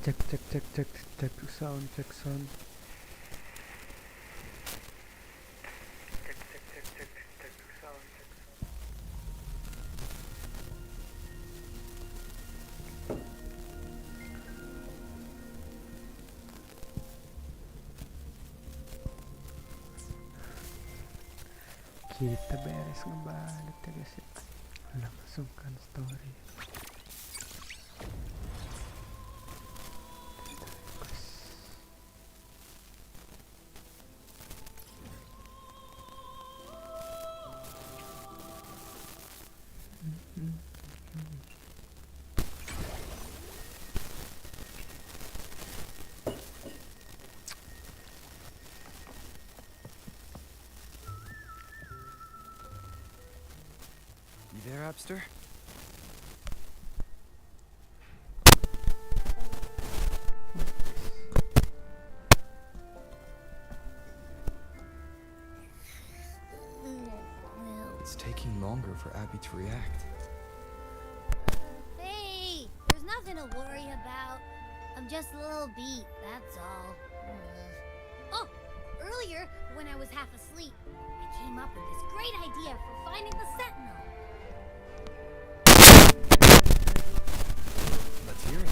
Cek sound, cek sound. Kita beres ngebadut ya guys ya. Langsungkan story. You there, Abster? It's taking longer for Abby to react. Hey, there's nothing to worry about. I'm just a little beat, that's all. Oh, earlier, when I was half asleep, I came up with this great idea for finding the sentinel. Let's hear it.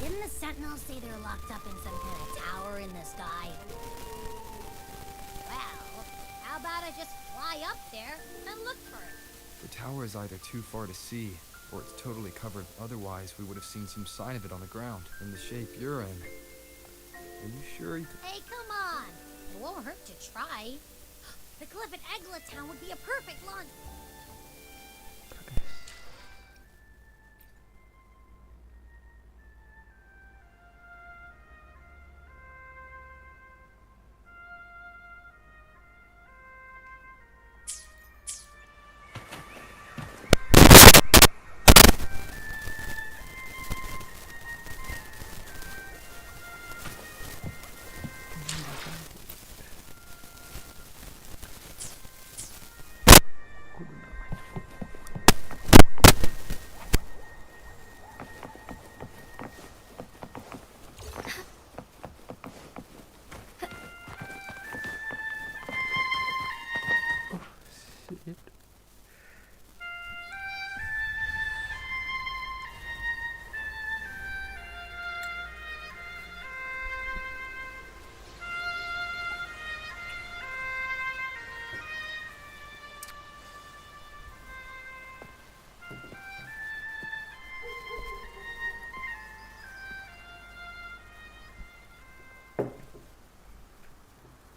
Didn't the sentinels say they're locked up in some kind of tower in the sky? Well, how about I just fly up there and look for it? The tower is either too far to see, or it's totally covered. Otherwise, we would have seen some sign of it on the ground, in the shape you're in. Are you sure you could... Hey, come on! It won't hurt to try. The cliff at Eglet Town would be a perfect launch.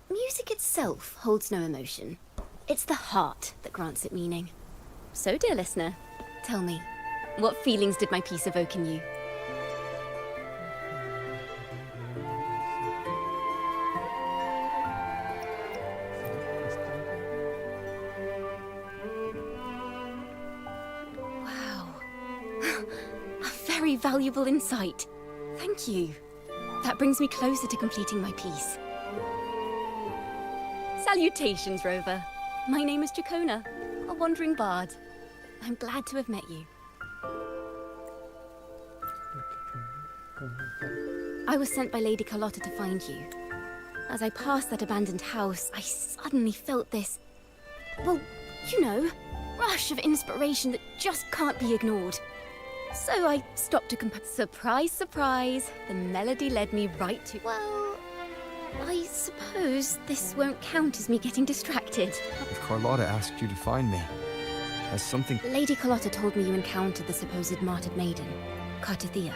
Music itself holds no emotion. It's the heart that grants it meaning. So, dear listener, tell me, what feelings did my piece evoke in you? Wow. A very valuable insight. Thank you. That brings me closer to completing my piece. Salutations, Rover. My name is Jacona, a wandering bard. I'm glad to have met you. I was sent by Lady Carlotta to find you. As I passed that abandoned house, I suddenly felt this, well, you know, rush of inspiration that just can't be ignored. So I stopped to compose. Surprise, surprise, the melody led me right to... Well, I suppose this won't count as me getting distracted. If Carlotta asked you to find me, has something... Lady Carlotta told me you encountered the supposed martyred maiden, Cartathea.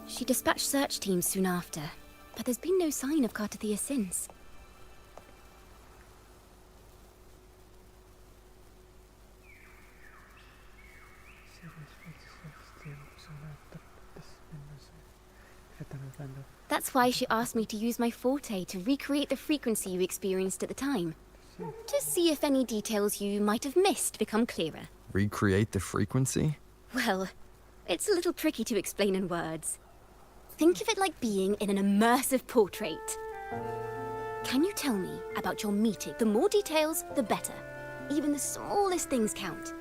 She dispatched search teams soon after, but there's been no sign of Cartathea since. That's why she asked me to use my forte to recreate the frequency you experienced at the time. To see if any details you might have missed become clearer. Recreate the frequency? Well, it's a little tricky to explain in words. Think of it like being in an immersive portrait. can you tell me about your meeting? The more details, the better. Even the smallest things count.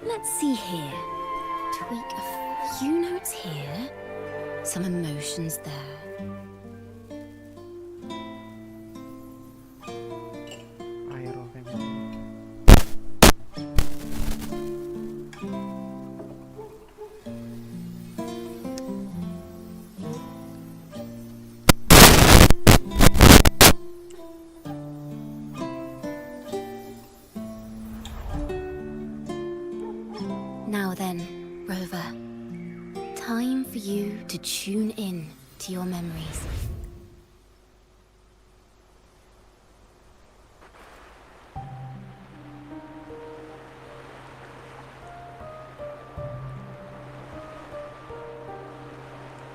Let's see here. Tweak a few notes here. Some emotions there. Aero kayak gitu. Now then, Rover. Time for you to tune in to your memories.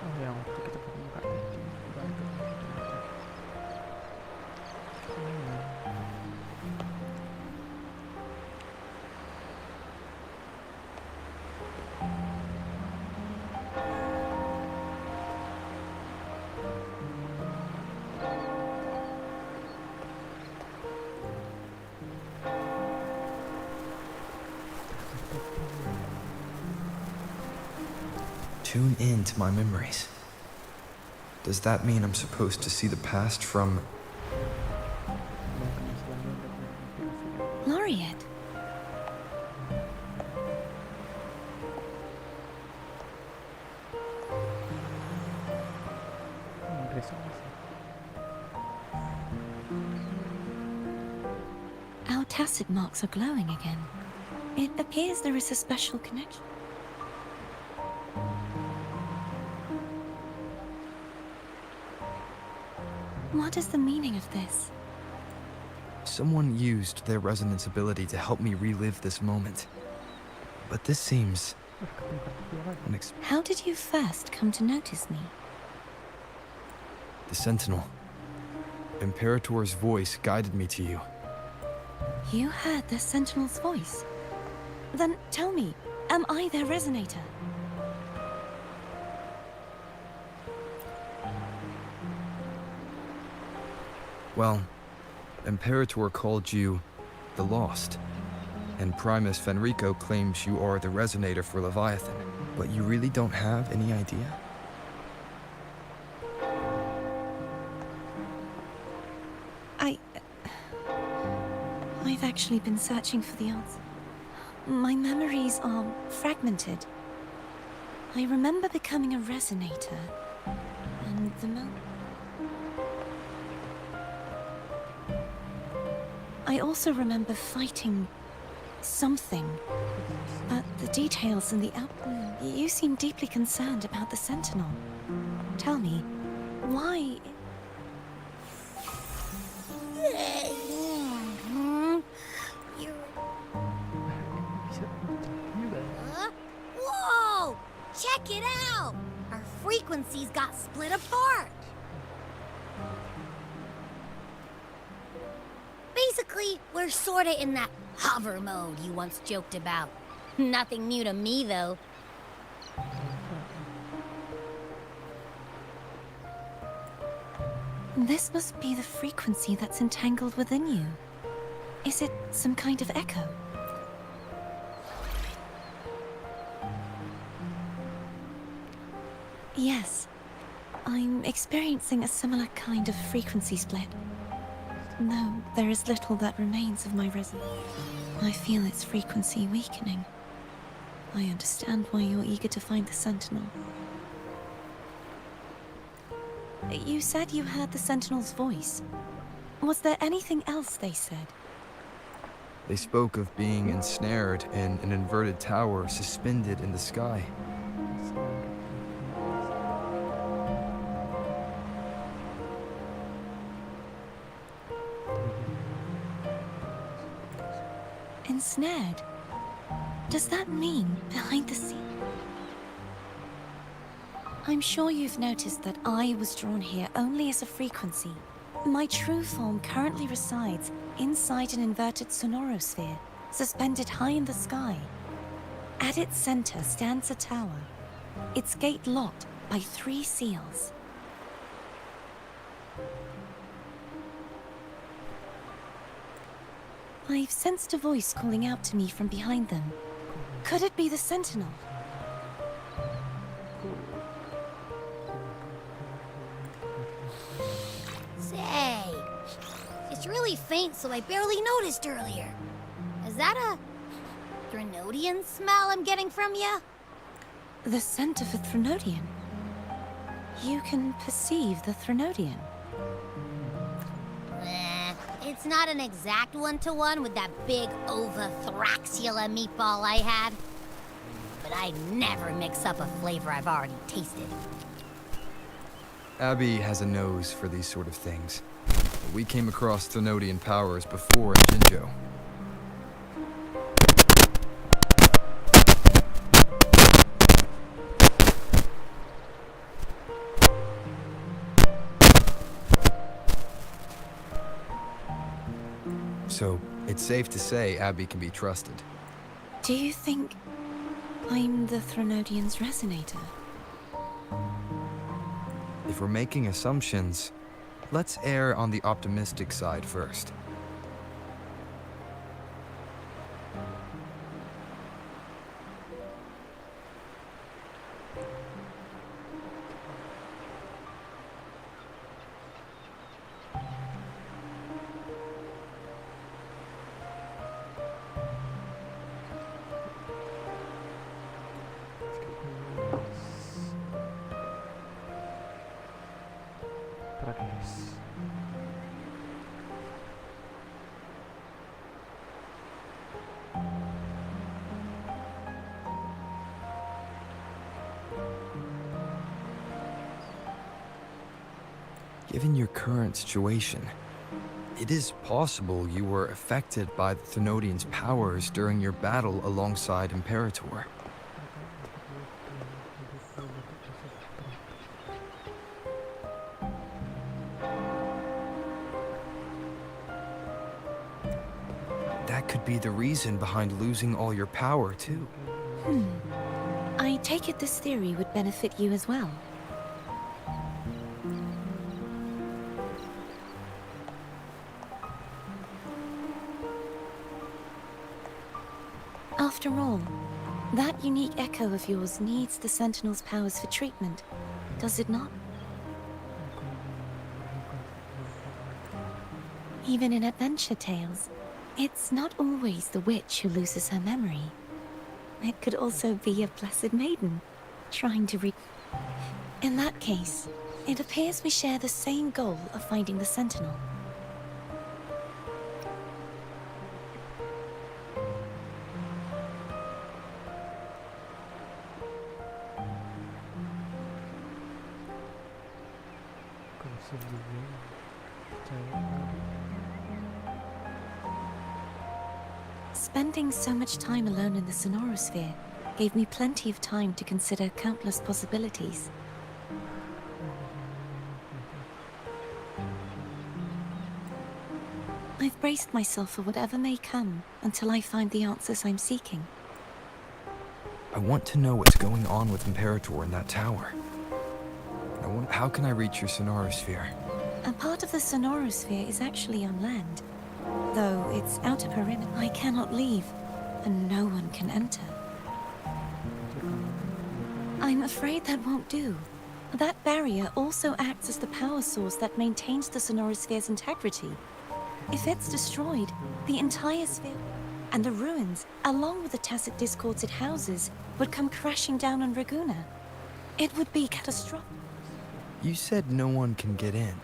Oh, yang waktu kita ketemu Kak Teddy. Balik ke tempat itu. Tune in to my memories. Does that mean I'm supposed to see the past from... Laureate? Our tacit marks are glowing again. It appears there is a special connection. What is the meaning of this? Someone used their resonance ability to help me relive this moment. But this seems... How did you first come to notice me? The Sentinel. Imperator's voice guided me to you. You heard the Sentinel's voice? Then tell me, am I their resonator? Well, Imperator called you the Lost, and Primus Fenrico claims you are the resonator for Leviathan. But you really don't have any idea? I've actually been searching for the answer. My memories are fragmented. I remember becoming a resonator, and the moment... I also remember fighting something, but the details and the you seem deeply concerned about the Sentinel. Tell me, why... Whoa! Check it out! Our frequencies got split apart. Basically, we're sorta in that hover mode you once joked about. Nothing new to me, though. This must be the frequency that's entangled within you. Is it some kind of echo? Yes. I'm experiencing a similar kind of frequency split. No, there is little that remains of my resonance. I feel its frequency weakening. I understand why you're eager to find the Sentinel. You said you heard the Sentinel's voice. Was there anything else they said? They spoke of being ensnared in an inverted tower suspended in the sky. Ensnared? Does that mean behind the scenes? I'm sure you've noticed that I was drawn here only as a frequency, My true form currently resides inside an inverted sonorosphere, suspended high in the sky. At its center stands a tower, its gate locked by 3 seals. I've sensed a voice calling out to me from behind them. Could it be the Sentinel? Say, it's really faint, so I barely noticed earlier. Is that a Threnodian smell I'm getting from you? The scent of a Threnodian. You can perceive the Threnodian. It's not an exact one-to-one with that big Ovathraxula meatball I had. But I never mix up a flavor I've already tasted. Abby has a nose for these sort of things. We came across Thenodian powers before in Jinjo. So, it's safe to say Abby can be trusted. Do you think I'm the Threnodian's resonator? If we're making assumptions, let's err on the optimistic side first. Progress. Given your current situation, it is possible you were affected by the Thenodian's powers during your battle alongside Imperator. That could be the reason behind losing all your power, too. I take it this theory would benefit you as well. After all, that unique echo of yours needs the Sentinel's powers for treatment, does it not? Even in adventure tales, it's not always the witch who loses her memory. It could also be a blessed maiden, trying to In that case, it appears we share the same goal of finding the Sentinel. Spending so much time alone in the sonorosphere gave me plenty of time to consider countless possibilities. I've braced myself for whatever may come until I find the answers I'm seeking. I want to know what's going on with Imperator in that tower. How can I reach your sonorosphere? A part of the sonorosphere is actually on land. Though its outer perimeter I cannot leave, and no one can enter. I'm afraid that won't do. That barrier also acts as the power source that maintains the sonorosphere's integrity. If it's destroyed, the entire sphere and the ruins, along with the tacit discords it houses, would come crashing down on Raguna. It would be catastrophic. You said no one can get in.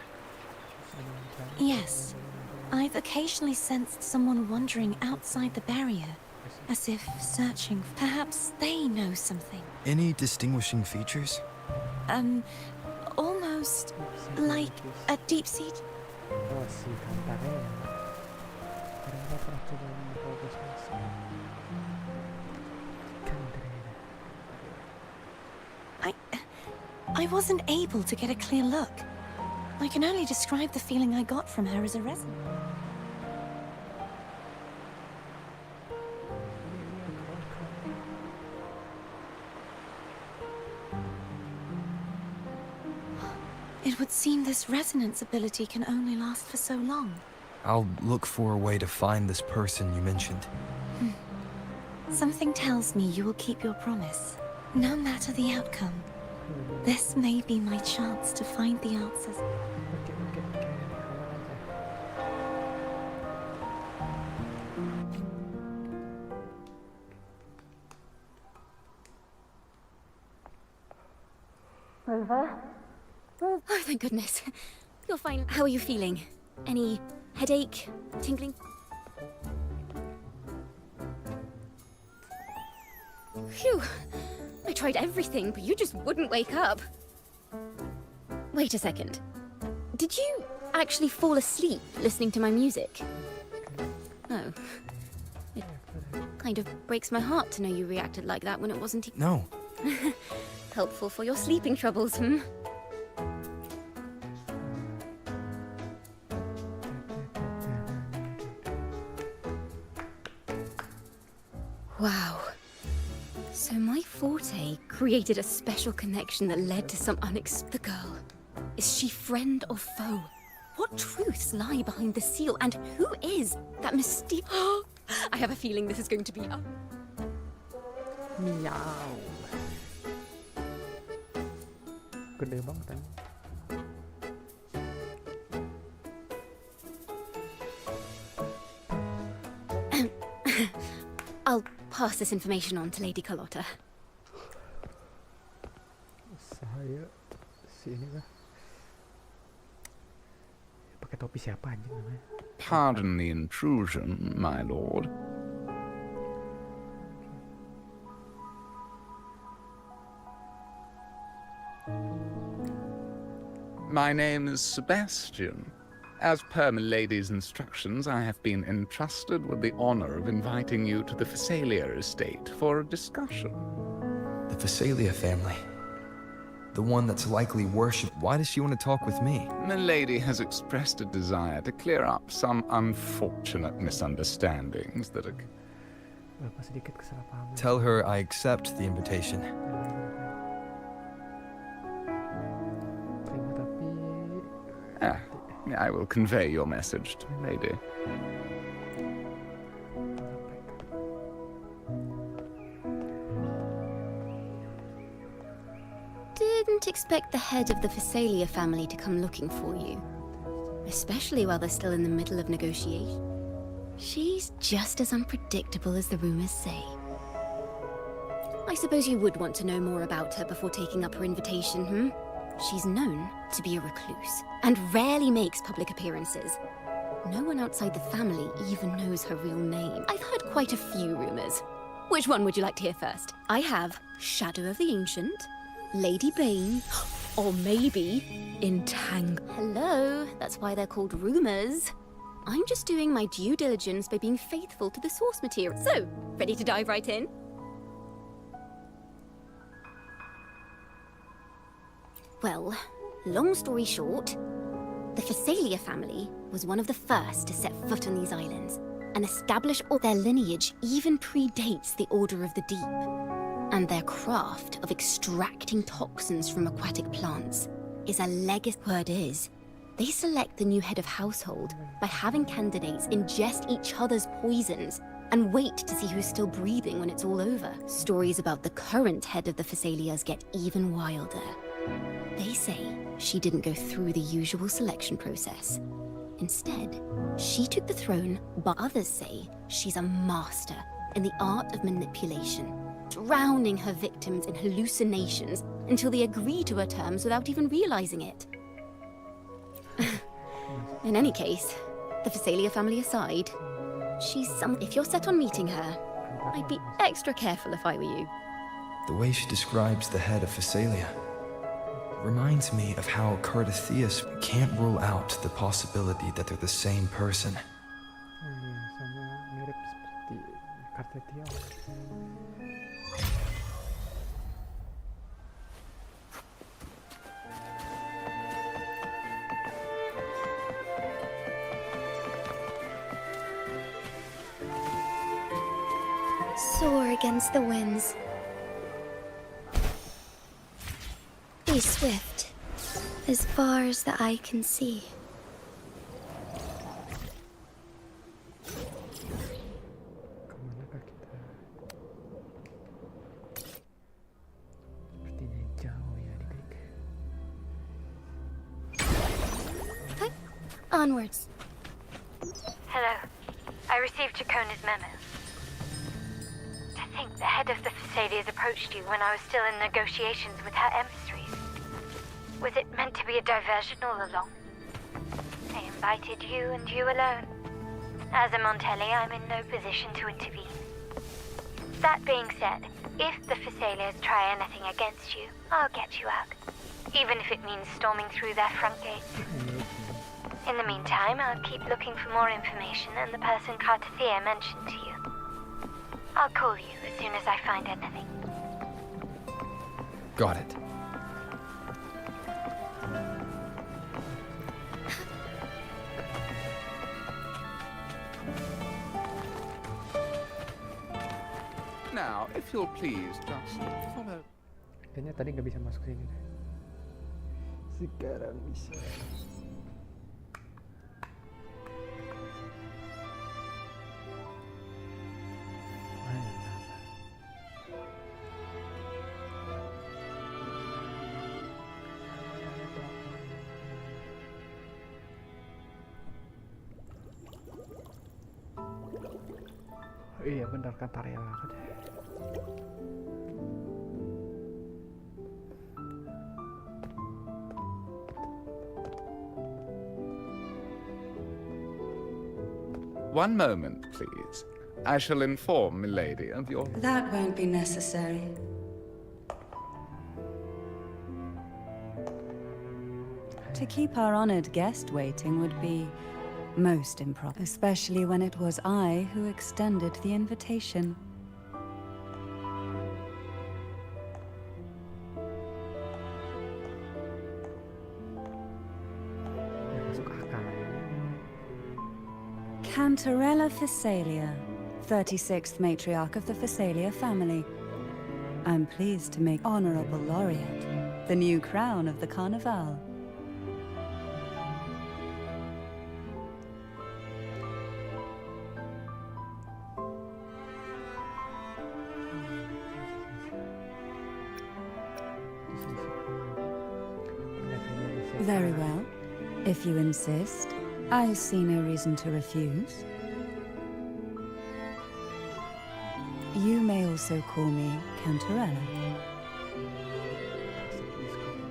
Yes. I've occasionally sensed someone wandering outside the barrier, as if searching. Perhaps they know something. Any distinguishing features? Almost like a deep sea. Oh sì, Cantarella. Era tratto da un poco spesso. Cantarella. I wasn't able to get a clear look. I can only describe the feeling I got from her as a resident. It would seem this resonance ability can only last for so long. I'll look for a way to find this person you mentioned. Something tells me you will keep your promise, no matter the outcome. This may be my chance to find the answers. Oke, aman aja. Oh, thank goodness. You're fine. How are you feeling? Any headache? Tingling? Phew. I tried everything, but you just wouldn't wake up. Wait a second. Did you actually fall asleep listening to my music? Oh. It kind of breaks my heart to know you reacted like that when it wasn't No, helpful for your sleeping troubles, hmm? Wow. So my forte created a special connection that led to some unexpected girl. Is she friend or foe? What truths lie behind the seal, and who is that mysterious? I have a feeling this is going to be a... Miau. Gede banget kan? I'll pass this information on to Lady Carlotta. Saya si ini kah? Pakai topi siapa anjing namanya? Pardon the intrusion, my lord. My name is Sebastian. As per my lady's instructions, I have been entrusted with the honor of inviting you to the Phasalia estate for a discussion. the Phasalia family. The one that's likely worshipped. Why does she want to talk with me? My lady has expressed a desire to clear up some unfortunate misunderstandings that are... Berapa sedikit kesalahpahaman. Tell her I accept the invitation. Terima tapi I will convey your message to my lady. Didn't expect the head of the Phasalia family to come looking for you. Especially while they're still in the middle of negotiation. She's just as unpredictable as the rumors say. I suppose you would want to know more about her before taking up her invitation, hmm? She's known to be a recluse, and rarely makes public appearances. No one outside the family even knows her real name. I've heard quite a few rumors. Which one would you like to hear first? I have Shadow of the Ancient, Lady Bane, or maybe Hello, that's why they're called rumors. I'm just doing my due diligence by being faithful to the source material. So, ready to dive right in? Well, long story short, the Phasalia family was one of the first to set foot on these islands and establish all their lineage even predates the Order of the Deep. And their craft of extracting toxins from aquatic plants is a legacy. Word is, they select the new head of household by having candidates ingest each other's poisons and wait to see who's still breathing when it's all over. Stories about the current head of the Phasalias get even wilder. They say she didn't go through the usual selection process. Instead, she took the throne, but others say she's a master in the art of manipulation, drowning her victims in hallucinations until they agree to her terms without even realizing it. In any case, the Phasalia family aside, she's if you're set on meeting her, I'd be extra careful if I were you. The way she describes the head of Phasalia reminds me of how Cardatheus can't rule out the possibility that they're the same person. Oh iya, sama mirip seperti Cardatheus. Soar against the winds. Be swift, as far as the eye can see. Kemanakah kita? Sepertinya jauh ya, adik-adik. Onwards. Hello. I received Chacona's memo. To think the head of the Thessalians approached you when I was still in negotiations with her emissaries. Was it meant to be a diversion all along? They invited you and you alone. As a Montelli, I'm in no position to intervene. That being said, if the Thessalians try anything against you, I'll get you out. Even if it means storming through their front gates. In the meantime, I'll keep looking for more information and the person Cartathea mentioned to you. I'll call you as soon as I find anything. Got it. Now, if you'll please just follow. Kayaknya tadi nggak bisa masuk sini. Sekarang bisa. Iya benar kan Tarela kan. One moment, please. I shall inform Milady of your... That won't be necessary. To keep our honored guest waiting would be most improper, especially when it was I who extended the invitation. Ya, masuk akal ya. Cantarella Thessalia, 36th matriarch of the Thessalia family. I'm pleased to make honorable laureate, the new crown of the Carnival. Very well. If you insist, I see no reason to refuse. You may also call me Cantarella.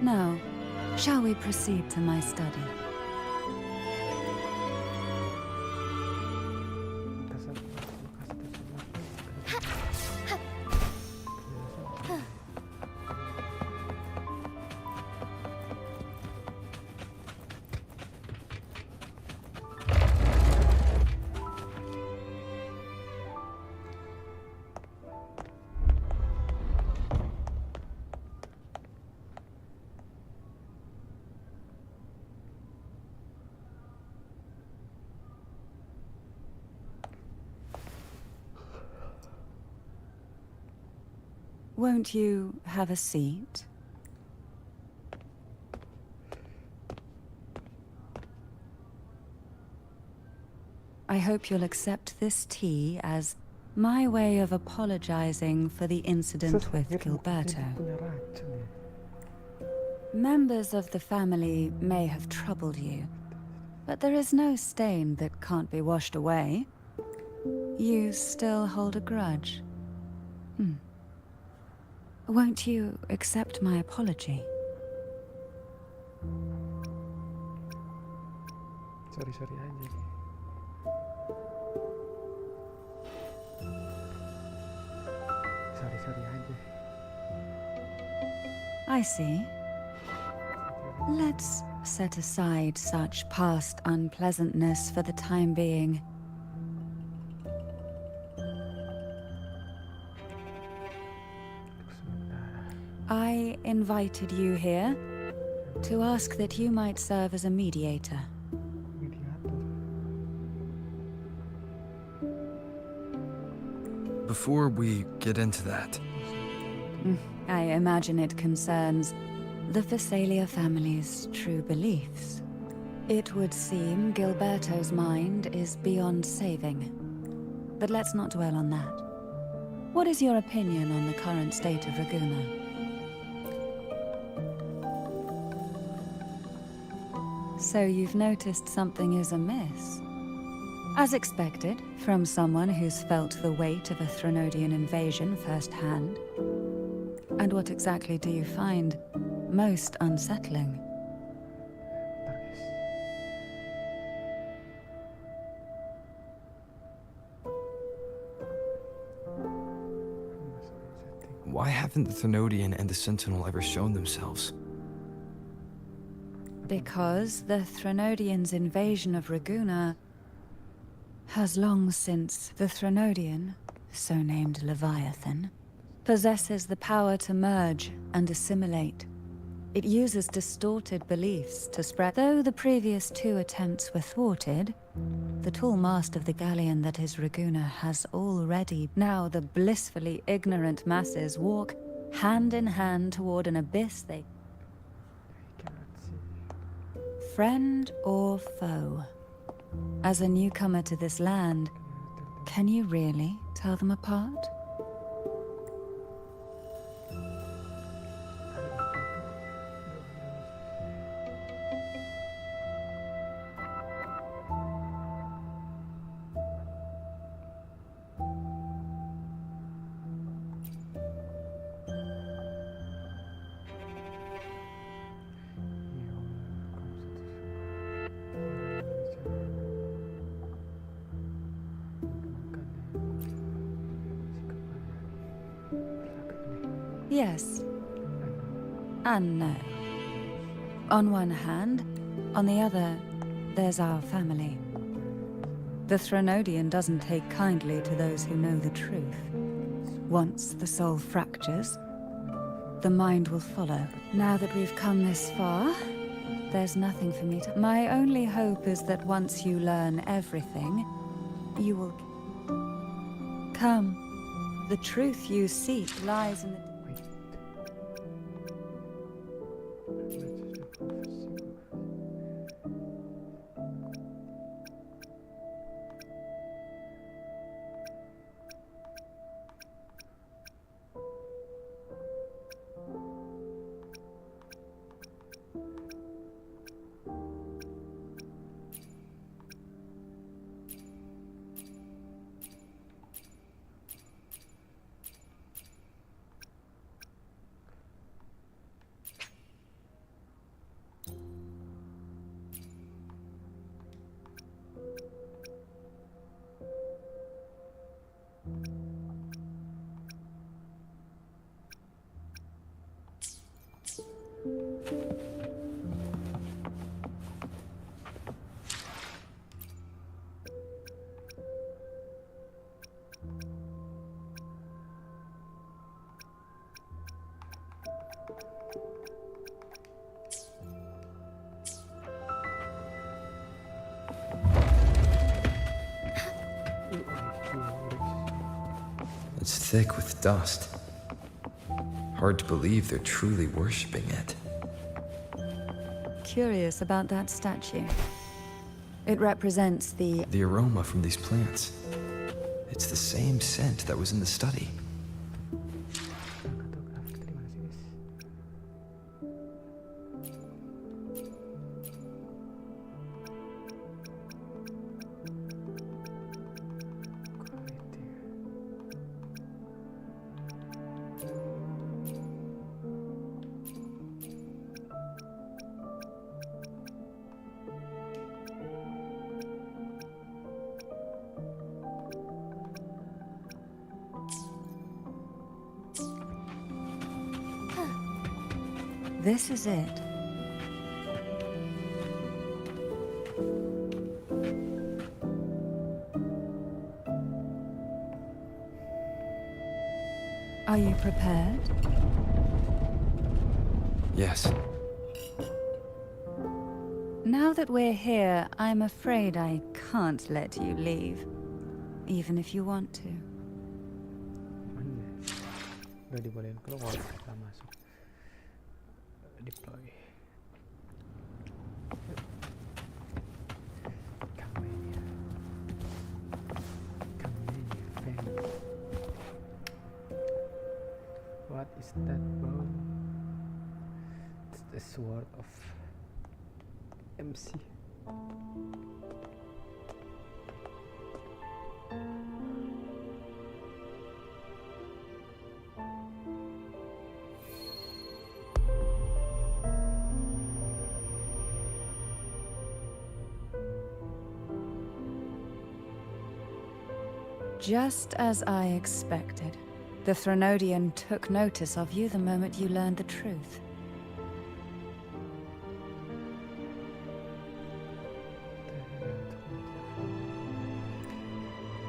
Now, shall we proceed to my study? Won't you have a seat? I hope you'll accept this tea as my way of apologizing for the incident with Gilberto. Members of the family may have troubled you, but there is no stain that can't be washed away. You still hold a grudge. Won't you accept my apology? Sorry aja. Sorry aja. I see. Let's set aside such past unpleasantness for the time being. I invited you here to ask that you might serve as a mediator. Mediator. Before we get into that, I imagine it concerns the Phasalia family's true beliefs. It would seem Gilberto's mind is beyond saving. But let's not dwell on that. What is your opinion on the current state of Raguna? So you've noticed something is amiss? As expected, from someone who's felt the weight of a Threnodian invasion firsthand. And what exactly do you find most unsettling? why haven't the Threnodian and the Sentinel ever shown themselves? Because the Threnodian's invasion of Raguna has long since the Threnodian, so named Leviathan, possesses the power to merge and assimilate. It uses distorted beliefs to spread. Though the previous two attempts were thwarted, the tall mast of the galleon that is Raguna has already. Now the blissfully ignorant masses walk hand in hand toward an abyss they... Friend or foe? As a newcomer to this land, can you really tell them apart? Yes. And no. On one hand, on the other, there's our family. The Threnodian doesn't take kindly to those who know the truth. Once the soul fractures, the mind will follow. Now that we've come this far, there's nothing for me to... My only hope is that once you learn everything, you will... Come. The truth you seek lies in the... It's thick with dust. Hard to believe they're truly worshipping it. Curious about that statue. It represents the... The aroma from these plants. It's the same scent that was in the study. This is it. Are you prepared? Yes. Now that we're here, I'm afraid I can't let you leave, even if you want to. Udah dibolehin keluar setelah masuk. Deploy. Come in here. Come in here, fam. What is that, bro? It's the sword of MC. Just as I expected, the Threnodian took notice of you the moment you learned the truth.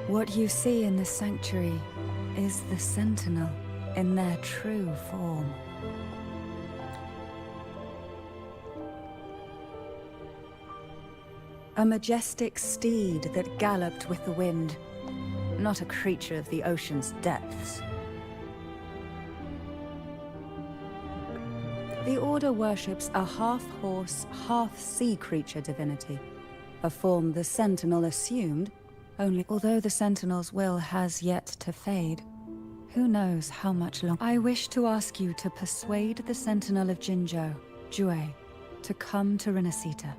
What you see in the sanctuary is the Sentinel in their true form. A majestic steed that galloped with the wind, not a creature of the ocean's depths. The Order worships a half-horse, half-sea creature divinity, a form the Sentinel assumed, only although the Sentinel's will has yet to fade. Who knows how much longer? I wish to ask you to persuade the Sentinel of Jinzhou, Jue, to come to Renacita,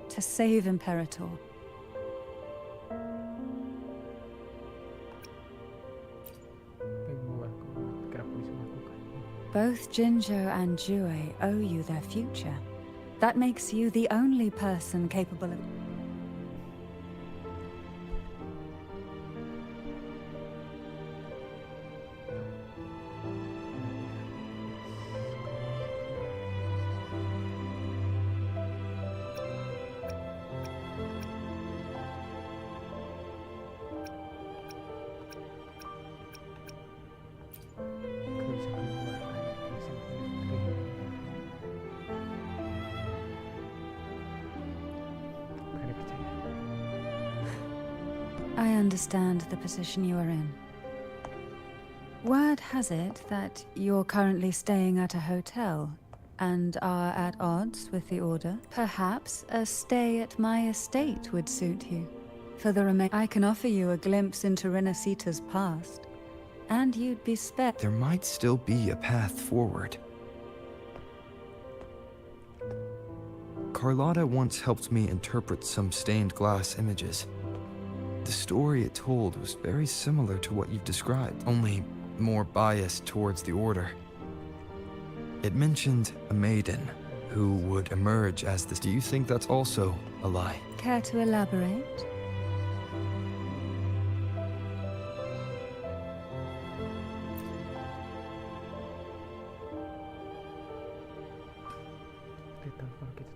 to save Imperator. Both Jinzhou and Jue owe you their future. That makes you the only person capable of... I understand the position you are in. Word has it that you're currently staying at a hotel and are at odds with the Order. Perhaps a stay at my estate would suit you. For the I can offer you a glimpse into Renacita's past, and you'd be spared. There might still be a path forward. Carlotta once helped me interpret some stained glass images. The story it told was very similar to what you've described, only more biased towards the Order. It mentioned a maiden who would emerge as this. Do you think that's also a lie? Care to elaborate?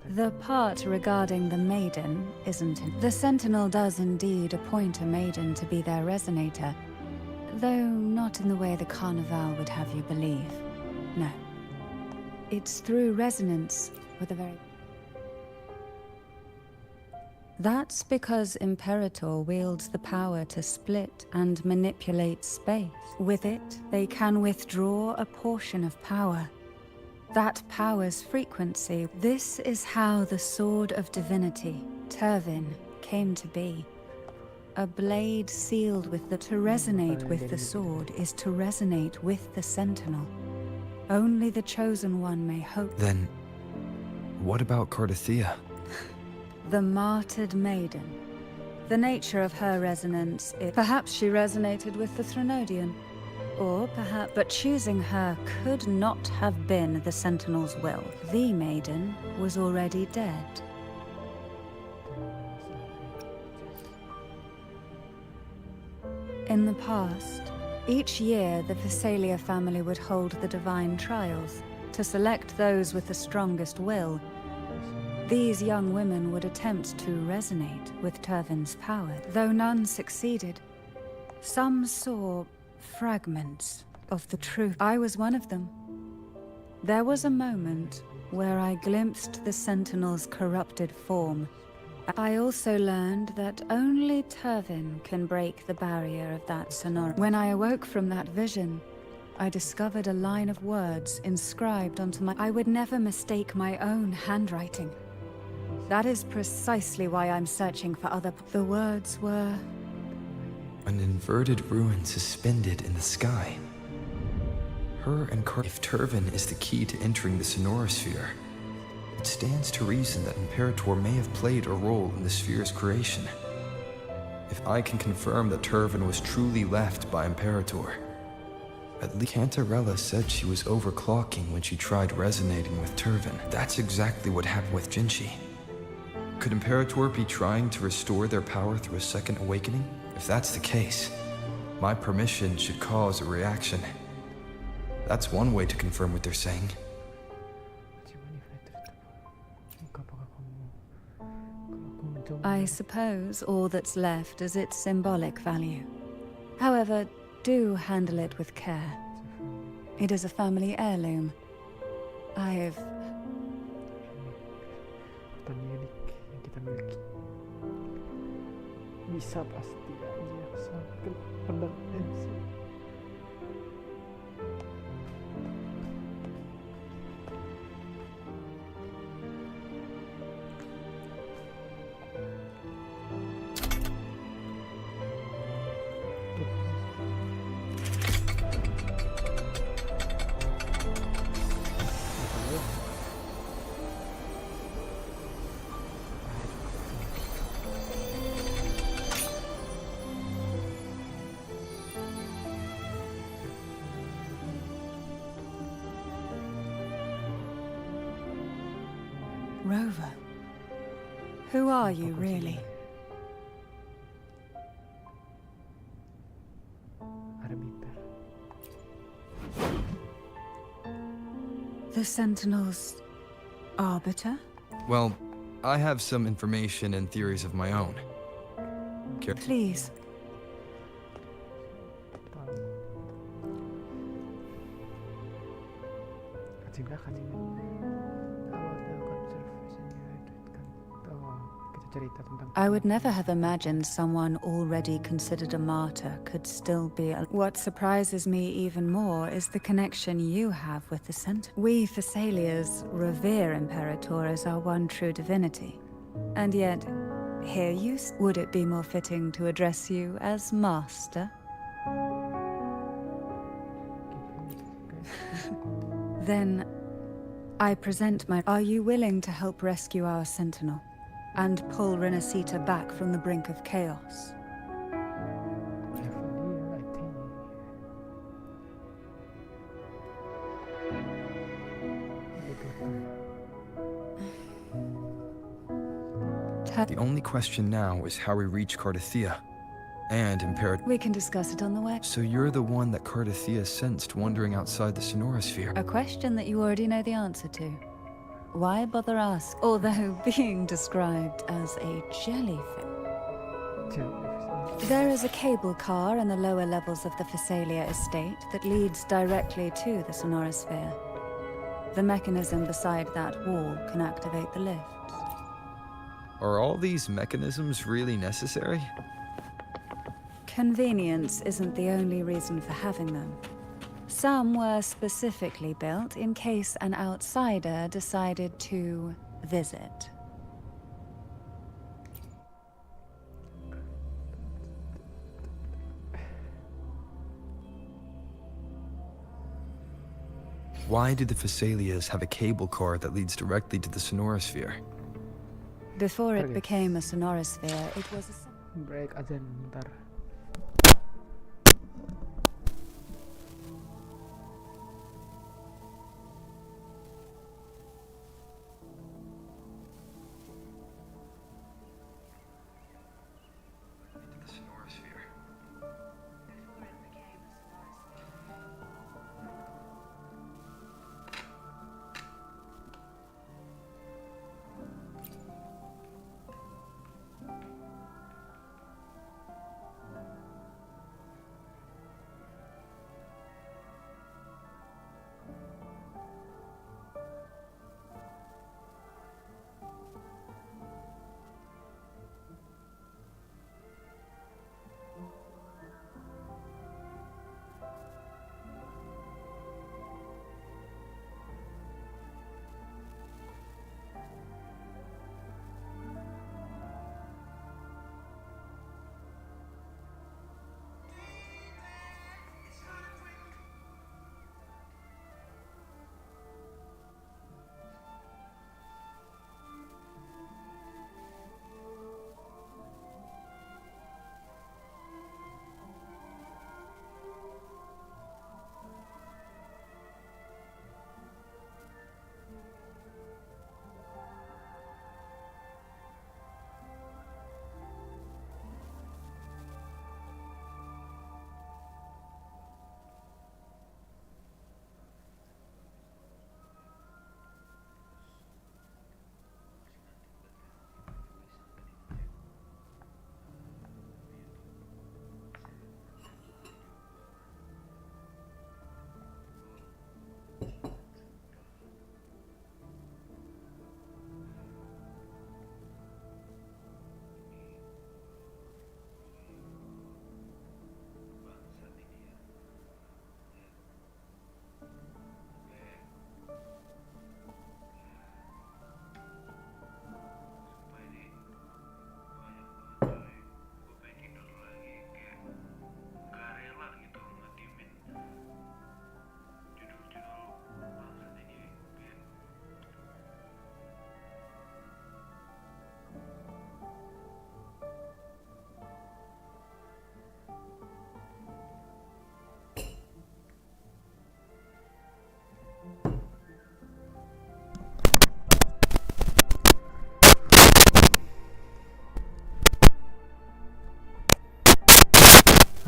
The part regarding the maiden isn't in. The Sentinel does indeed appoint a maiden to be their resonator, though not in the way the Carnival would have you believe. No. It's through resonance with a very... That's because Imperator wields the power to split and manipulate space. With it, they can withdraw a portion of power. That power's frequency. This is how the Sword of Divinity, Tervin, came to be. A blade sealed with the... To resonate with the sword is to resonate with the Sentinel. Only the Chosen One may hope... Then, what about Cardothea? The martyred maiden. The nature of her resonance is... Perhaps she resonated with the Threnodian. Or perhaps... But choosing her could not have been the Sentinel's will. The maiden was already dead. In the past, each year the Phasalia family would hold the Divine Trials to select those with the strongest will. These young women would attempt to resonate with Tervin's power, though none succeeded. Some saw fragments of the truth. I was one of them. There was a moment where I glimpsed the Sentinel's corrupted form. I also learned that only Tervin can break the barrier of that sonority. When I awoke from that vision, I discovered a line of words inscribed onto my... I would never mistake my own handwriting. That is precisely why I'm searching for other... The words were... An inverted ruin suspended in the sky. Her and If Turvin is the key to entering the Sonorosphere, it stands to reason that Imperator may have played a role in the sphere's creation. If I can confirm that Turvin was truly left by Imperator, at least Cantarella said she was overclocking when she tried resonating with Turvin. That's exactly what happened with Jinchi. Could Imperator be trying to restore their power through a second awakening? If that's the case, my permission should cause a reaction. That's one way to confirm what they're saying. I suppose all that's left is its symbolic value. However, do handle it with care. It is a family heirloom. I've... Pemilik yang kita miliki bisa pasti aja sampai pedang MC. Rover. Who are you, really? Arbiter. The Sentinel's arbiter? Well, I have some information and theories of my own. Please. I would never have imagined someone already considered a martyr could still be a... What surprises me even more is the connection you have with the Sentinel. We Thessalians revere Imperator as our one true divinity. And yet, here you... Would it be more fitting to address you as Master? Then, I present my... Are you willing to help rescue our Sentinel? And pull Renacita back from the brink of chaos? The only question now is how we reach Cardathia and Imperator. We can discuss it on the way. So you're the one that Cardathia sensed wandering outside the Sonorosphere. A question that you already know the answer to. Why bother ask? Although being described as a jellyfish. There is a cable car in the lower levels of the Thessalia estate that leads directly to the Sonorosphere. The mechanism beside that wall can activate the lifts. Are all these mechanisms really necessary? Convenience isn't the only reason for having them. Some were specifically built in case an outsider decided to visit. Why do the Thessalias have a cable car that leads directly to the Sonorosphere? Before it became a Sonorosphere, it was a... Break aja bentar.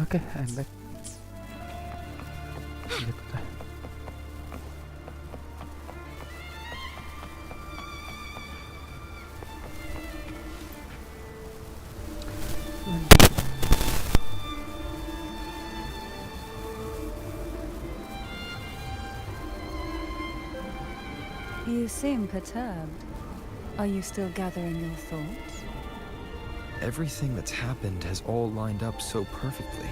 Okay, I'm back. Gitu. You seem perturbed. Are you still gathering your thoughts? Everything that's happened has all lined up so perfectly.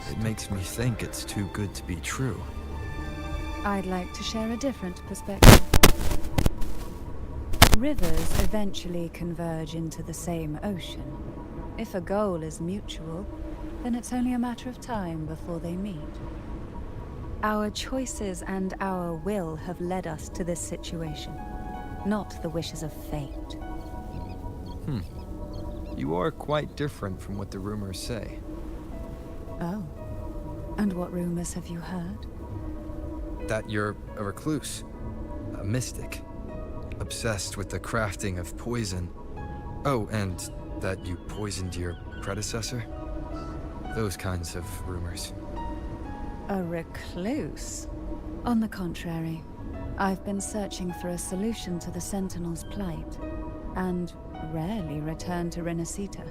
It makes me think it's too good to be true. I'd like to share a different perspective. Rivers eventually converge into the same ocean. If a goal is mutual, then it's only a matter of time before they meet. Our choices and our will have led us to this situation, not the wishes of fate. You are quite different from what the rumors say. Oh. And what rumors have you heard? That you're a recluse, a mystic, obsessed with the crafting of poison. Oh, and that you poisoned your predecessor? Those kinds of rumors. A recluse? On the contrary, I've been searching for a solution to the Sentinel's plight, and rarely return to Renacita.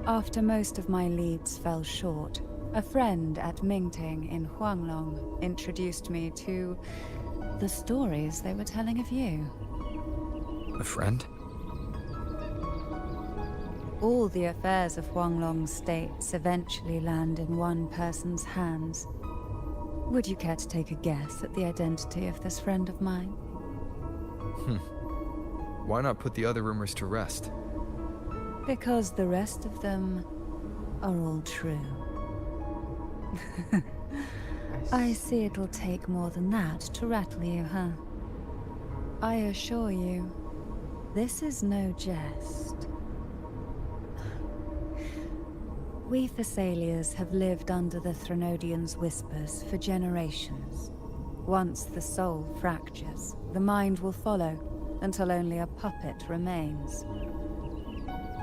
After most of my leads fell short, a friend at Mingting in Huanglong introduced me to the stories they were telling of you. A friend? All the affairs of Huanglong states eventually land in one person's hands. Would you care to take a guess at the identity of this friend of mine? Why not put the other rumors to rest? Because the rest of them are all true. I see it'll take more than that to rattle you, huh? I assure you, this is no jest. We Thessalians have lived under the Threnodians' whispers for generations. Once the soul fractures, the mind will follow, until only a puppet remains.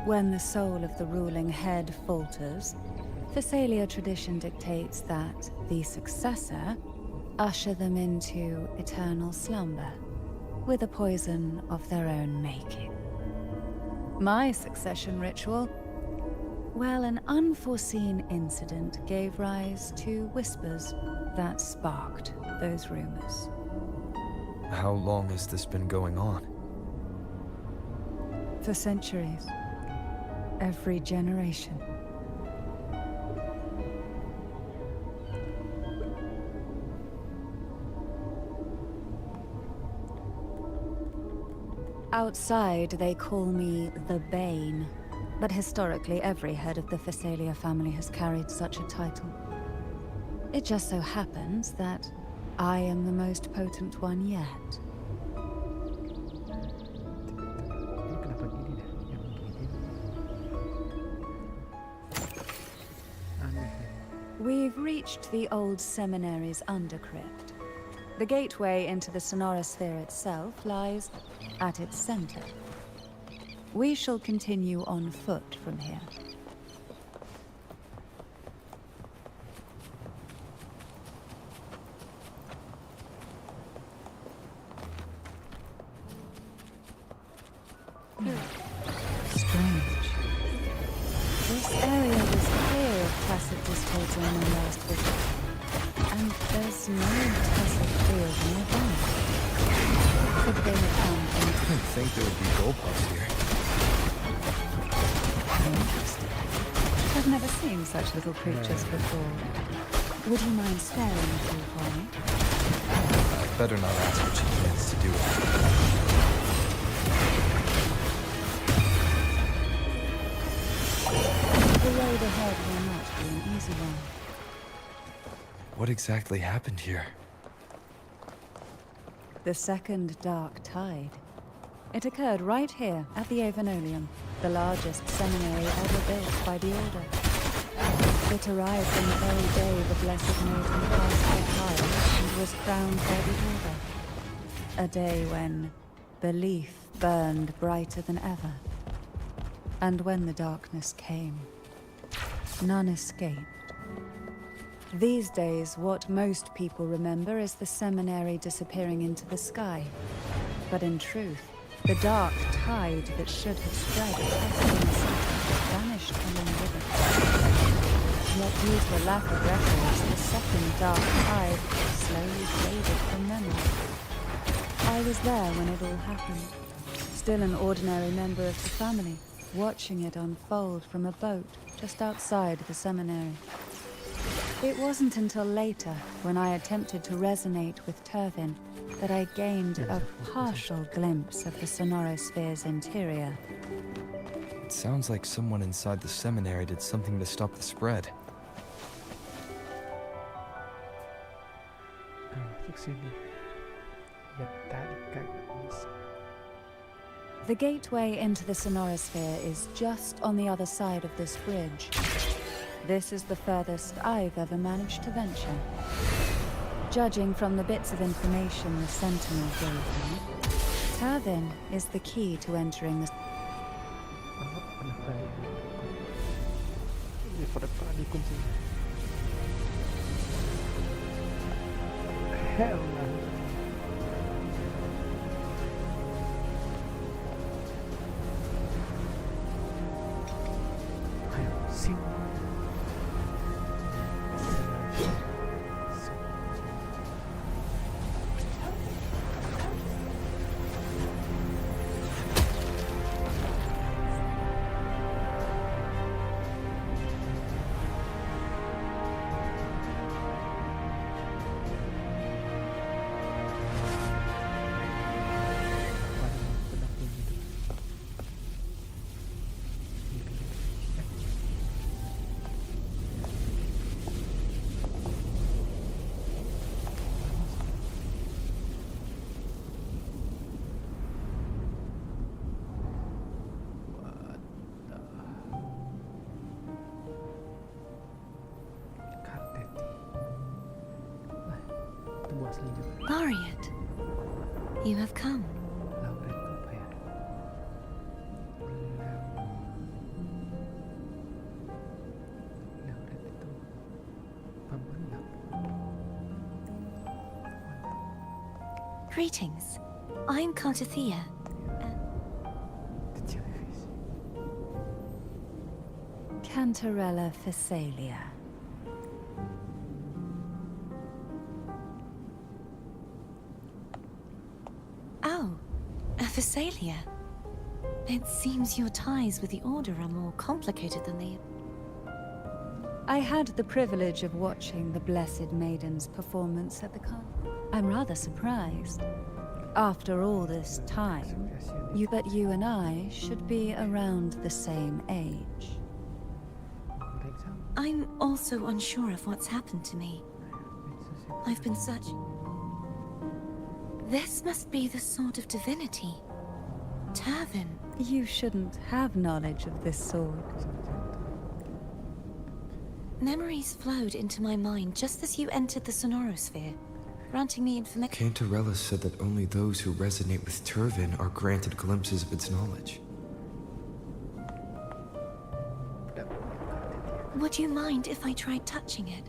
When the soul of the ruling head falters, Thessalia tradition dictates that the successor usher them into eternal slumber, with a poison of their own making. My succession ritual? Well, an unforeseen incident gave rise to whispers that sparked those rumors. How long has this been going on? For centuries. Every generation. Outside, they call me the Bane. But historically, every head of the Thessalia family has carried such a title. It just so happens that I am the most potent one yet. Ini kenapa gini dah? Yang gini. Aneh nih. We've reached the old seminary's undercrypt. The gateway into the Sonorosphere itself lies at its center. We shall continue on foot from here. Strange. This area was clear of tacit discords on my last visit, and there's no tacit field nearby. Could they have found I didn't think there would be goalposts here. Interesting. I've never seen such little creatures before. Would you mind staring a few for me? I'd better not ask what she plans to do with it. The road ahead will not be an easy one. What exactly happened here? The second dark tide. It occurred right here at the Avenolium, the largest seminary ever built by the Order. It arrived on the very day the Blessed Maiden passed her trial and was crowned by the Order. A day when belief burned brighter than ever. And when the darkness came, none escaped. These days, what most people remember is the seminary disappearing into the sky. But in truth, the dark tide that should have spread across the city vanished along with it. Yet due to a lack of records, the second dark tide slowly faded from memory. I was there when it all happened, still an ordinary member of the family, watching it unfold from a boat just outside the seminary. It wasn't until later, when I attempted to resonate with Turvin, that I gained a partial glimpse of the sonorosphere's interior. It sounds like someone inside the seminary did something to stop the spread. Masuk sini. Ya tarik kagak bisa. The gateway into the sonorosphere is just on the other side of this bridge. This is the furthest I've ever managed to venture. Judging from the bits of information the Sentinel gave me, Turvin is the key to entering the... Ini pernah dikunci. Hell no. Ayo, sini. Laureate, you have come. Greetings. I'm Cartathea. Cantarella Phasalia. Oh, a Phasalia. It seems your ties with the Order are more complicated than they... I had the privilege of watching the Blessed Maiden's performance at the con. I'm rather surprised. After all this time, you and I should be around the same age. I'm also unsure of what's happened to me. I've been searching. This must be the sort of divinity. Turvin. You shouldn't have knowledge of this sword. Memories flowed into my mind just as you entered the sonorosphere, granting me information. Cantarella said that only those who resonate with Turvin are granted glimpses of its knowledge. Would you mind if I tried touching it?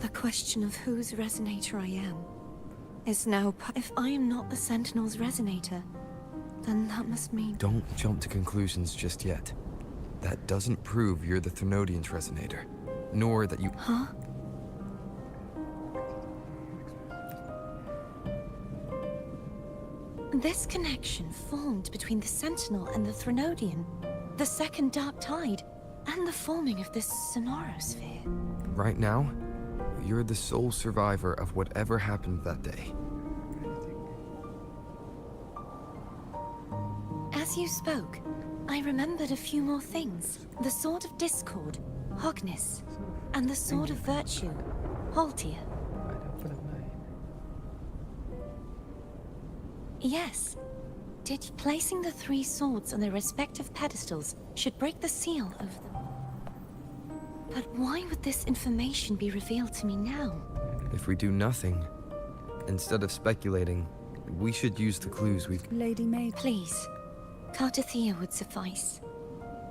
The question of whose resonator I am is now... If I am not the Sentinel's resonator, then that must mean... Don't jump to conclusions just yet. That doesn't prove you're the Thrunodian's resonator, nor that you... Huh? This connection formed between the Sentinel and the Thrunodian, the second Dark Tide, and the forming of this sonorosphere. Right now, you're the sole survivor of whatever happened that day. As you spoke, I remembered a few more things. The Sword of Discord, Hognis, and the Sword of Virtue, Haltia. Yes, Placing the 3 swords on their respective pedestals should break the seal of them. But why would this information be revealed to me now? If we do nothing, instead of speculating, we should use the clues we've... Lady May. Please, Cartathea would suffice.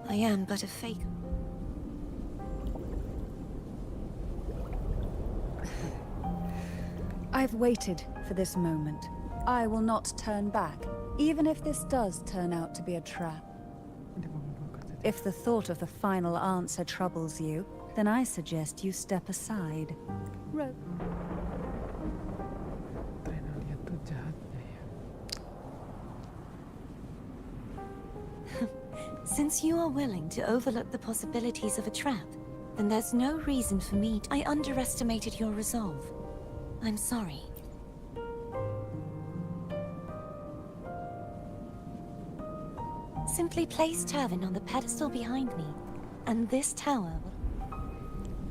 I am but a fake. I've waited for this moment. I will not turn back, even if this does turn out to be a trap. If the thought of the final answer troubles you, then I suggest you step aside. Trenalia tuh jahatnya ya. Since you are willing to overlook the possibilities of a trap, then there's no reason for me I underestimated your resolve. I'm sorry. Simply place Tavin on the pedestal behind me, and this tower will...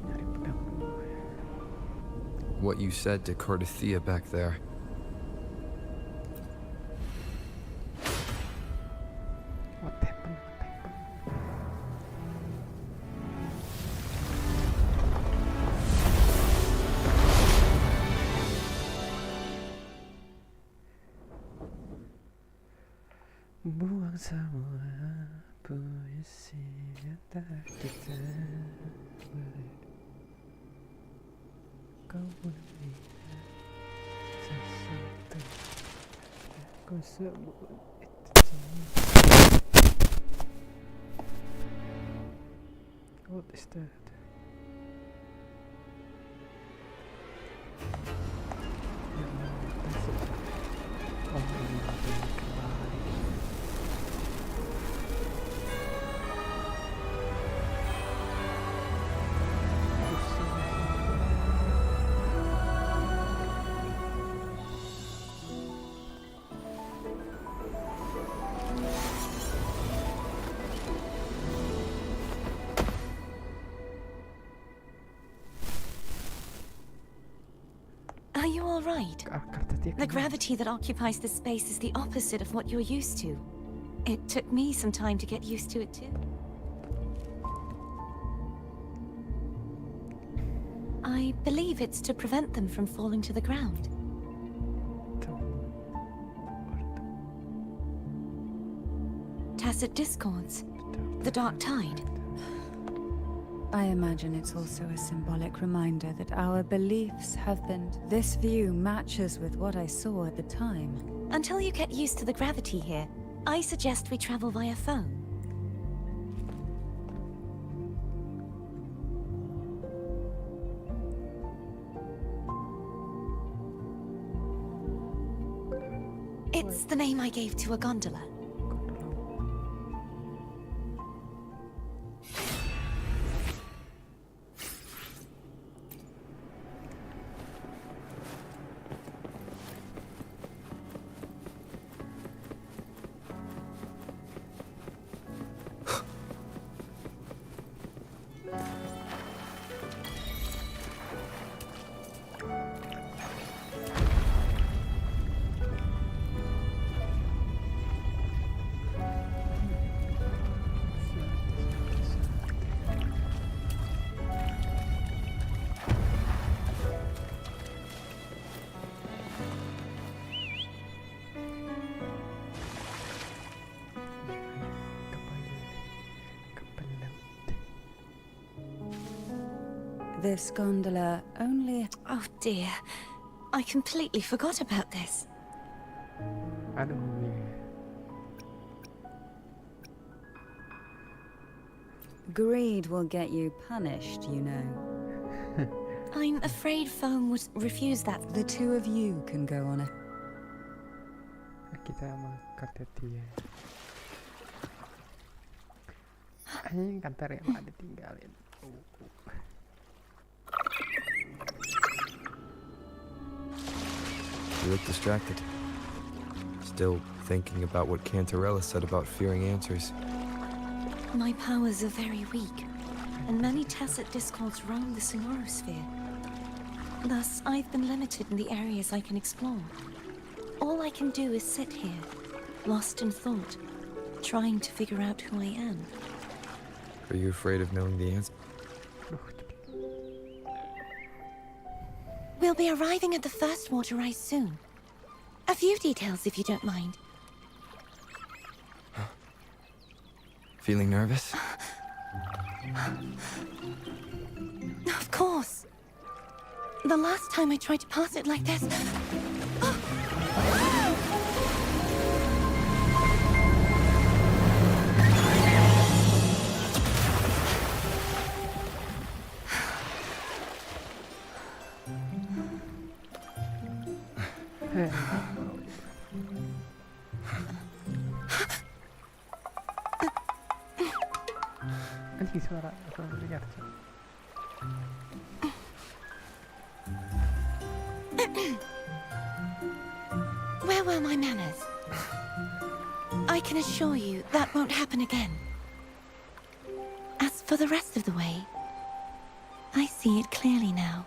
Nyari pedang dulu ya. What you said to Cartathea back there. What happened? Buang semua puisi yang tak kita beri. Kau melihat sesuatu aku sebut itu cinta. What is that? Yang melintasi orang yang kembali. Are you all right? The gravity that occupies this space is the opposite of what you're used to. It took me some time to get used to it too. I believe it's to prevent them from falling to the ground. Tacit discords. The dark tide. I imagine it's also a symbolic reminder that our beliefs have been... This view matches with what I saw at the time. Until you get used to the gravity here, I suggest we travel via phone. It's the name I gave to a gondola. This gondola only... Oh dear, I completely forgot about this. Aduh, Greed will get you punished, you know. I'm afraid Foam would refuse that. The two of you can go on a... kita sama Cartathea. Anjing kantor yang ada tinggalin. You look distracted. Still thinking about what Cantarella said about fearing answers. My powers are very weak, and many tacit discords roam the sonorosphere. Thus, I've been limited in the areas I can explore. All I can do is sit here, lost in thought, trying to figure out who I am. Are you afraid of knowing the answer? We'll be arriving at the first water rise soon. A few details, if you don't mind. Feeling nervous? Of course. The last time I tried to pass it like this... Anjing suara dengar. Where were my manners? I can assure you that won't happen again. As for the rest of the way, I see it clearly now.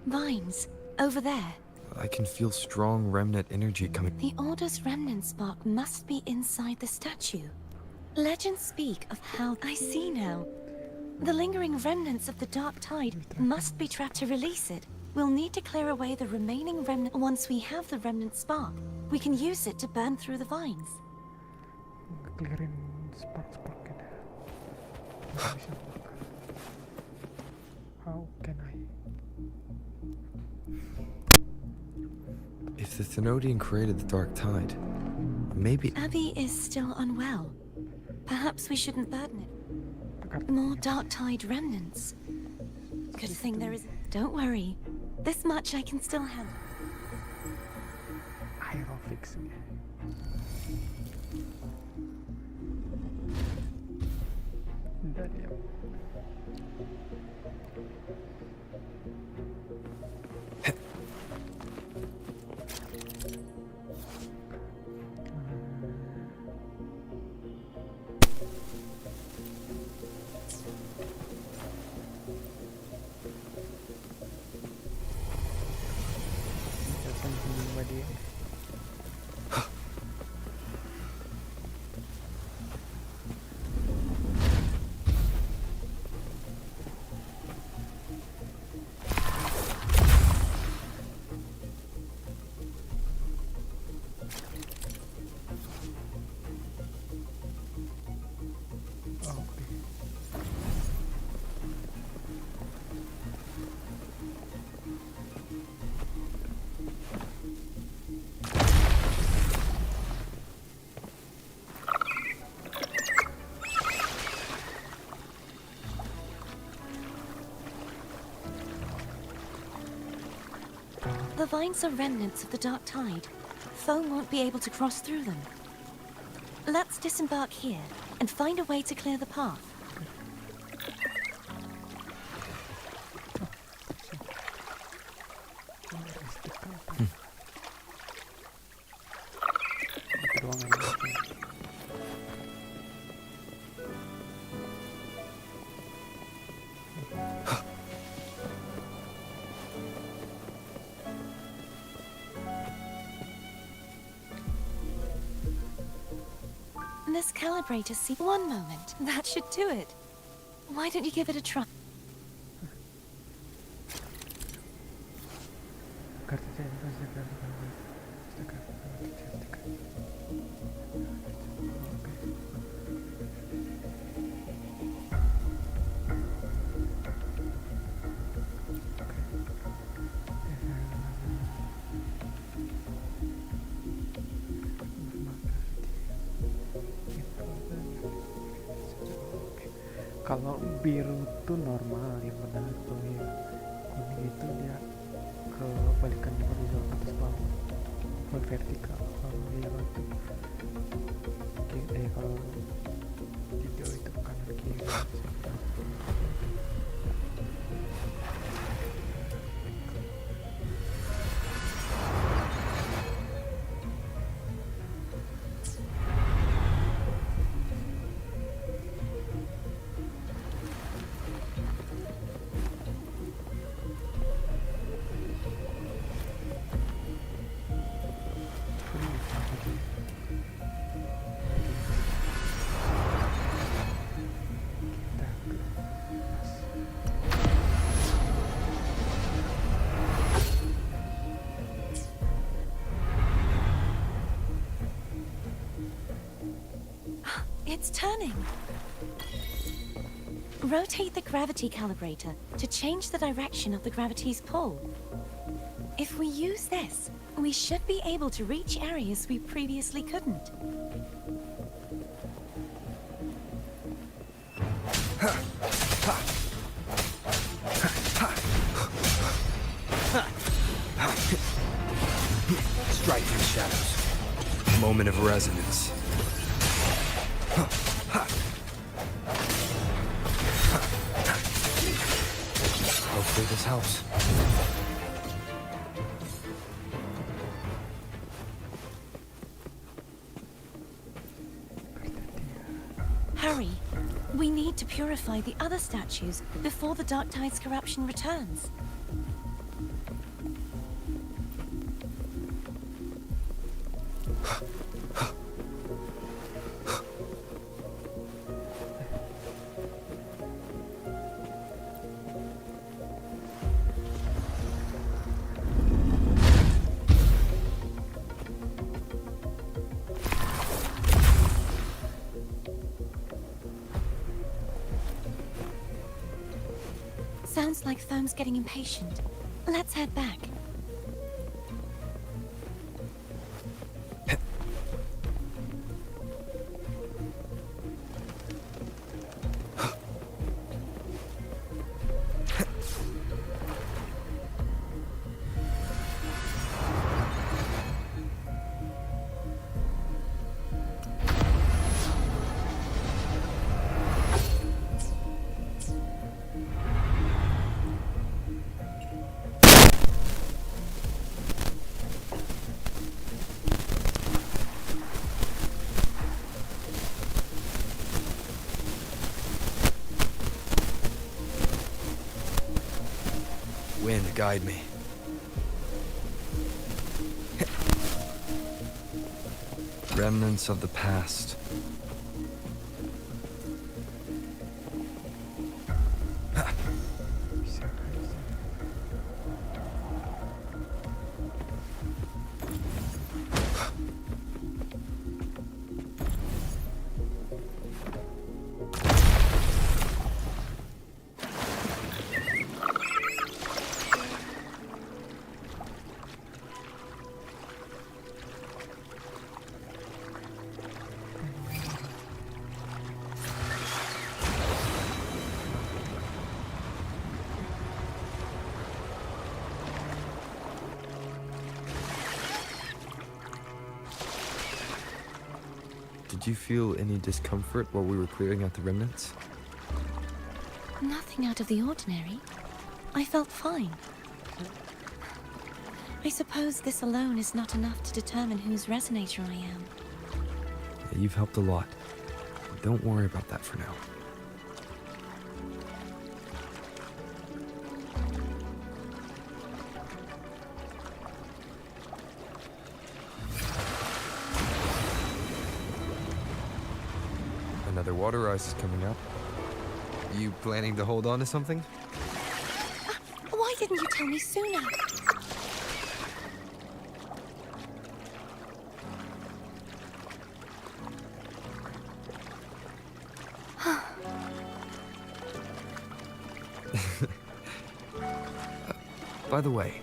Vines, over there. I can feel strong remnant energy coming. The Order's remnant spark must be inside the statue. Legends speak of how... I see now. The lingering remnants of the Dark Tide must be trapped to release it. We'll need to clear away the remaining remnant. Once we have the remnant spark, we can use it to burn through the vines. Clearin spark How can I? If the Thenodian created the Dark Tide, maybe... Abby is still unwell. Perhaps we shouldn't burden it. More Dark Tide remnants. Good thing there is... Don't worry. This much I can still handle. Aerofix. Dari The vines are remnants of the Dark Tide. Foam won't be able to cross through them. Let's disembark here and find a way to clear the path. This calibrator see. One moment. That should do it. Why don't you give it a try? Kalau biru tuh normal, yang benar tuh yang kuning itu dia kebalikan horizontal atas bawah, vertikal. Kalau biru itu kalau hijau itu kanan kiri. It's turning. Rotate the gravity calibrator to change the direction of the gravity's pull. If we use this, we should be able to reach areas we previously couldn't. Strike through shadows. Moment of resonance. Hopefully this helps. Hurry. We need to purify the other statues before the Dark Tide's corruption returns. Sounds like Thome's getting impatient. Let's head back. Wind, guide me. Remnants of the past. Did you feel any discomfort while we were clearing out the remnants? Nothing out of the ordinary. I felt fine. I suppose this alone is not enough to determine whose resonator I am. Yeah, you've helped a lot. Don't worry about that for now. Another water rise is coming up. You planning to hold on to something? Why didn't you tell me sooner? By the way,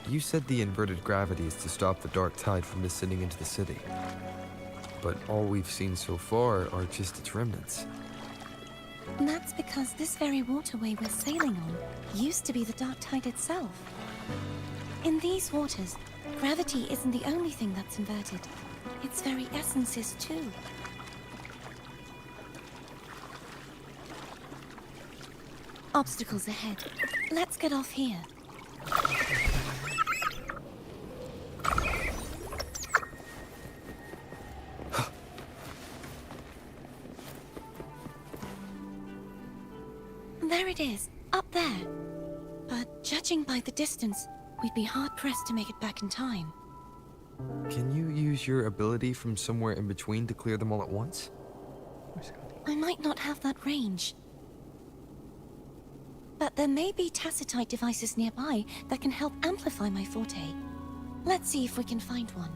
you said the inverted gravity is to stop the dark tide from descending into the city. But all we've seen so far are just its remnants. That's because this very waterway we're sailing on used to be the Dark Tide itself. In these waters, gravity isn't the only thing that's inverted. Its very essence is too. Obstacles ahead. Let's get off here. There it is, up there. But judging by the distance, we'd be hard-pressed to make it back in time. Can you use your ability from somewhere in between to clear them all at once? I might not have that range. But there may be tacitite devices nearby that can help amplify my forte. Let's see if we can find one.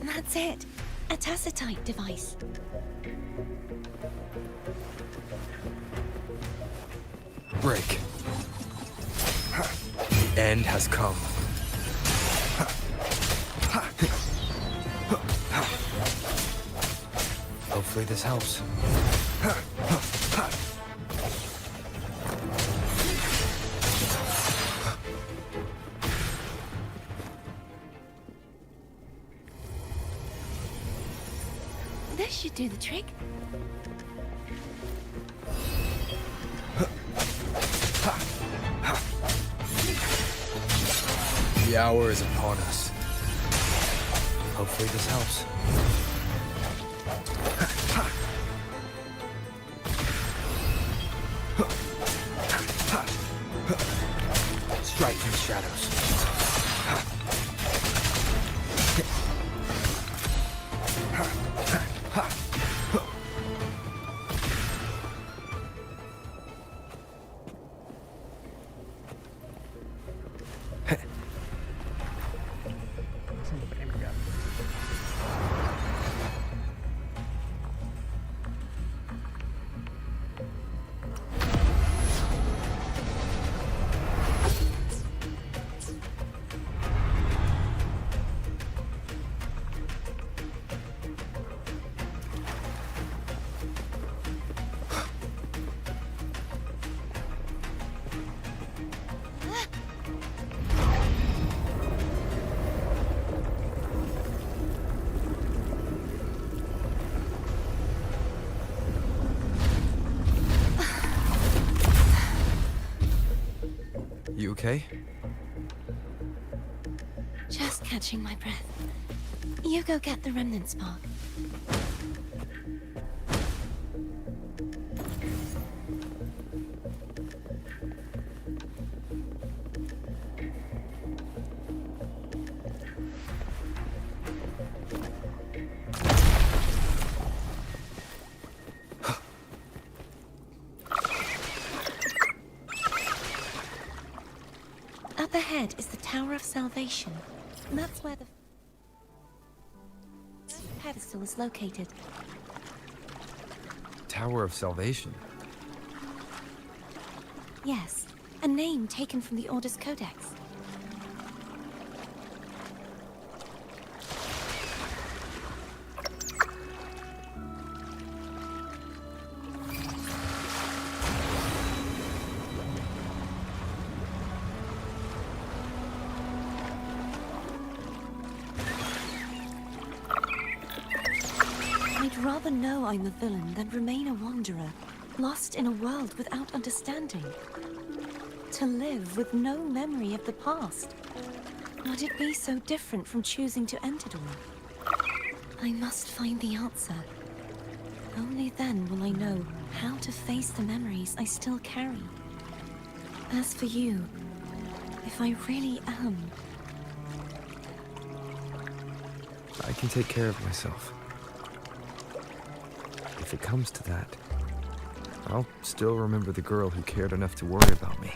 That's it. A tacitite device. Break. The end has come. Hopefully this helps. This should do the trick. The hour is upon us. Hopefully this helps. Strike from the shadows. Sampai enggak. You okay? Just catching my breath. You go get the remnant spark. Up ahead is the Tower of Salvation. And that's where the pedestal is located. Tower of Salvation. Yes, a name taken from the Order's Codex. I'd rather know I'm a villain than remain a wanderer, lost in a world without understanding. To live with no memory of the past. Would it be so different from choosing to end it all? I must find the answer. Only then will I know how to face the memories I still carry. As for you, if I really am... I can take care of myself. If it comes to that, I'll still remember the girl who cared enough to worry about me.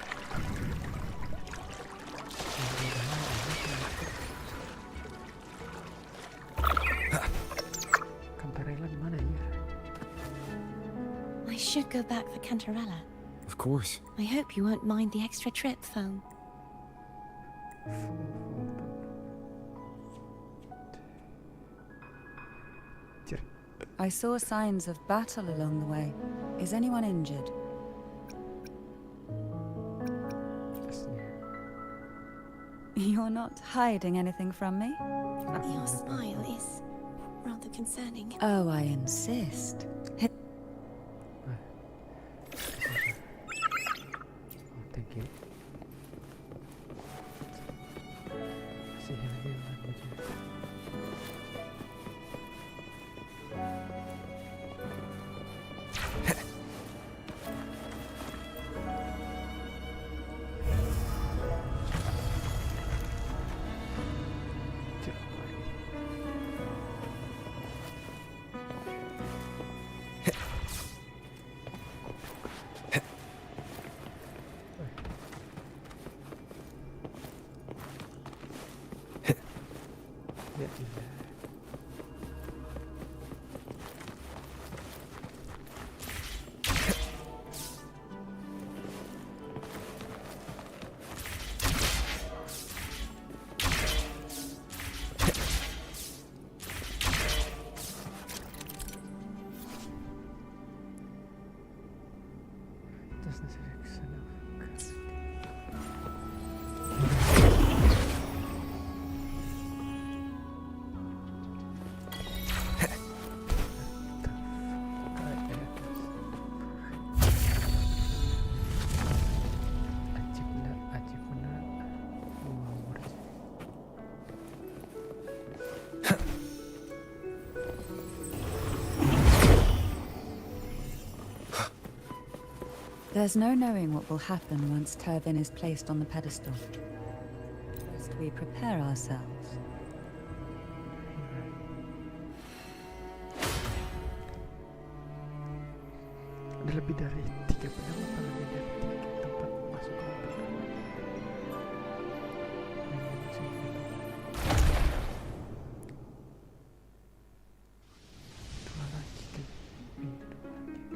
Cantarella di mana ya? I should go back for Cantarella. Of course. I hope you won't mind the extra trip, Foam. I saw signs of battle along the way. Is anyone injured? You're not hiding anything from me? Your smile is rather concerning. Oh, I insist. Oh, thank you. Masih yang di mana aja. There's no knowing what will happen once Tervin is placed on the pedestal. First, we prepare ourselves. Ada lebih dari 3 pedang apa lebih dari 3 tempat masuk ke pedang?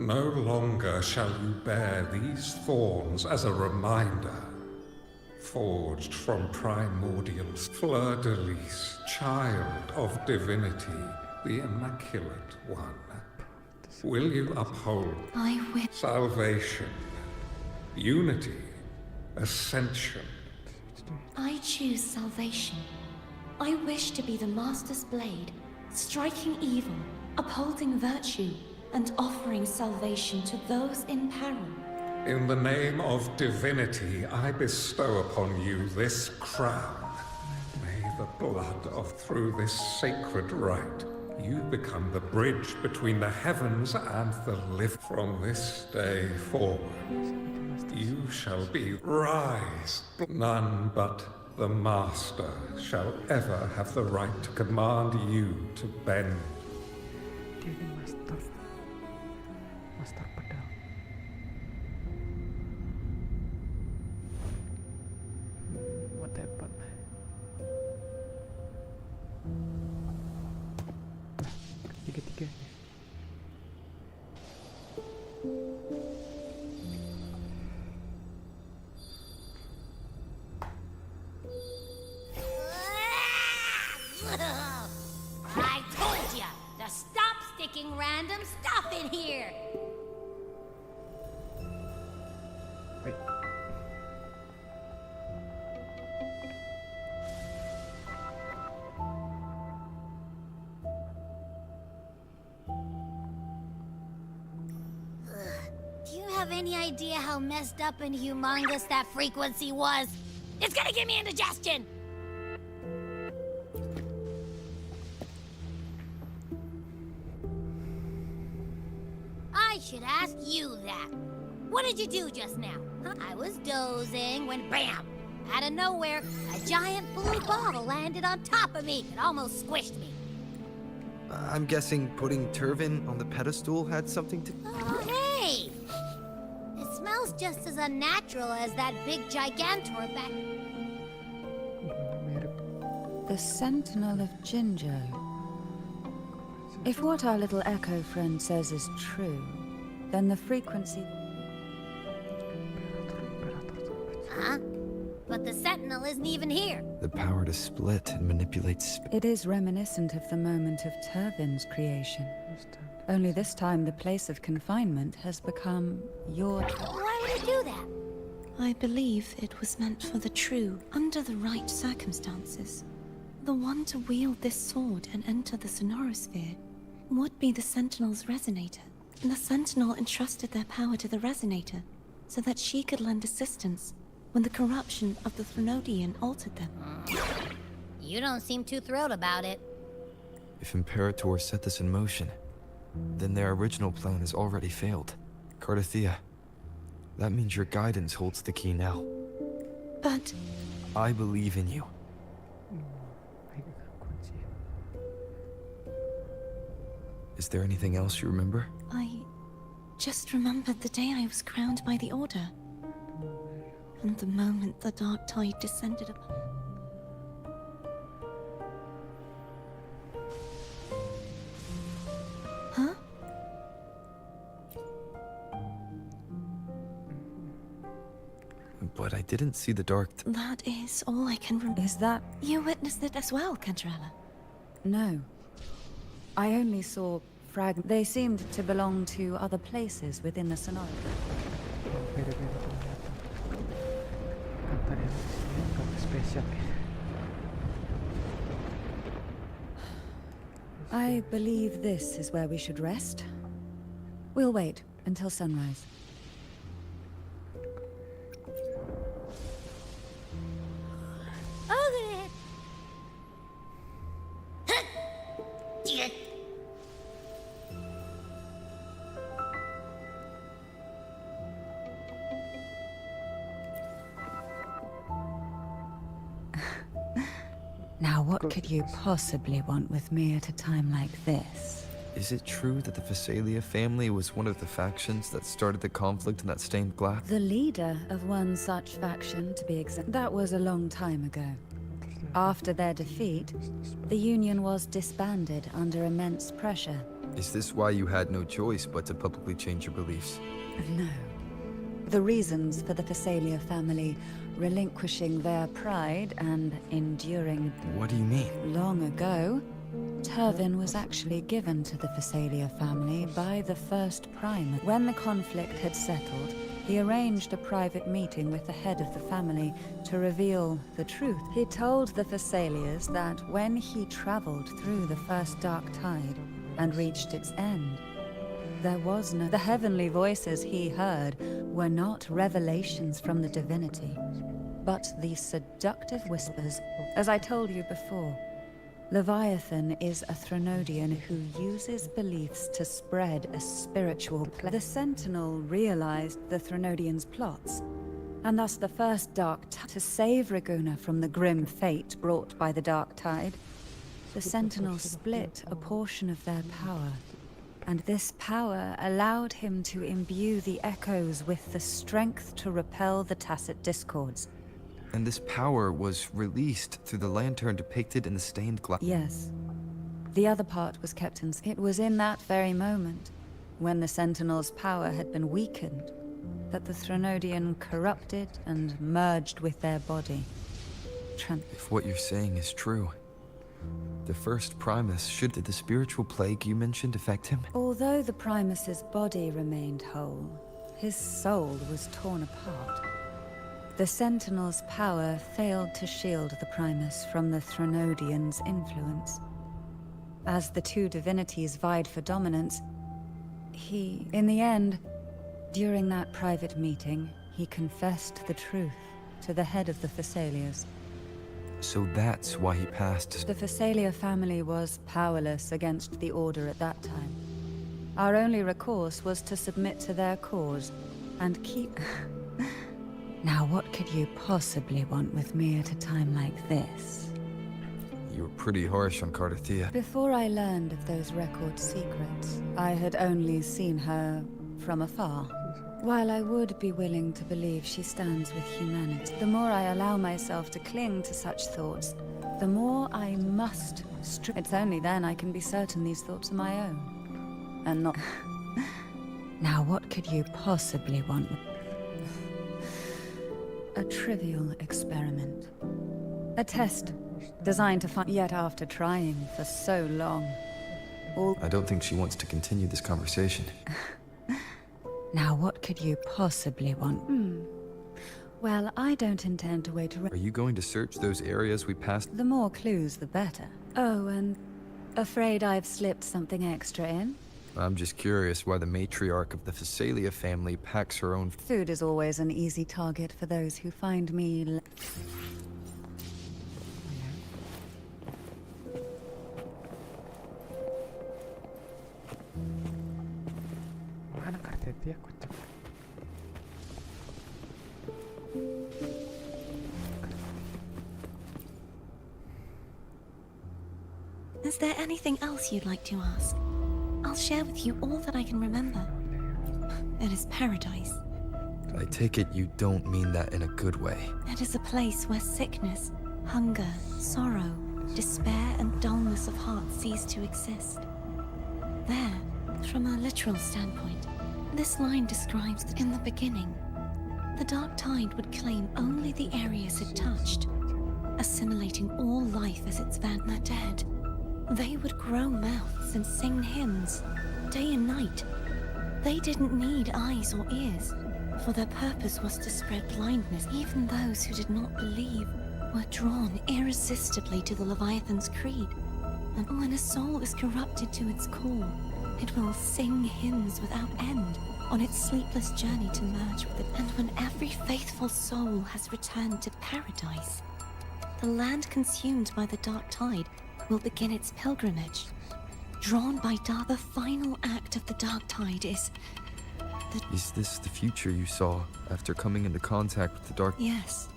No longer shall you bear these thorns as a reminder. Forged from primordial fleur-de-lis, child of divinity, the Immaculate One. Will you uphold I will. salvation, unity, ascension? I choose salvation. I wish to be the Master's blade, striking evil, upholding virtue, and offering salvation to those in peril. In the name of divinity, I bestow upon you this crown. May the blood of through this sacred rite, you become the bridge between the heavens and the live. From this day forward, you shall be rise. None but the Master shall ever have the right to command you to bend. Dia ini master pedang. What happened? Tiga-tiganya. I told ya to stop sticking random stuff in here. Wait. Do you have any idea how messed up and humongous that frequency was? It's gonna give me indigestion! I should ask you that. What did you do just now? Huh? I was dozing when BAM! Out of nowhere, a giant blue ball landed on top of me. It almost squished me. I'm guessing putting Tervin on the pedestal had something to... Oh, hey! It smells just as unnatural as that big gigantor back... The Sentinel of Jinjo. If what our little echo friend says is true, then the frequency... Huh? But the Sentinel isn't even here. The power to split and manipulate It is reminiscent of the moment of Tervin's creation. Only this time the place of confinement has become your... Why would it do that? I believe it was meant for the true, under the right circumstances. The one to wield this sword and enter the sonorosphere would be the Sentinel's resonator. The Sentinel entrusted their power to the resonator so that she could lend assistance when the corruption of the Threnodian altered them. You don't seem too thrilled about it. If Imperator set this in motion, then their original plan has already failed. Cardathea, that means your guidance holds the key now. But I believe in you. Is there anything else you remember? I just remembered the day I was crowned by the Order. And the moment the dark tide descended upon... Huh? But I didn't see the dark... That is all I can remember. Is that... You witnessed it as well, Cantarella. No. I only saw fragments. They seemed to belong to other places within the sonora. Tadi aku disini agak spesial ya. I believe this is where we should rest. We'll wait until sunrise. Now, what could you possibly want with me at a time like this? Is it true that the Phasalia family was one of the factions that started the conflict in that stained glass? The leader of one such faction, to be exact. That was a long time ago. After their defeat, the Union was disbanded under immense pressure. Is this why you had no choice but to publicly change your beliefs? No. The reasons for the Phasalia family relinquishing their pride and enduring. What do you mean? Long ago, Turvin was actually given to the Phasalia family by the first Prime. When the conflict had settled, he arranged a private meeting with the head of the family to reveal the truth. He told the Phasalias that when he traveled through the first dark tide and reached its end, there was no... The heavenly voices he heard were not revelations from the divinity, but the seductive whispers. As I told you before, Leviathan is a Threnodian who uses beliefs to spread a spiritual The Sentinel realized the Threnodian's plots, and thus the first Dark Tide. To save Reguna from the grim fate brought by the Dark Tide, the Sentinel split a portion of their power, and this power allowed him to imbue the Echoes with the strength to repel the Tacit Discords. And this power was released through the lantern depicted in the stained glass. Yes. The other part was kept in... It was in that very moment, when the Sentinel's power had been weakened, that the Threnodian corrupted and merged with their body. If what you're saying is true, the first Primus, should the spiritual plague you mentioned affect him? Although the Primus's body remained whole, his soul was torn apart. The Sentinel's power failed to shield the Primus from the Threnodian's influence. As the two divinities vied for dominance, in the end, during that private meeting, he confessed the truth to the head of the Phasalias. So that's why he passed. The Phasalia family was powerless against the Order at that time. Our only recourse was to submit to their cause and keep... Now, what could you possibly want with me at a time like this? You were pretty harsh on Cardathia. Before I learned of those record secrets, I had only seen her from afar. While I would be willing to believe she stands with humanity, the more I allow myself to cling to such thoughts, the more I must strip. It's only then I can be certain these thoughts are my own, and not... Now, what could you possibly want? A trivial experiment. A test designed to find... Yet after trying for so long, I don't think she wants to continue this conversation. Now, what could you possibly want? Well, I don't intend to wait around. Are you going to search those areas we passed? The more clues, the better. Oh, and afraid I've slipped something extra in? I'm just curious why the matriarch of the Phasalia family packs her own... Food is always an easy target for those who find me... Mana Cardathia kocak. Is there anything else you'd like to ask? I'll share with you all that I can remember. It is paradise. I take it you don't mean that in a good way. It is a place where sickness, hunger, sorrow, despair, and dullness of heart cease to exist. There, from a literal standpoint, this line describes that in the beginning, the Dark Tide would claim only the areas it touched, assimilating all life as its the dead. They would grow mouths and sing hymns, day and night. They didn't need eyes or ears, For their purpose was to spread blindness. Even those who did not believe were drawn irresistibly to the Leviathan's creed. And when a soul is corrupted to its core, it will sing hymns without end on its sleepless journey to merge with it. And when every faithful soul has returned to paradise, the land consumed by the dark tide will begin its pilgrimage. Drawn by dark, the final act of the dark tide is Is this the future you saw after coming into contact with the dark? Yes.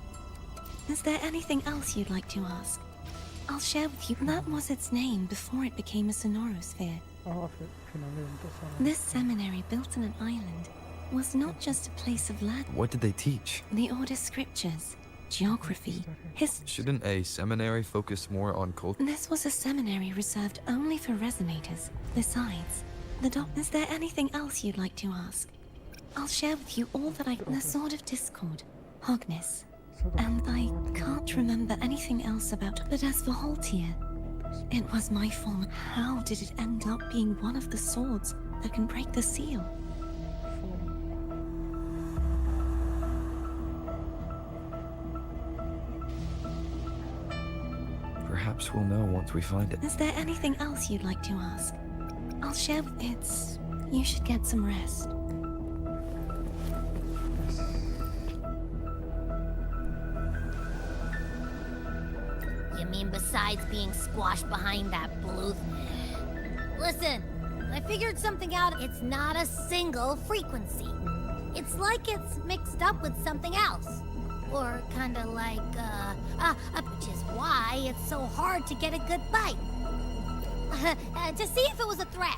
Is there anything else you'd like to ask? I'll share with you. That was its name before it became a sonorosphere. Oh, finalnya untuk sama. This seminary, built on an island, was not just a place of learning. What did they teach? The order scriptures, geography, history. Shouldn't a seminary focus more on culture? This was a seminary reserved only for resonators. Besides, is there anything else you'd like to ask? I'll share with you all that the Sword of Discord, Hogness, and I can't remember anything else about it. But as for Haltier, it was my fault. How did it end up being one of the swords that can break the seal? Perhaps we'll know once we find it. Is there anything else you'd like to ask? I'll share with you should get some rest. You mean besides being squashed behind that bluth? Listen, I figured something out. It's not a single frequency. It's like it's mixed up with something else. Or kinda like, which is why it's so hard to get a good bite. To see if it was a threat.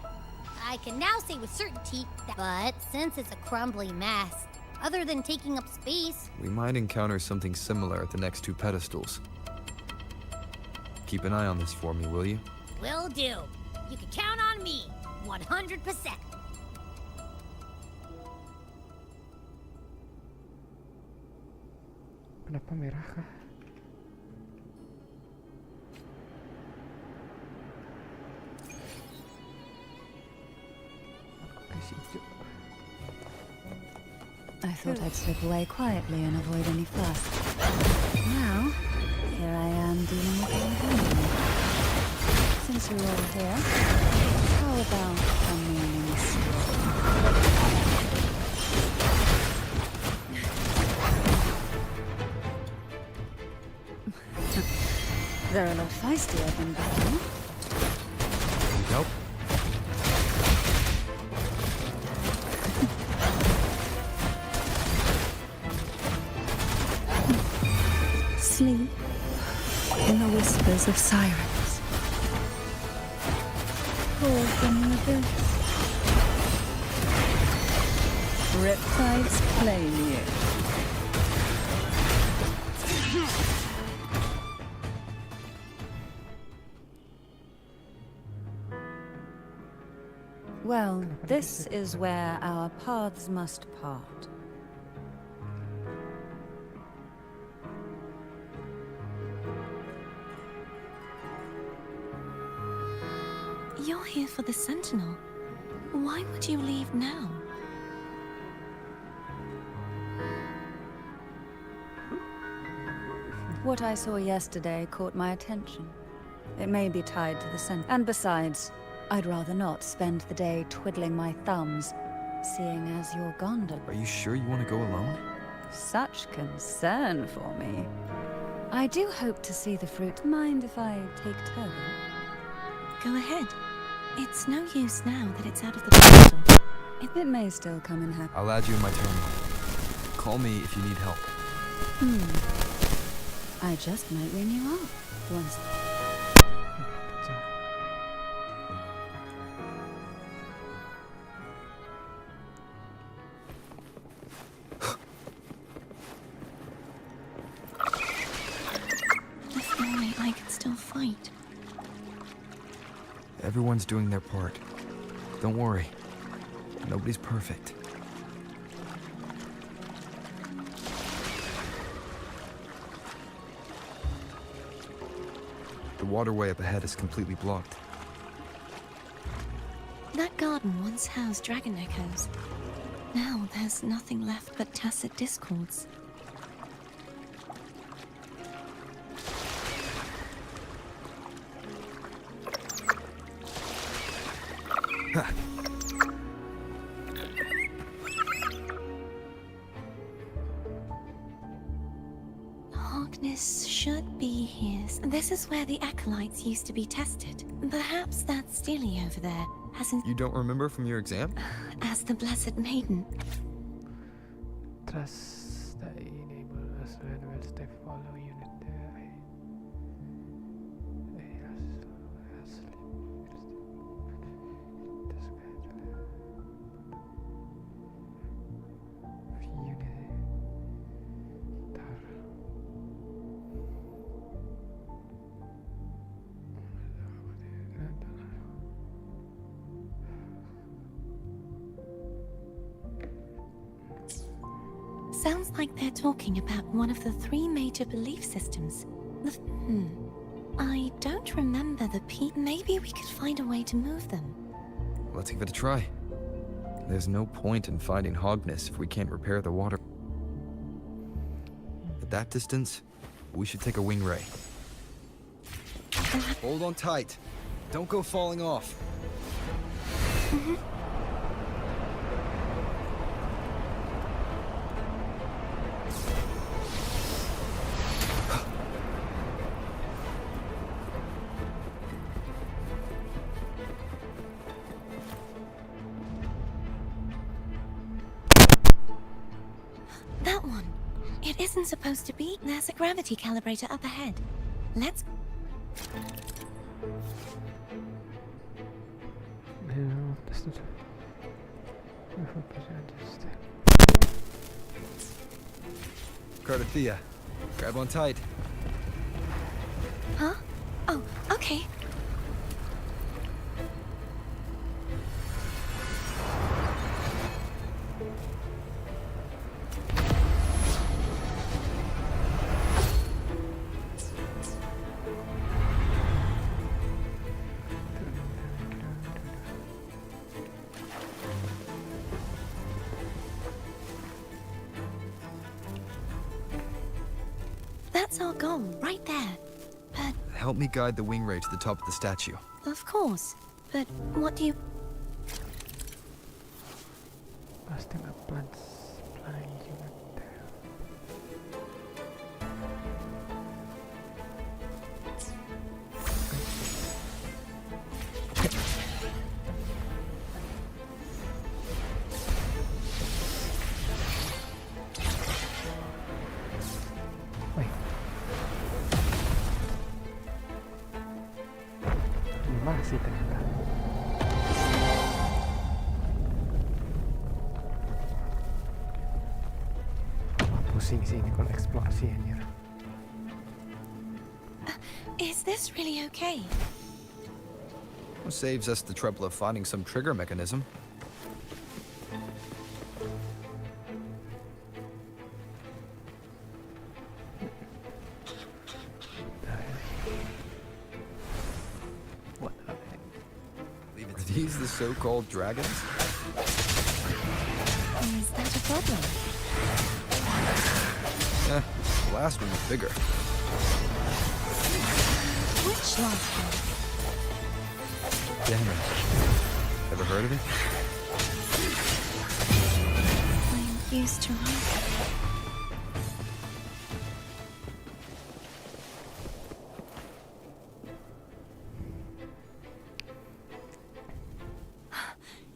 I can now say with certainty that... But since it's a crumbly mess, other than taking up space... We might encounter something similar at the next two pedestals. Keep an eye on this for me, will you? Will do. You can count on me, 100%. Kenapa merah kah? Aku kasih hijau. I thought I'd slip away quietly and avoid any fuss. Now, here I am dealing with all hands. Since you're all here, how about coming They're a lot feistier than before. Need help? Sleep in the whispers of sirens. Call from the abyss. Riptides claim you. Well, this is where our paths must part. You're here for the Sentinel. Why would you leave now? What I saw yesterday caught my attention. It may be tied to the scent. And besides, I'd rather not spend the day twiddling my thumbs, seeing as you're gondola. Are you sure you want to go alone? Such concern for me. I do hope to see the fruit. Mind if I take turn? Go ahead. It's no use now that it's out of the pedestal. It may still come in handy. I'll add you in my terminal. Call me if you need help. I just might ring you up once. If only I could still fight. Everyone's doing their part. Don't worry. Nobody's perfect. The waterway up ahead is completely blocked. That garden once housed dragon echoes. Now there's nothing left but tacit discords. Hogness should be here. This is where the acolytes used to be tested. Perhaps that Steely over there hasn't... You don't remember from your exam? As the Blessed Maiden. Trust the enable us when will stay follow unit Sounds like they're talking about one of the 3 major belief systems. I don't remember the Maybe we could find a way to move them. Let's give it a try. There's no point in finding Hogness if we can't repair the water. At that distance, we should take a wing ray. Hold on tight. Don't go falling off. That one. It isn't supposed to be. There's a gravity calibrator up ahead. Let's... No, that's not... Cardathea, grab on tight. Huh? Oh, okay. That's our goal, right there. But... Help me guide the wing ray to the top of the statue. Of course. But what do you... Pasti nggak plans unit. Wait. Masih ternyata. Pusing sih ini kalau eksplorasi anjir. Is this really okay? Saves us the trouble of finding some trigger mechanism. What? Are these the so-called dragons? Is that a problem? The last one was bigger. Which last one? Damn it. Ever heard of it? I'm used to it.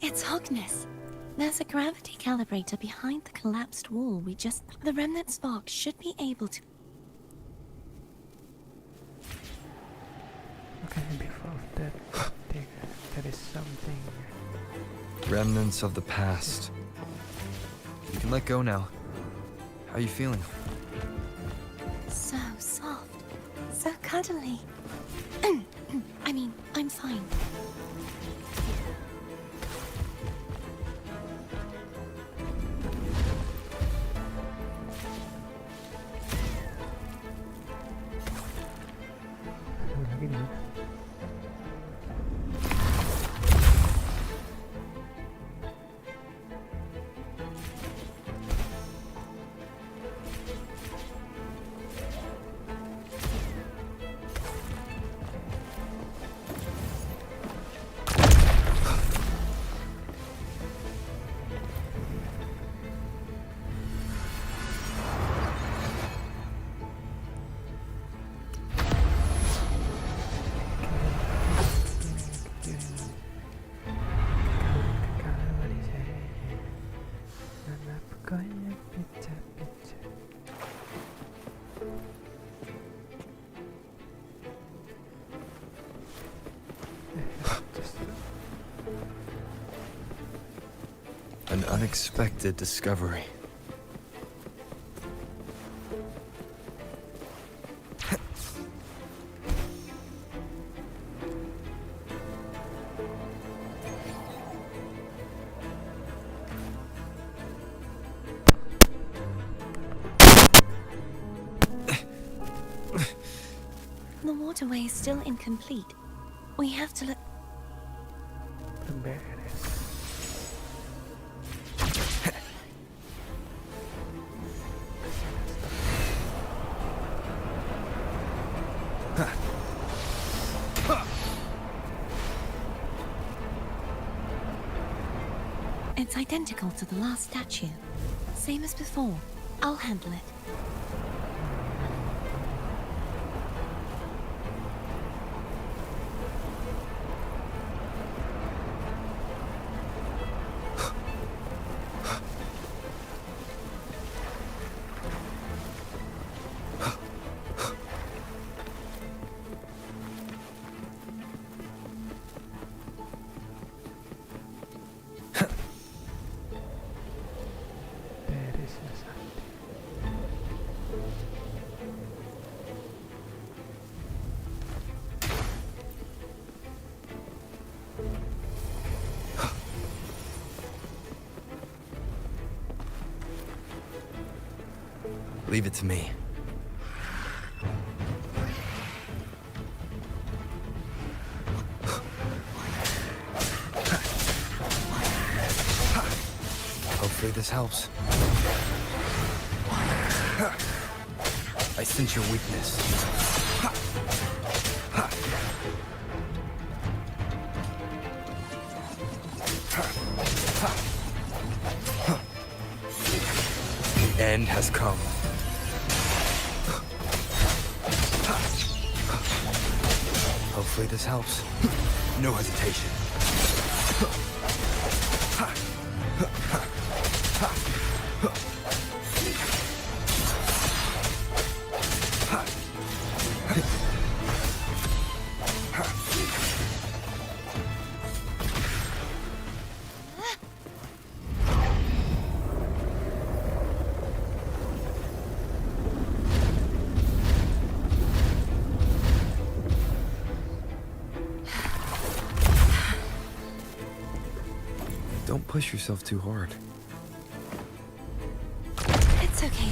It's Hogness. There's a gravity calibrator behind the collapsed wall. The remnant spark should be able to... Okay, before that, there is something. Remnants of the past. You can let go now. How are you feeling? So soft. So cuddly. I mean, I'm fine. Lagi nih. An unexpected discovery. The waterway is still incomplete. We have to look. Belum beres. It's identical to the last statue. Same as before. I'll handle it. Beres ya Santi. Leave it to me. Hopefully this helps. I sense your weakness. The end has come. Hopefully this helps. No hesitation. Don't push yourself too hard. It's okay.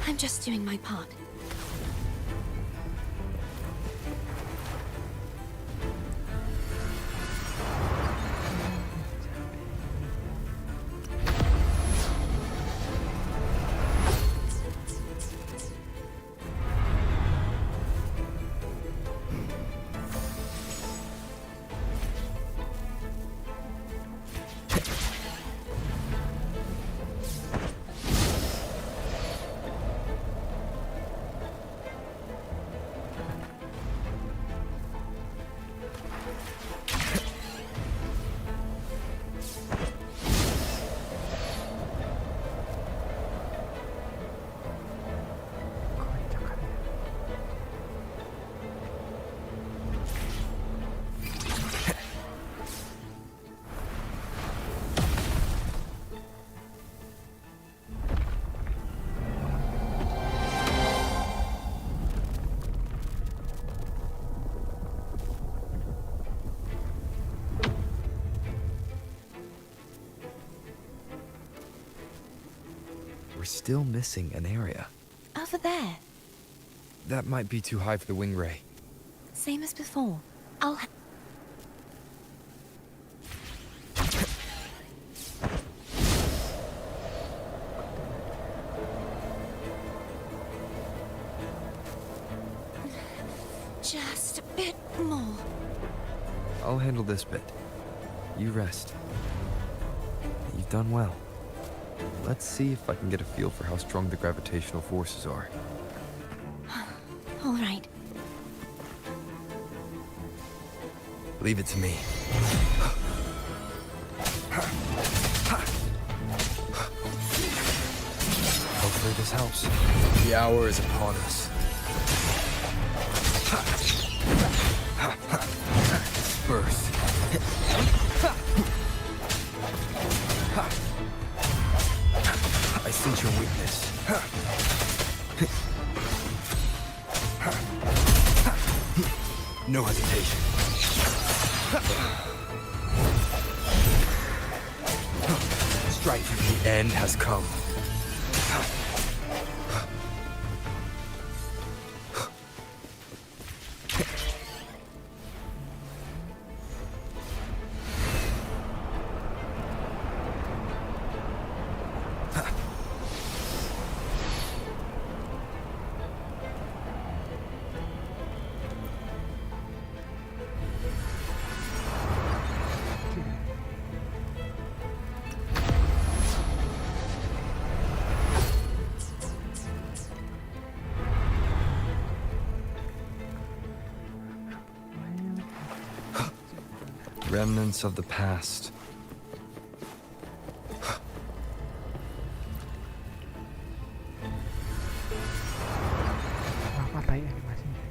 I'm just doing my part. We're still missing an area. Over there. That might be too high for the wing ray. Same as before. I'll just a bit more. I'll handle this bit. You rest. You've done well. Let's see if I can get a feel for how strong the gravitational forces are. All right. Leave it to me. Hopefully this helps. The hour is upon us. Disperse. No hesitation. Strike from the end has come. Remnants of the past. Apa tai animasinya?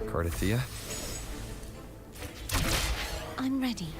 Cardathia? I'm ready.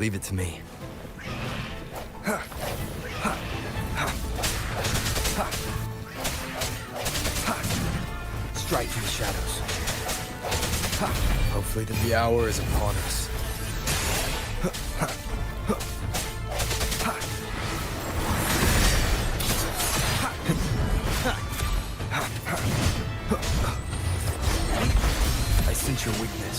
Leave it to me. Strike from the shadows. Hopefully the hour is upon us. I sense your weakness.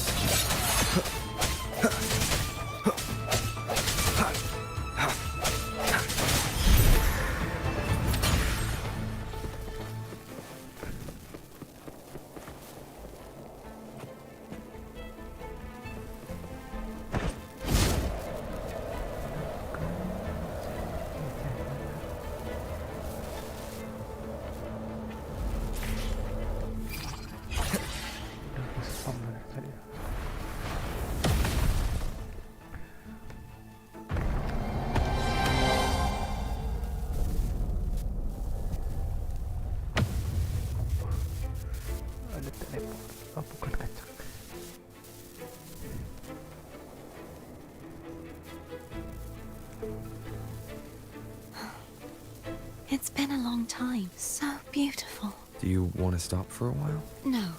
Ada teleport. Oh, bukan kacang. It's been a long time. So beautiful. Do you want to stop for a while? No.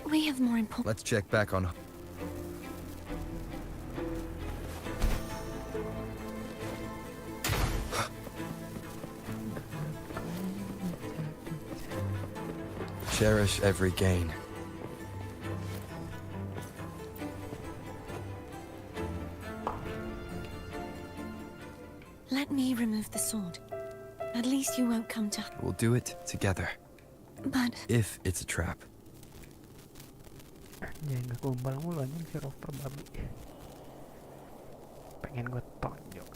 We have more important... Let's check back on... Cherish every gain. Let me remove the sword. At least you won't come to... We'll do it together. But... If it's a trap. Anjay, nggak gombal mulu anjing si Rover babi. Pengen gue tonjok.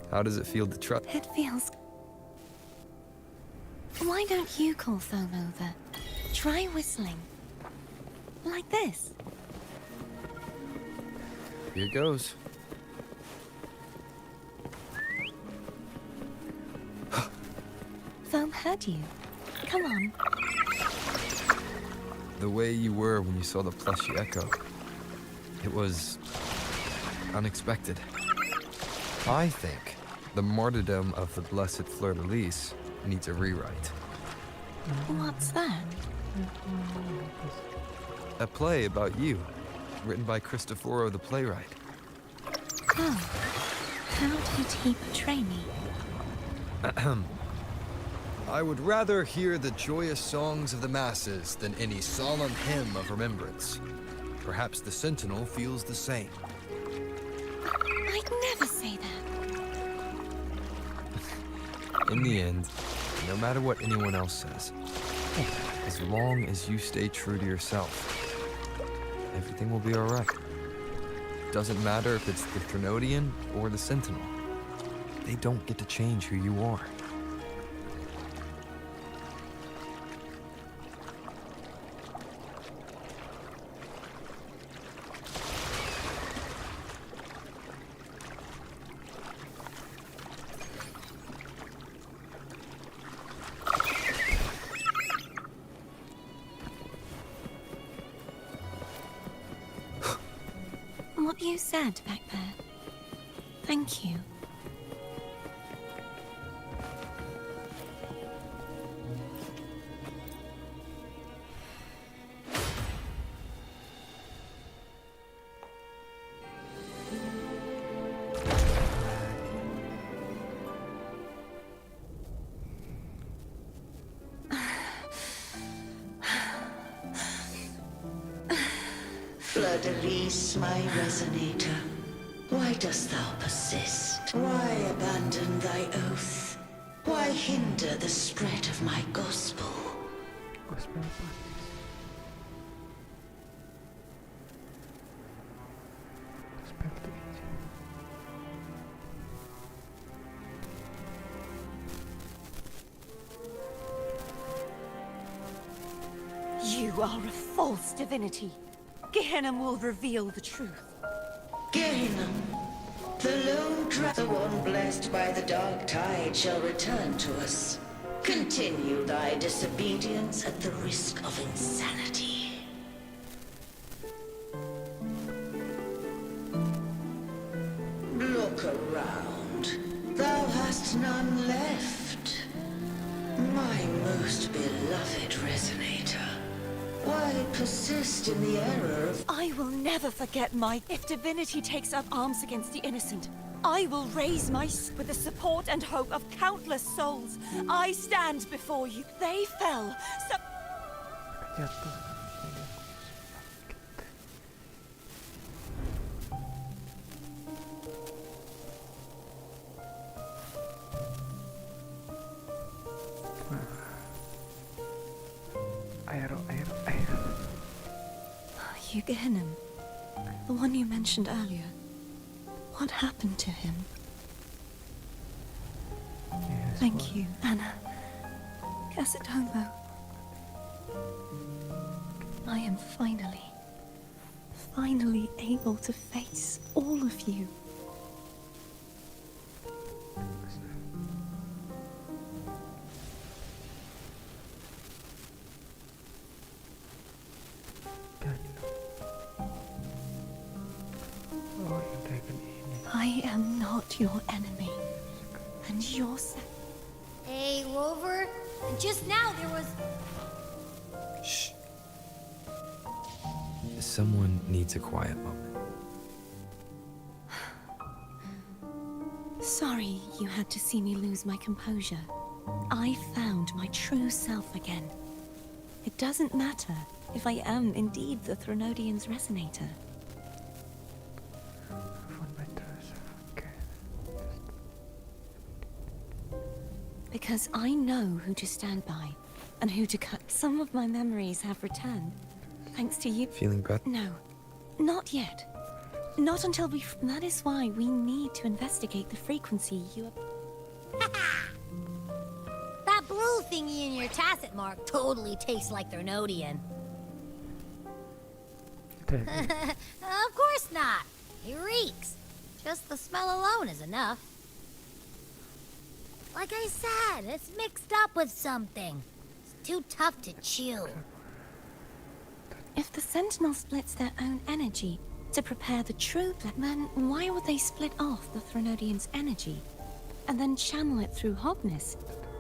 How does it feel to trust? It feels... Why don't you call Thome over? Try whistling. Like this. Here goes. Thome heard you. Come on. The way you were when you saw the plushy echo. It was... unexpected. I think the martyrdom of the blessed fleur-de-lis needs a rewrite. What's that? A play about you, written by Cristoforo the playwright. Oh. How did he betray me? I would rather hear the joyous songs of the masses than any solemn hymn of remembrance. Perhaps the Sentinel feels the same. I'd never say that. In the end, no matter what anyone else says, as long as you stay true to yourself, everything will be alright. Doesn't matter if it's the Threnodian or the Sentinel. They don't get to change who you are. What you said back there. Thank you. Release my resonator. Why dost thou persist? Why abandon thy oath? Why hinder the spread of my gospel? Gospel apa? Gospel itu aja. You are a false divinity. Gehenna will reveal the truth. Gehenna, the lone the one blessed by the dark tide shall return to us. Continue thy disobedience at the risk of insanity. Look around. Thou hast none left. My most beloved resonator. Why persist in the error of... I will never forget my... If divinity takes up arms against the innocent, I will raise my... With the support and hope of countless souls, I stand before you. They fell, so... Jatuh. Air. You Gehenna, the one you mentioned earlier. What happened to him? Yes, Thank you, Anna. Casitomo. I am finally able to face all of you. Oh, yung dragon ini. I am not your enemy, and your Hey, Rover. Just now there was... Shh. Someone needs a quiet moment. Sorry you had to see me lose my composure. I found my true self again. It doesn't matter if I am indeed the Threnodian's resonator. Okay. Because I know who to stand by, and who to cut. Some of my memories have returned, thanks to you. Feeling better? No, not yet. Not until we... That is why we need to investigate the frequency you... That blue thingy in your tacit mark totally tastes like Threnodian. Of course not. He reeks. Just the smell alone is enough. Like I said, it's mixed up with something. It's too tough to chew. If the Sentinel splits their own energy to prepare the true then why would they split off the Threnodian's energy and then channel it through Hognis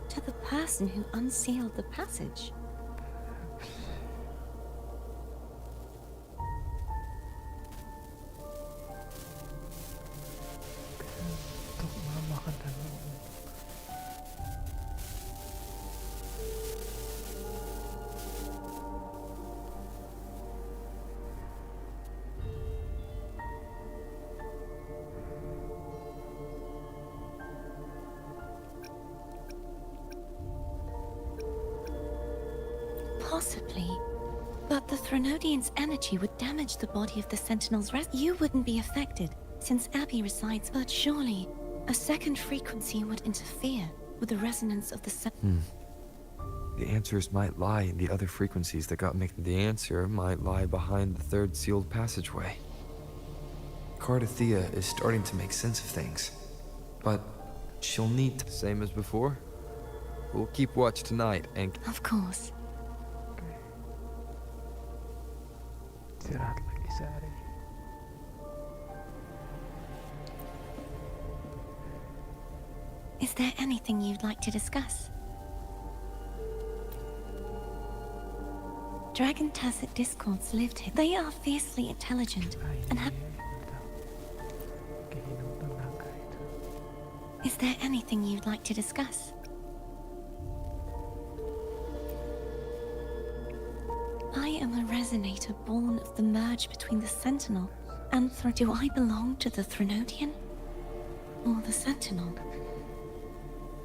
to the person who unsealed the passage? Possibly. But the Threnodian's energy would damage the body of the Sentinel's You wouldn't be affected, since Abby resides, but surely a second frequency would interfere with the resonance of the The answers might lie in the other frequencies that got me. The answer might lie behind the third sealed passageway. Cardathea is starting to make sense of things, but she'll need to... Same as before. We'll keep watch tonight and... Of course. Istirahat lagi sehari. Is there anything you'd like to discuss? Dragon Tacet Discords lived here. They are fiercely intelligent and have... Kehidupan naga itu. Is there anything you'd like to discuss? I am a resonator born of the merge between the Sentinel and Do I belong to the Threnodian? Or the Sentinel?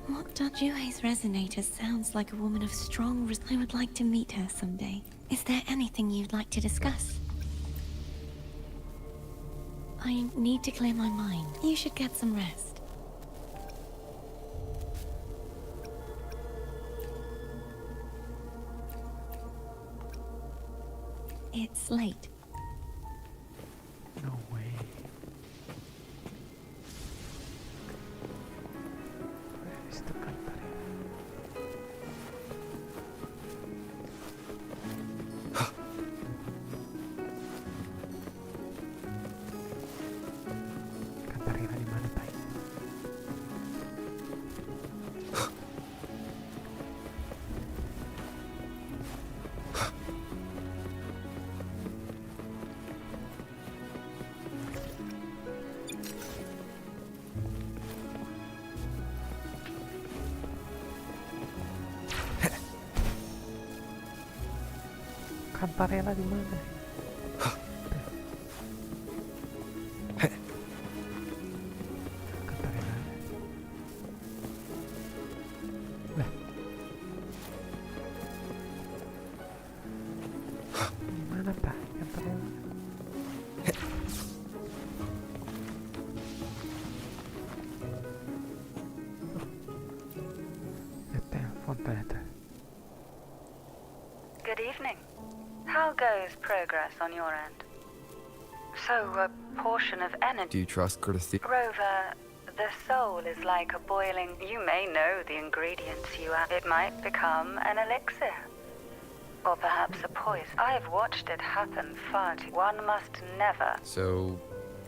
What Dajue's resonator sounds like a woman of strong I would like to meet her someday. Is there anything you'd like to discuss? I need to clear my mind. You should get some rest. It's late. No way. Where is the country? Katarina di mana, Tai? Kantarella di mana? Kantarella. Lah. Di mana, Pak? Kantarella. Ya telepon ternyata. Good evening. How goes progress on your end? So, a portion of energy... Do you trust Cardathea? Rover, the soul is like a boiling... You may know the ingredients you add. It might become an elixir. Or perhaps a poison. I've watched it happen far too... One must never... So...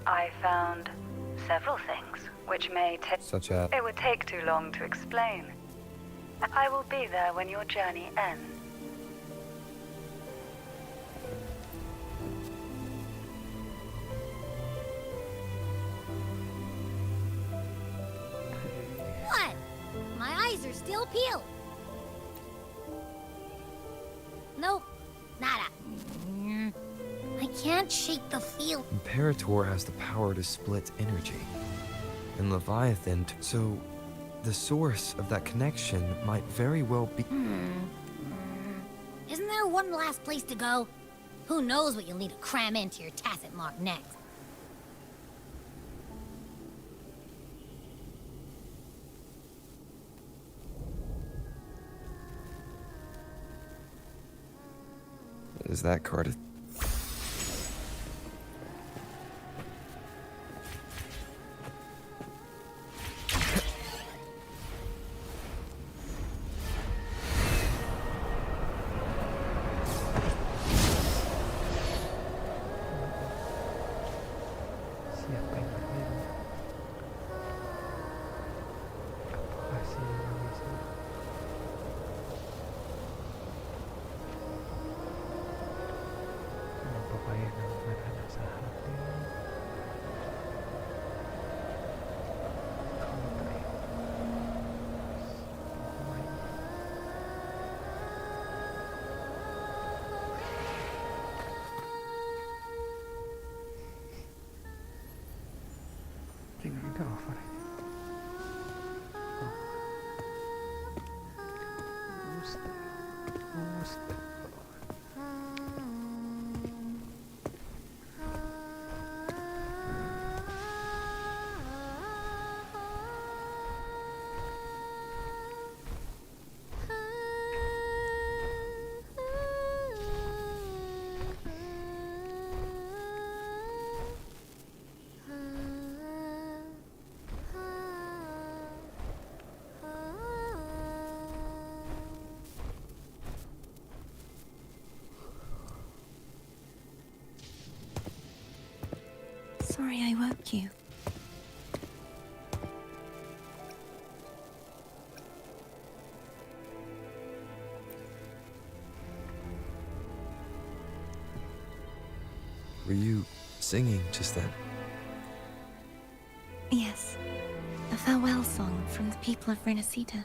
I found several things, which may take... Such as... It would take too long to explain. I will be there when your journey ends. What? My eyes are still peeled. Nope, nada. I can't shake the feel. Imperator has the power to split energy. And Leviathan, so the source of that connection might very well be... Isn't there one last place to go? Who knows what you'll need to cram into your tacit mark next? Is that Cardathea? Siapa yang berbeda? Apakah si Nawisa? Kenapa bayangan anak sahabatnya? Kamu terima. Tinggal udah over aja. Oh. Ustaz. Sorry I woke you. Were you singing just then? Yes. A farewell song from the people of Renacita.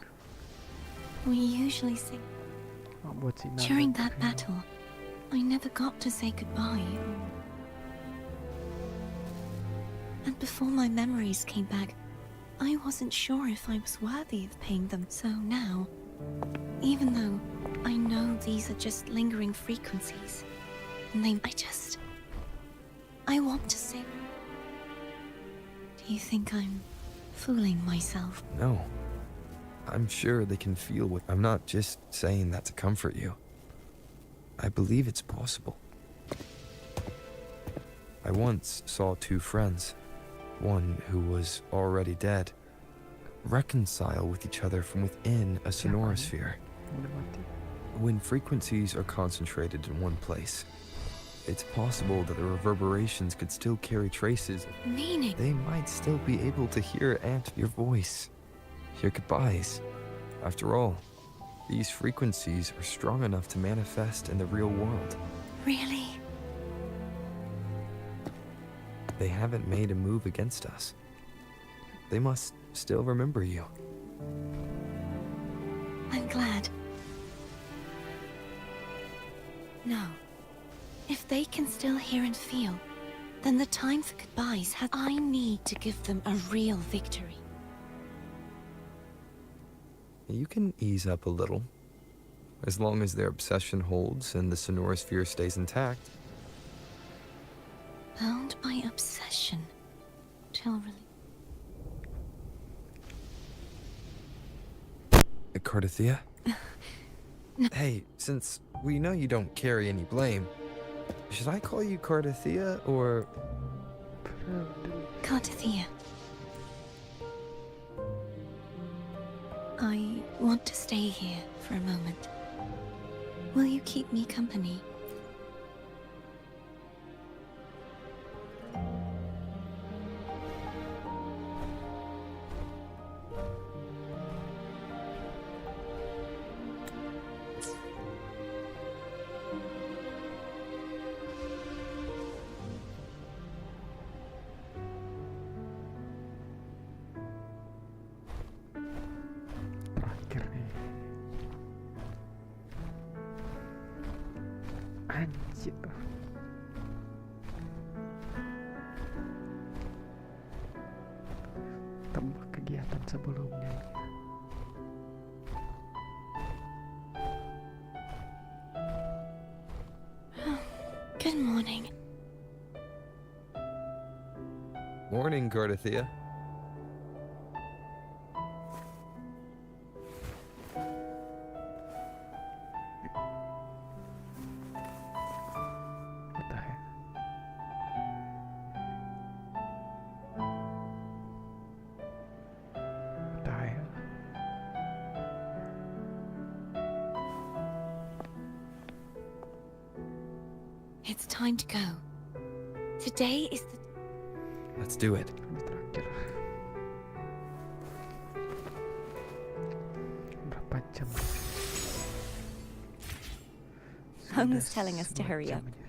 We usually sing. Buat si Nanda During tuh that film. battle, I never got to say goodbye. And before my memories came back, I wasn't sure if I was worthy of paying them. So now, even though I know these are just lingering frequencies, and I want to say. Do you think I'm fooling myself? No. I'm sure they can feel what... I'm not just saying that to comfort you. I believe it's possible. I once saw two friends, one who was already dead, reconcile with each other from within a sonorosphere. Udah mati. When frequencies are concentrated in one place, it's possible that the reverberations could still carry traces. Meaning? They might still be able to hear your voice, your goodbyes. After all, these frequencies are strong enough to manifest in the real world. Really? They haven't made a move against us. They must still remember you. I'm glad. No. If they can still hear and feel, then the time for goodbyes has... I need to give them a real victory. You can ease up a little, as long as their obsession holds and the sonorosphere stays intact. Bound by obsession till Cardathea? Hey, since we know you don't carry any blame, should I call you Cardathea or... Cardathea. I want to stay here for a moment. Will you keep me company? Terakhir nih. Anjir. Tambah kegiatan sebelumnya. Good morning. Morning, Cardathea. Udah ya. Udah ya. It's time to go. Today is the... Let's do it. Ini terakhir. Berapa jam? Home is Sudah telling us to 2 hurry jam up. aja.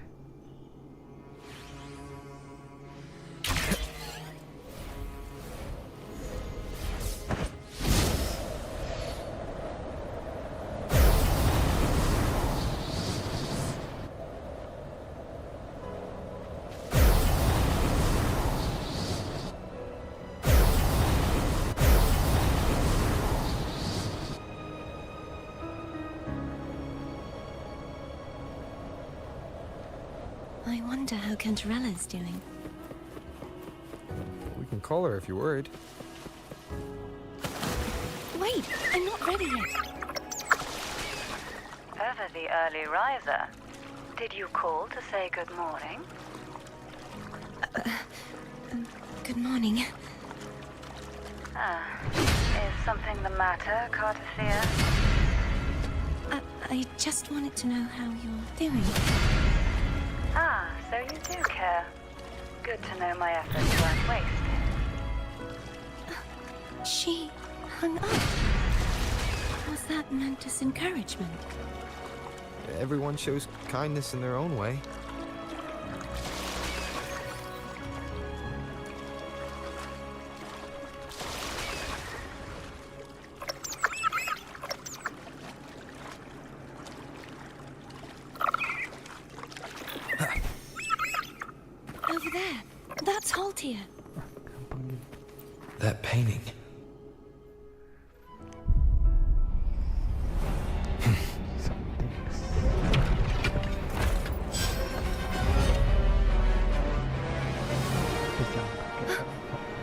I wonder how Cantarella's doing. We can call her if you're worried. Wait, I'm not ready yet. Ever the early riser. Did you call to say good morning? Good morning. Is something the matter, Cardathea? I just wanted to know how you're doing. So you do care. Good to know my efforts weren't wasted. She hung up. Was that meant as encouragement? Everyone shows kindness in their own way. Over there. That's Haltia. Gampang gitu. That painting.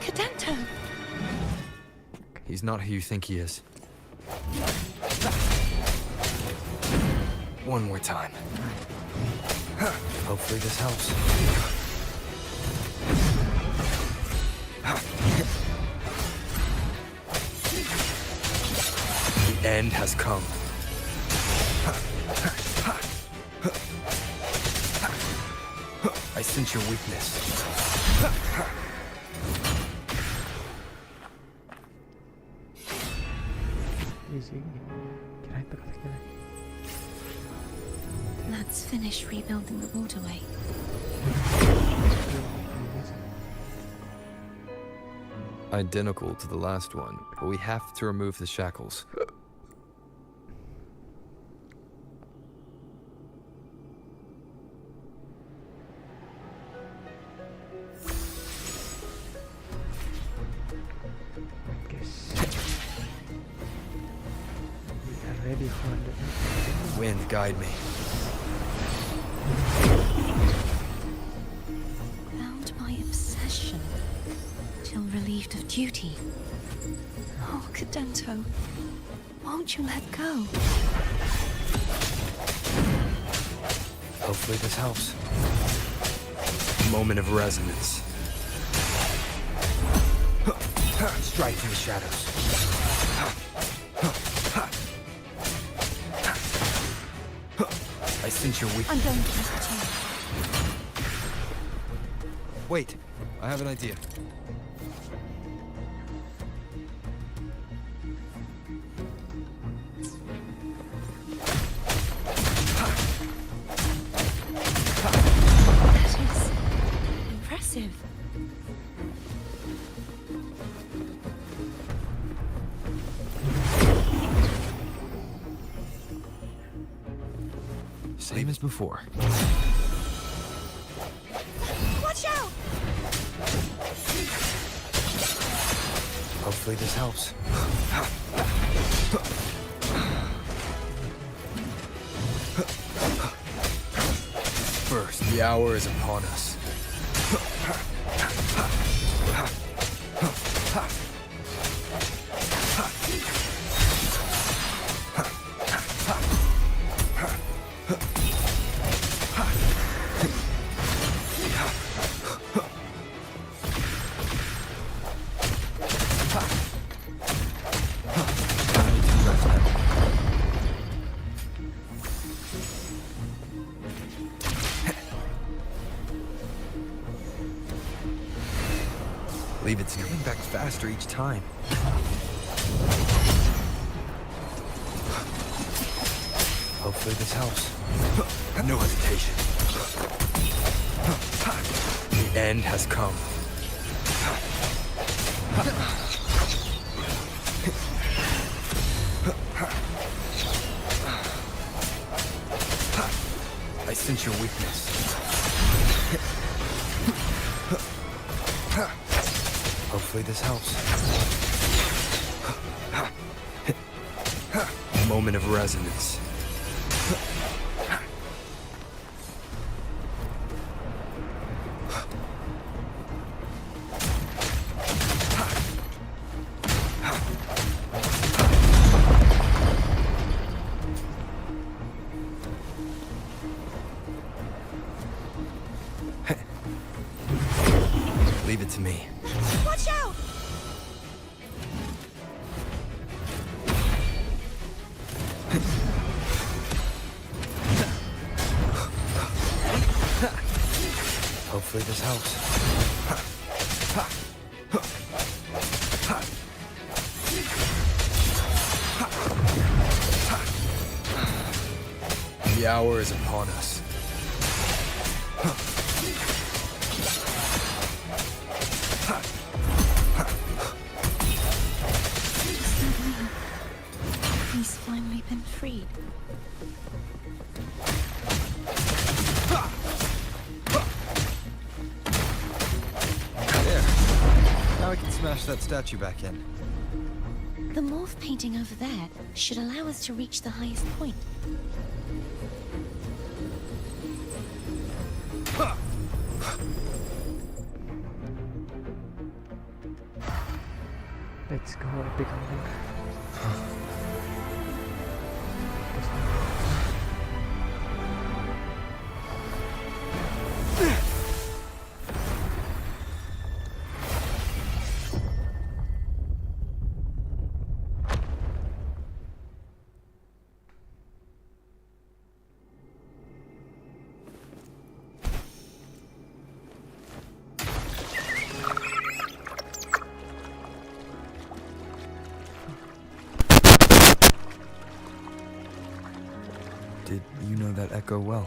Cadento! He's not who you think he is. One more time. Hopefully this helps. The end has come. I sense your weakness. Easy. Kirain teka. Let's finish rebuilding the waterway. Identical to the last one, but we have to remove the shackles. We are ready for the Wind, guide me. Bound by obsession, till relieved of duty. Oh, Cadento, won't you let go? Hopefully this helps. Moment of resonance. Strike from the shadows. I sense your weakness. I'm going to use the chain. Wait, I have an idea. That is impressive. Same as before. Watch out! Hopefully this helps. First, the hour is upon us. Leave it's coming back faster each time. Hopefully this helps. No hesitation. The end has come. I sense your weakness. Hopefully this helps. Moment of resonance. Leave it to me. Watch out! Hopefully this helps. The hour is upon us. He's finally been freed. There. Now I can smash that statue back in. The morph painting over there should allow us to reach the highest point. Let's go, epic moment. Did you know that echo well?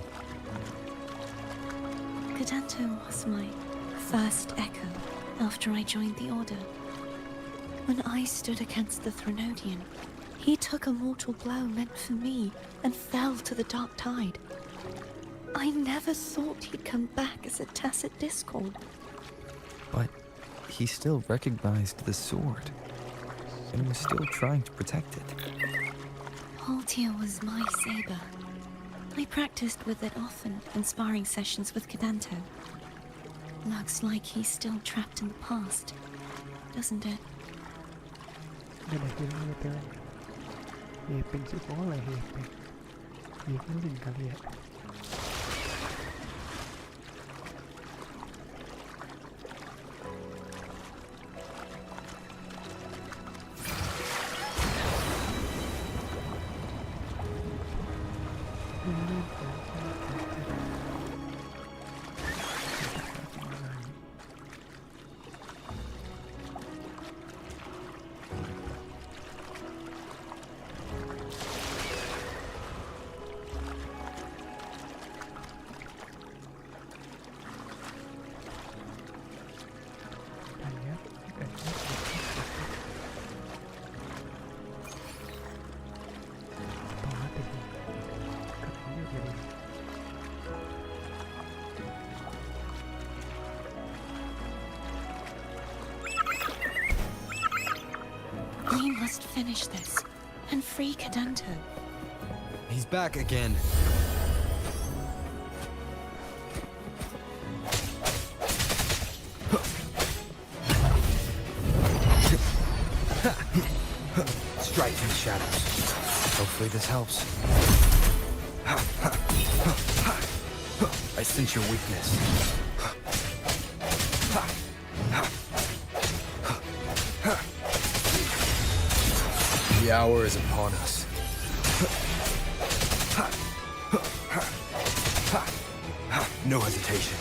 Cadanto was my first echo after I joined the Order. When I stood against the Threnodian, he took a mortal blow meant for me and fell to the dark tide. I never thought he'd come back as a tacit discord. But he still recognized the sword and was still trying to protect it. Haltia was my saber. I practiced with it often in sparring sessions with Cadanto. Looks like he's still trapped in the past, doesn't it? Beda film ya, Hiping sih boleh Hiping. Ngikutin kali ya. We must finish this and free Cadanto. He's back again. Strike in the shadows. Hopefully this helps. I sense your weakness. The hour is upon us. No hesitation.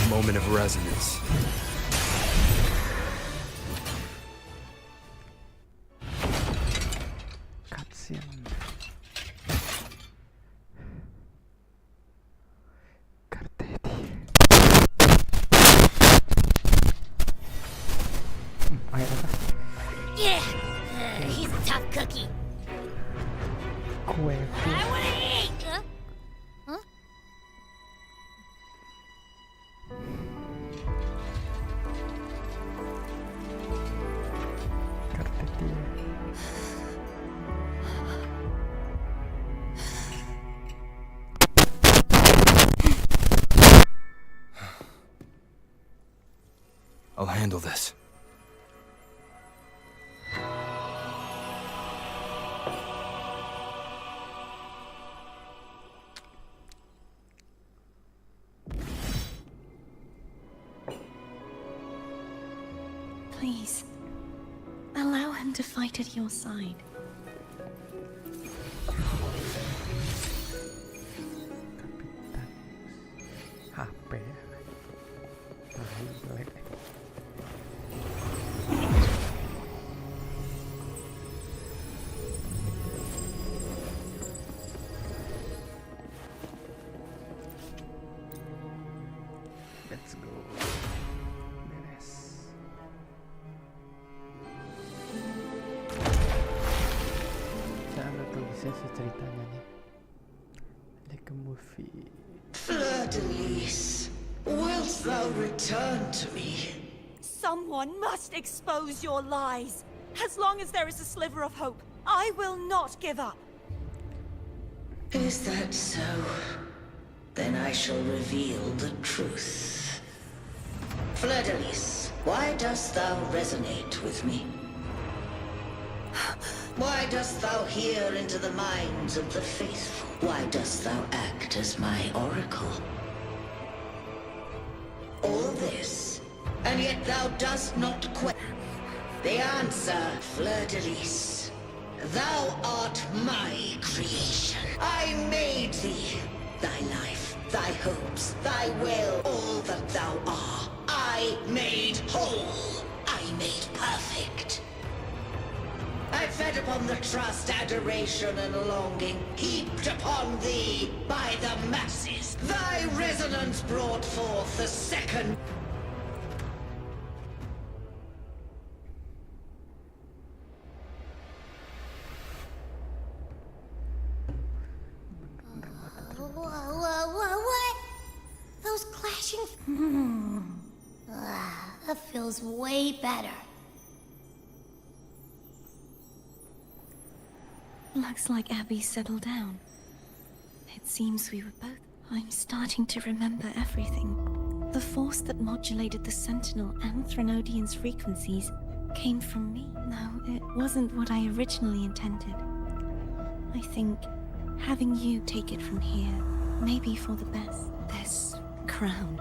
Moment of resonance. Cutscene. Kartedi. Ayo apa? Yeah, he's a tough cookie. Kue. I wanna eat. Huh? Kartedi. I'll handle this. Please, allow him to fight at your side. HP ya. Jelek. Let's go. Beres. Saya nggak tahu bisa sih ceritanya nih. Like a movie. Fleur-de-lis, wilt thou return to me? Someone must expose your lies. As long as there is a sliver of hope, I will not give up. Is that so? Then I shall reveal the truth. Fleur-de-lis, why dost thou resonate with me? Why dost thou hear into the minds of the faithful? Why dost thou act as my oracle? All this, and yet thou dost not question. The answer, Fleur-de-lis. Thou art my creation. I made thee. Thy life, thy hopes, thy will, all that thou art. I made whole. I made perfect. I fed upon the trust, adoration, and longing heaped upon thee by the masses. Thy resonance brought forth the second. What? Those clashing... that feels way better. Looks like Abby settled down. It seems we were both... I'm starting to remember everything. The force that modulated the Sentinel and Threnodian's frequencies came from me. No, it wasn't what I originally intended. I think having you take it from here may be for the best. This crown.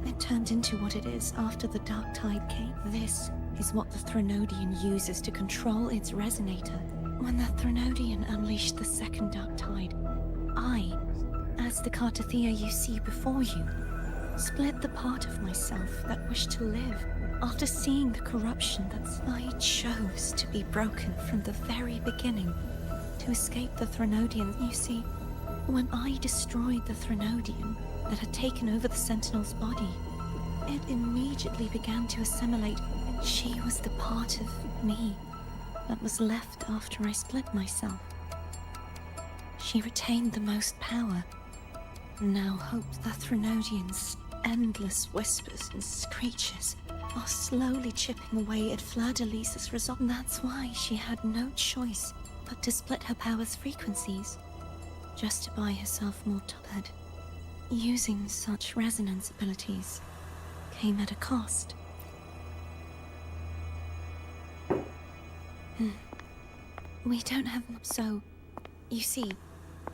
It turned into what it is after the Dark Tide came. This is what the Threnodian uses to control its resonator. When the Threnodian unleashed the second Dark Tide, I, as the Cartathea you see before you, split the part of myself that wished to live. After seeing the corruption I chose to be broken from the very beginning, to escape the Threnodian. You see, when I destroyed the Threnodian that had taken over the Sentinel's body, it immediately began to assimilate. She was the part of me that was left after I split myself. She retained the most power. Now hope the Threnodian's endless whispers and screeches are slowly chipping away at Fleur-de-lis's resolve. That's why she had no choice but to split her power's frequencies, just to buy herself more time. Using such resonance abilities came at a cost. We don't have much, so, you see,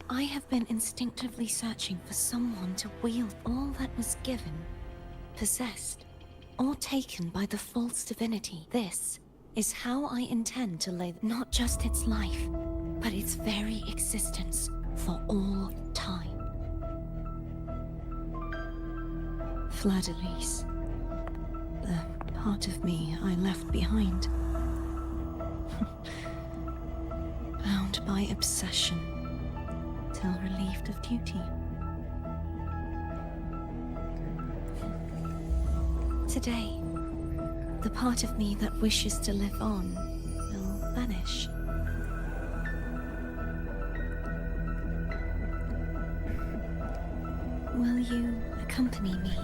I have been instinctively searching for someone to wield all that was given, possessed, or taken by the false divinity. This is how I intend to lay not just its life, but its very existence for all time. Fleur-de-lis, the part of me I left behind. Bound by obsession, till relieved of duty. Today, the part of me that wishes to live on will vanish. Will you accompany me?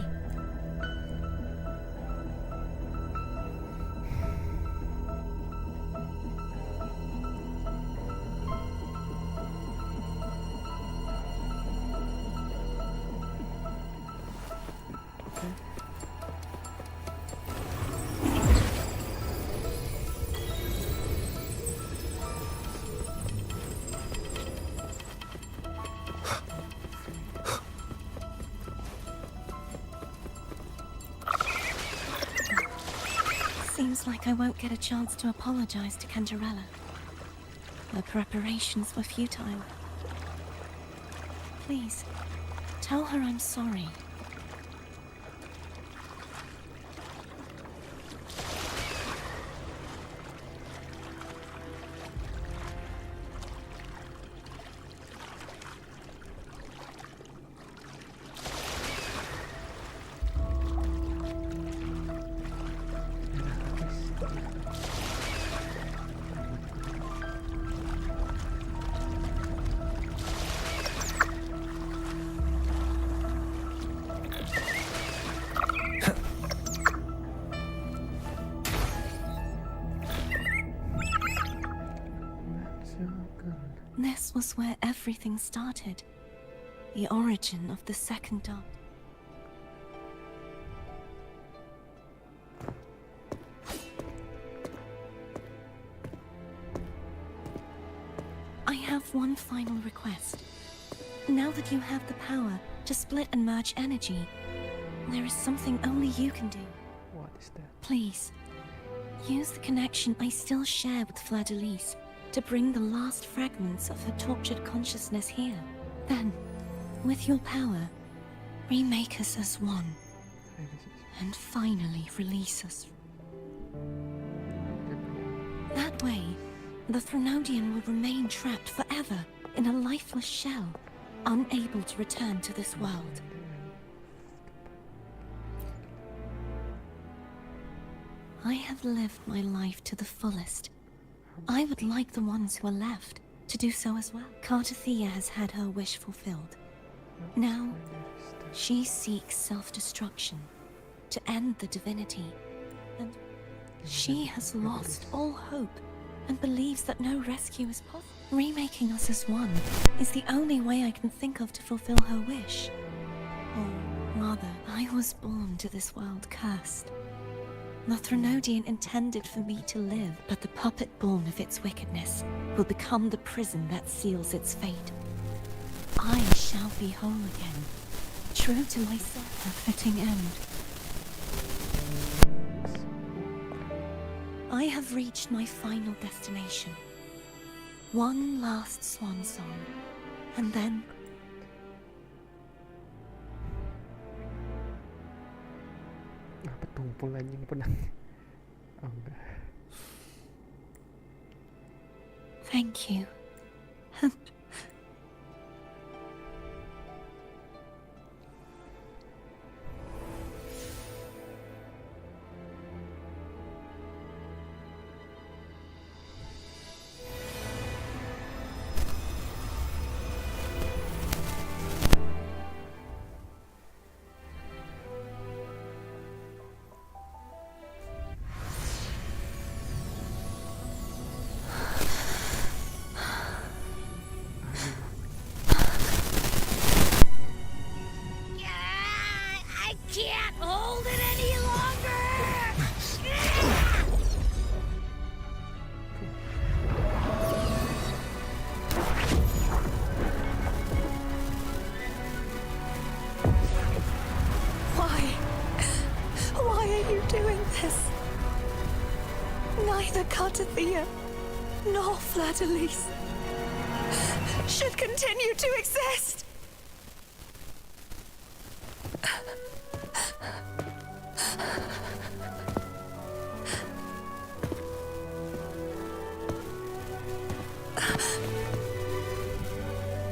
seems like I won't get a chance to apologize to Cantarella. Her preparations were futile. Please, tell her I'm sorry. This was where everything started. The origin of the second dot. I have one final request. Now that you have the power to split and merge energy, there is something only you can do. What is that? Please, use the connection I still share with Fleur-de-Lis to bring the last fragments of her tortured consciousness here. Then, with your power, remake us as one, and finally release us. That way, the Threnodian will remain trapped forever in a lifeless shell, unable to return to this world. I have lived my life to the fullest. I would like the ones who are left to do so as well. Cartathea has had her wish fulfilled. Now, she seeks self-destruction to end the divinity, and she has lost all hope and believes that no rescue is possible. Remaking us as one is the only way I can think of to fulfill her wish. Or rather, I was born to this world cursed. The Threnodian intended for me to live, but the puppet born of its wickedness will become the prison that seals its fate. I shall be whole again, true to myself, a fitting end. I have reached my final destination. One last swan song, and then... Apa tumpul anjing pedang? Oh enggak. Thank you. I can't hold it any longer! Why are you doing this? Neither Cartathea nor Fleur-de-Lis should continue to exist.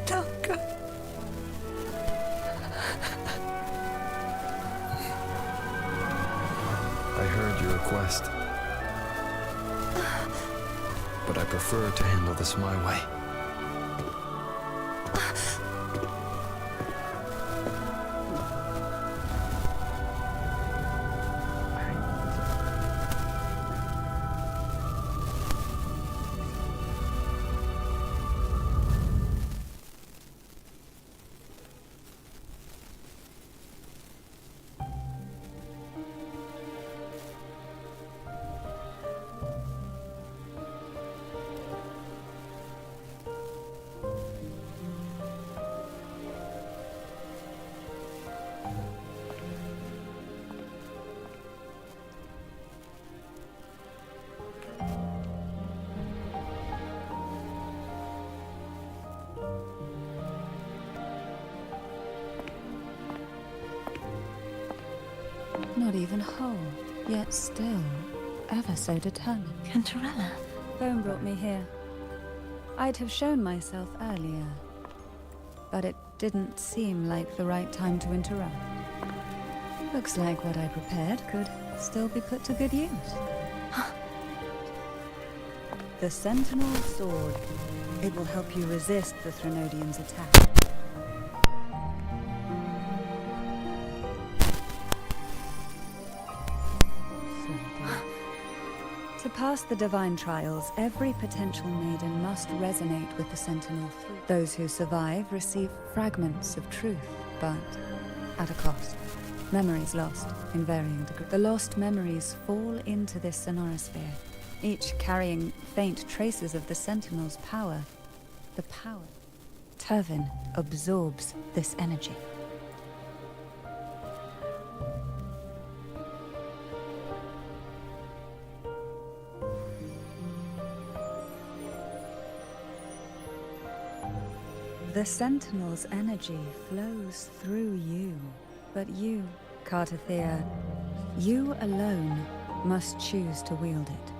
Don't go. I heard your request. But I prefer to handle this my way. Not even whole, yet still ever so determined. Cantarella? Phone brought me here. I'd have shown myself earlier, but it didn't seem like the right time to interrupt. Looks like what I prepared could still be put to good use. The Sentinel Sword. It will help you resist the Threnodian's attack. To pass the divine trials, every potential maiden must resonate with the Sentinel. Those who survive receive fragments of truth, but at a cost. Memories lost in varying degrees. The lost memories fall into this sonorosphere, each carrying faint traces of the Sentinel's power. The power. Turvin absorbs this energy. The Sentinel's energy flows through you, but you, Cartathea, you alone must choose to wield it.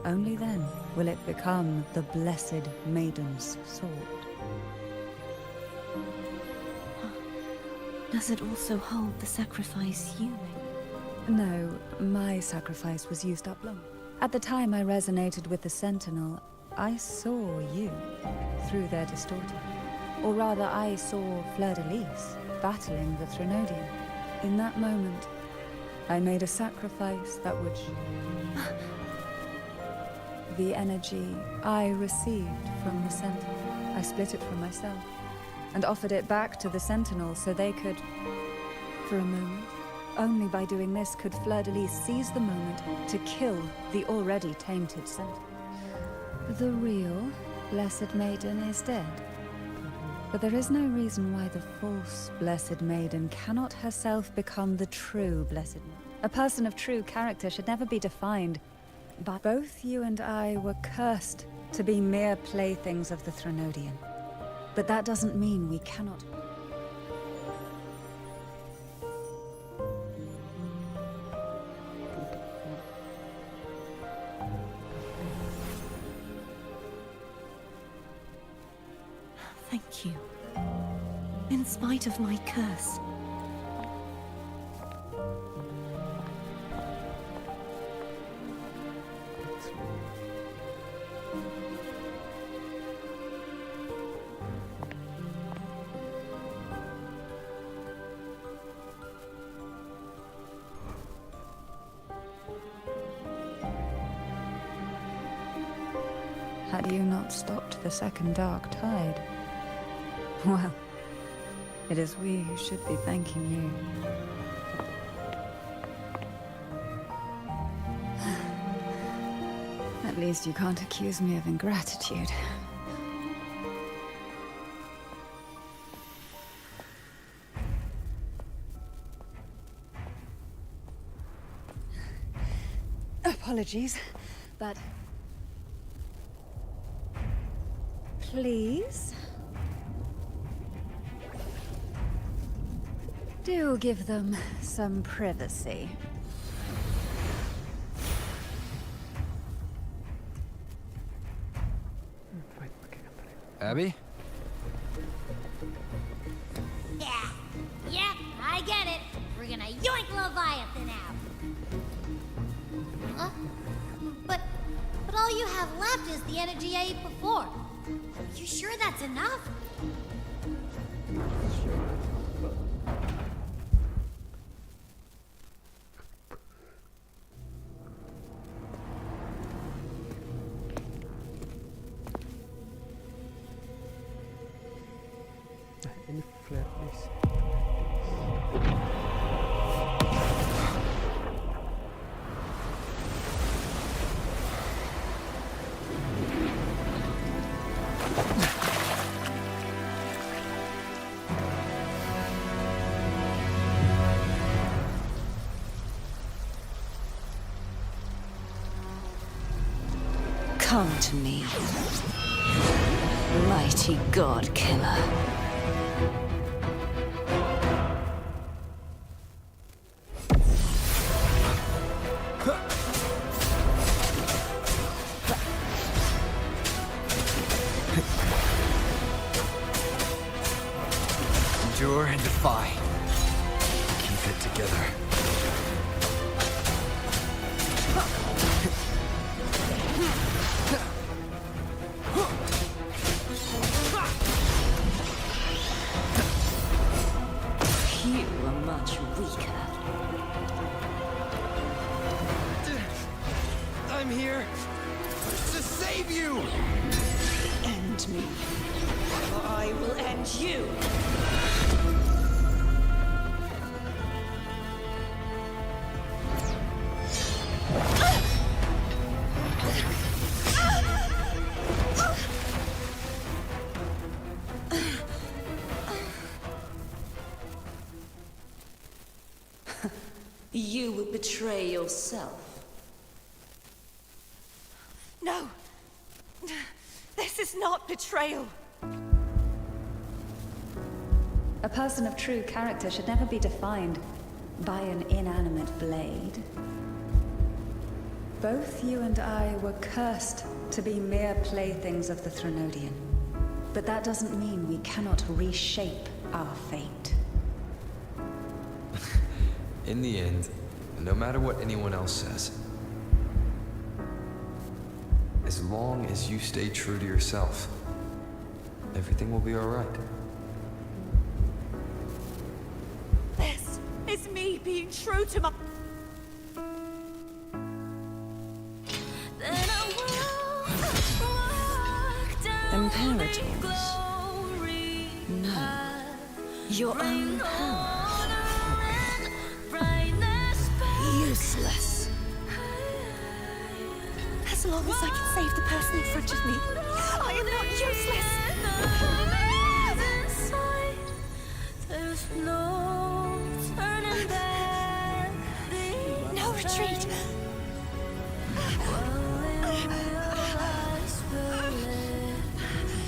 Only then will it become the Blessed Maiden's sword. Does it also hold the sacrifice you made? No, my sacrifice was used up long. At the time I resonated with the Sentinel, I saw you through their distorted. Or rather, I saw Fleur-de-Lis battling the Threnodian. In that moment, I made a sacrifice that would... The energy I received from the Sentinel, I split it from myself, and offered it back to the Sentinel so they could... For a moment, only by doing this could Fleur-de-Lis seize the moment to kill the already tainted Sentinel. The real Blessed Maiden is dead. But there is no reason why the false Blessed Maiden cannot herself become the true Blessed Maiden. A person of true character should never be defined by... Both you and I were cursed to be mere playthings of the Threnodian. But that doesn't mean we cannot... Thank you. In spite of my curse. Had you not stopped the second dark tide? Well, it is we who should be thanking you. At least you can't accuse me of ingratitude. Apologies, but... Please? Do give them some privacy. Abby? Yeah, yep, I get it. We're gonna yoink Leviathan out. Huh? But all you have left is the energy I ate before. You sure that's enough? Ini flatlist. Come to me, mighty god killer. endure and defy. Keep it together. You are much weaker. I'm here to save you! End me, or I will end you. You will betray yourself. No! This is not betrayal! A person of true character should never be defined by an inanimate blade. Both you and I were cursed to be mere playthings of the Threnodian. But that doesn't mean we cannot reshape our fate. In the end, no matter what anyone else says, as long as you stay true to yourself, everything will be all right. This is me being true to my... Imperators. No. Your own power. Useless. As long as I can save the person in front of me, I am not useless! No retreat!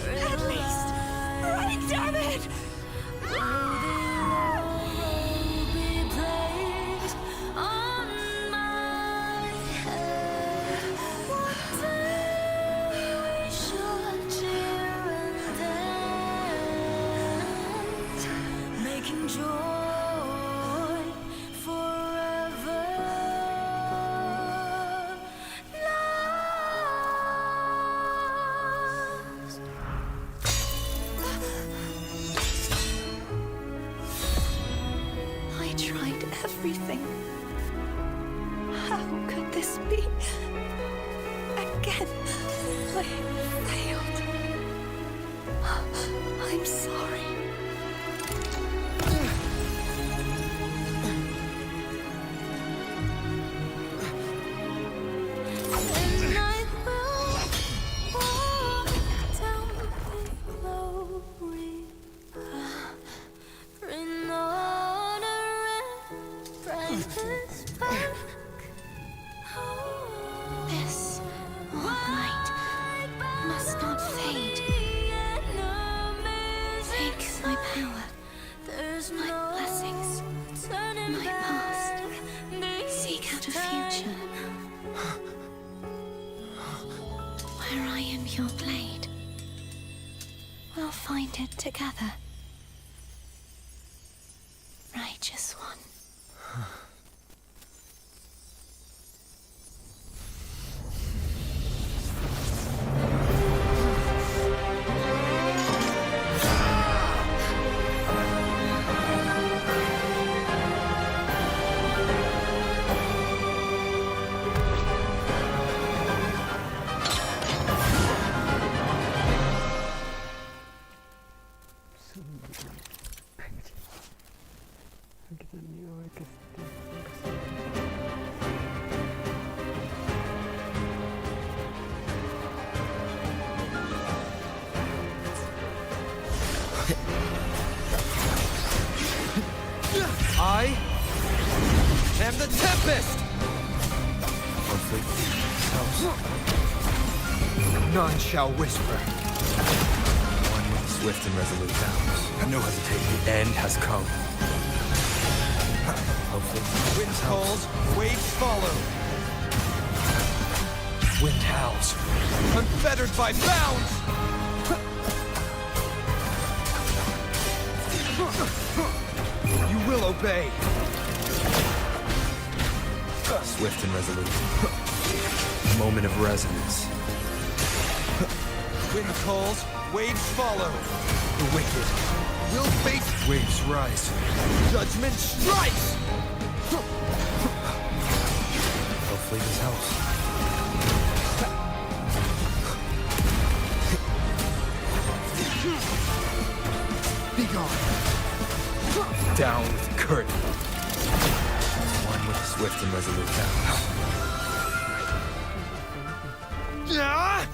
At least, running, damn it! Everything. How could this be? Again, I failed. I'm sorry. And I will walk down the glory path, in order and brightness back. This light must not fade. Take my power, my blessings, my past. Seek out a future where I am your blade. We'll find it together. Righteous one. I am the Tempest! Hopefully, none shall whisper. One with swift and resolute bounds. No hesitation. The end has come. Hopefully. Wind calls, waves follow. Wind howls, unfettered by bounds! obey. Swift and resolute. Moment of resonance. Wind calls, waves follow. The wicked will face. Waves rise. Judgment strikes! Hopefully this helps. Be gone. Down with curtain. One with swift and resolute bounds. Yeah!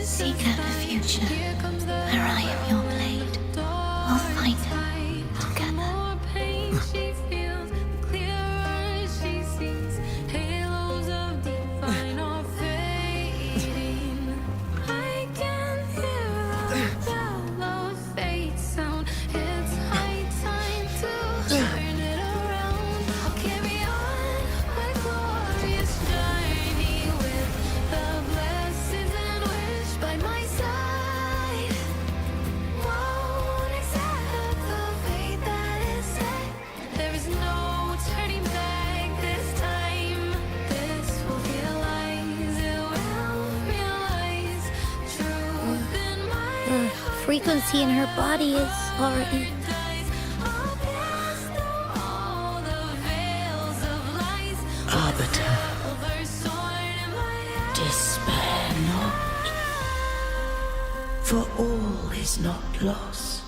Seek out the future, where I am your blade. We'll find it together. Frequency in her body is already. Arbiter, despair not, for all is not lost.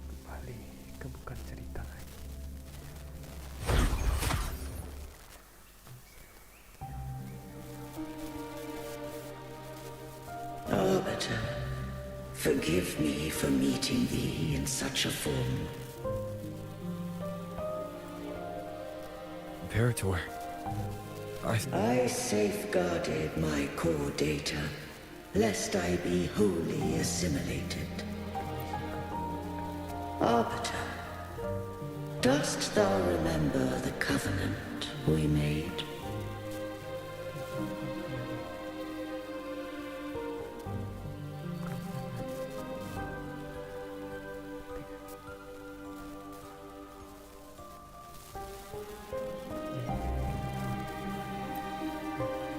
Kembali ke bukan cerita lagi. Arbiter, forgive me for meeting thee in such a form. Imperator, I safeguarded my core data, lest I be wholly assimilated. Arbiter, dost thou remember the covenant we made?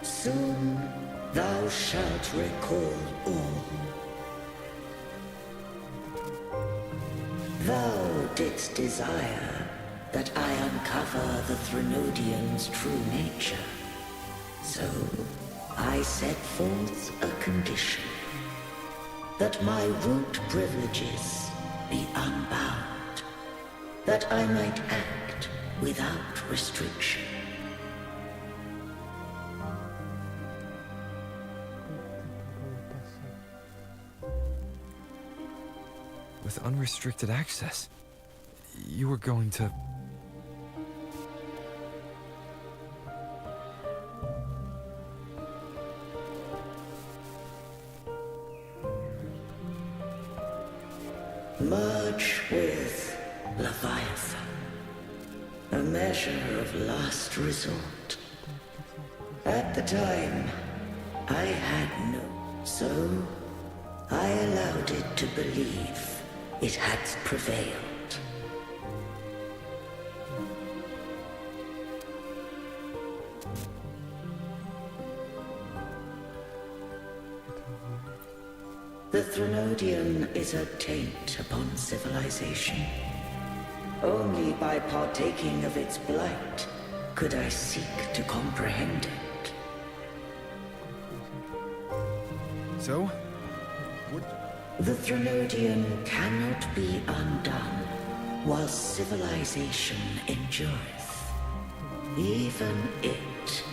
Soon thou shalt recall all. Thou didst desire that I uncover the Threnodian's true nature. So I set forth a condition, that my root privileges be unbound, that I might act without restriction. with unrestricted access, you were going to... Merge with Leviathan. A measure of last resort. At the time, I had no, so I allowed it to believe it had prevailed. The Threnodian is a taint upon civilization. Only by partaking of its blight could I seek to comprehend it. So? The Threnodian cannot be undone while civilization endureth. Even it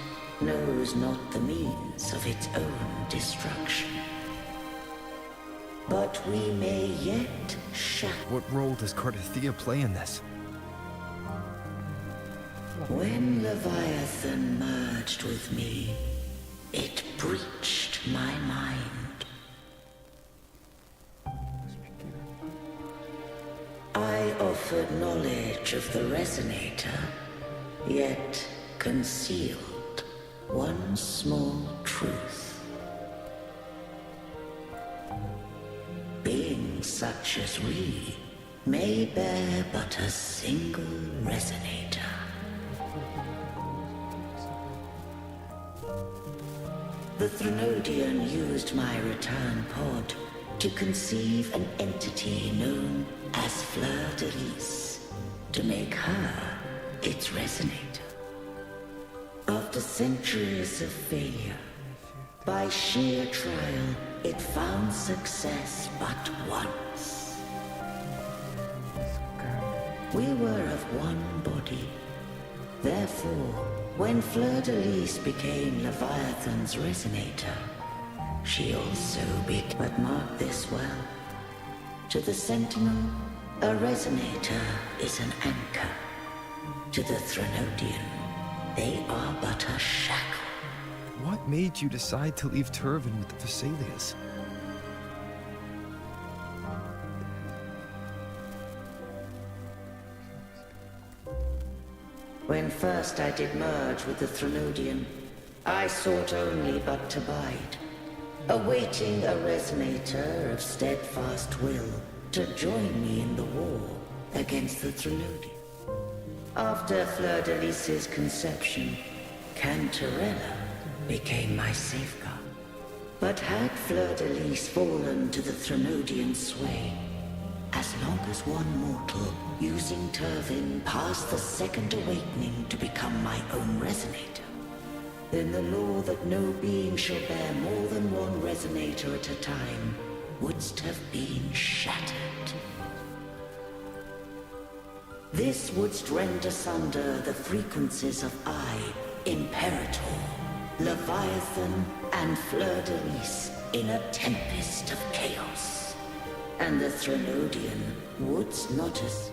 knows not the means of its own destruction. But we may yet shatter. What role does Cardathea play in this? When Leviathan merged with me, it breached my mind. I offered knowledge of the Resonator, yet concealed one small truth. Beings such as we may bear but a single Resonator. The Threnodian used my return pod to conceive an entity known as Fleur-de-Lis, to make her its Resonator. After centuries of failure, by sheer trial, it found success but once. We were of one body. Therefore, when Fleur-de-Lis became Leviathan's Resonator, she also became... But mark this well. To the Sentinel, a Resonator is an anchor. To the Threnodian, they are but a shackle. What made you decide to leave Turvin with the Thessalias? When first I did merge with the Threnodian, I sought only but to bide, awaiting a Resonator of steadfast will to join me in the war against the Threnodian. After Fleur-de-Lis's conception, Cantarella became my safeguard. But had Fleur-de-Lis fallen to the Threnodian sway, as long as one mortal using Turvin passed the second awakening to become my own Resonator, then the law that no being shall bear more than one Resonator at a time wouldst have been shattered. This wouldst rend asunder the frequencies of I, Imperator, Leviathan, and Fleur-de-Lis in a tempest of chaos. And the Threnodian wouldst not as...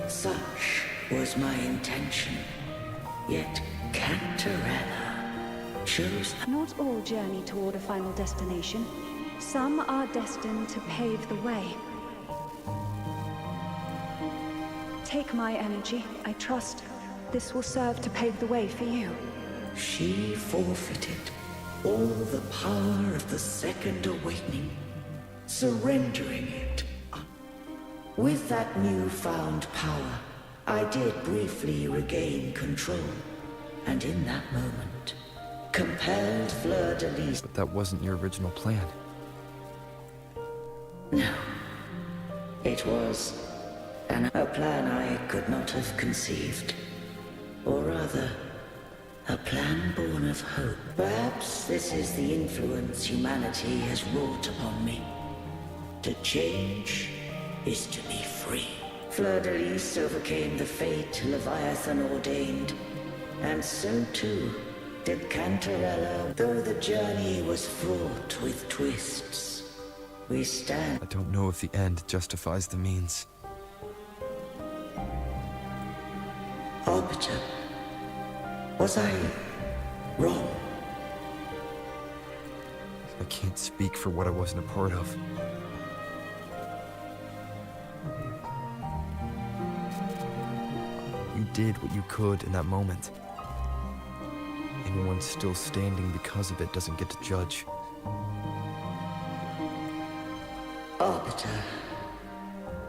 Such was my intention. Yet Cantarella chose... Not all journey toward a final destination. Some are destined to pave the way. Take my energy. I trust this will serve to pave the way for you. She forfeited all the power of the second awakening, surrendering it. With that newfound power, I did briefly regain control, and in that moment, compelled Fleur-de-Lis... But that wasn't your original plan. No. It was a plan I could not have conceived. Or rather, a plan born of hope. Perhaps this is the influence humanity has wrought upon me. To change is to be free. Fleur-de-Lis overcame the fate Leviathan ordained, and so too did Cantarella, though the journey was fraught with twists. We stand... I don't know if the end justifies the means. Arbiter, was I wrong? I can't speak for what I wasn't a part of. did what you could in that moment. Anyone still standing because of it doesn't get to judge. Arbiter,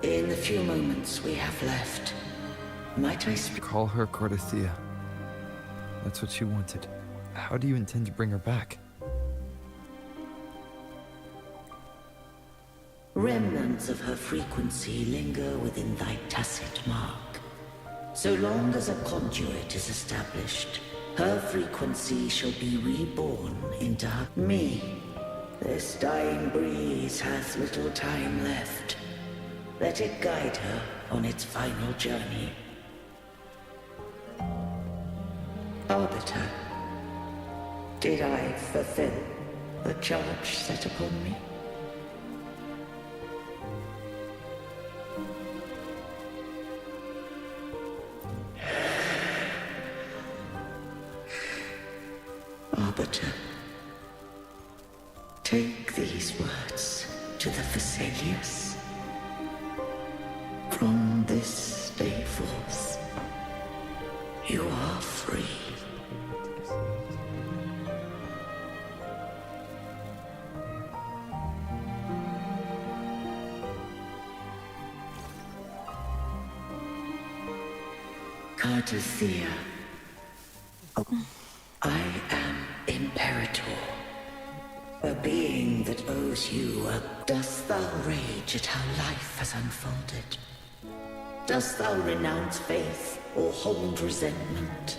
in the few moments we have left, might I speak? Call her Cardathea. That's what she wanted. How do you intend to bring her back? Remnants of her frequency linger within thy tacit mark. So long as a conduit is established, her frequency shall be reborn into me. This dying breeze has little time left. Let it guide her on its final journey. Arbiter, did I fulfill the charge set upon me? Arbiter, take these words to the Vesalius. From this day forth, you are free. Cardathea, I am Imperator, a being that owes you a... Dost thou rage at how life has unfolded? Dost thou renounce faith or hold resentment?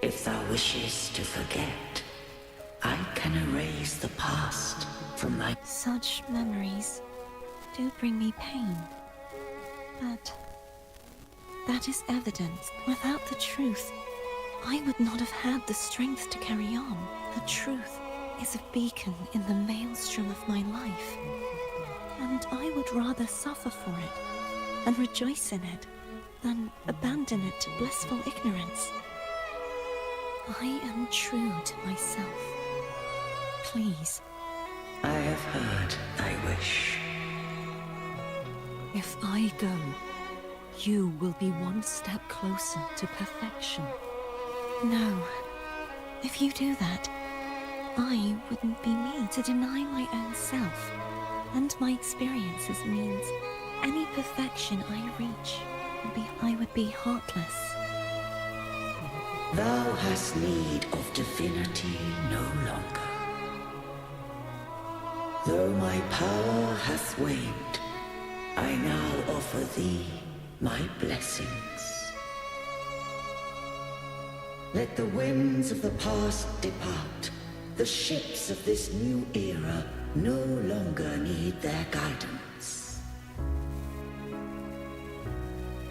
If thou wishes to forget, I can erase the past from thy... Such memories do bring me pain. But that is evidence. Without the truth, I would not have had the strength to carry on. The truth is a beacon in the maelstrom of my life. And I would rather suffer for it and rejoice in it than abandon it to blissful ignorance. I am true to myself. Please. I have heard thy wish. If I go, you will be one step closer to perfection. No. If you do that, I wouldn't be me. To deny my own self and my experiences means any perfection I reach I would be heartless. Thou hast need of divinity no longer. Though my power hath waned, I now offer thee my blessings. Let the winds of the past depart. The ships of this new era no longer need their guidance.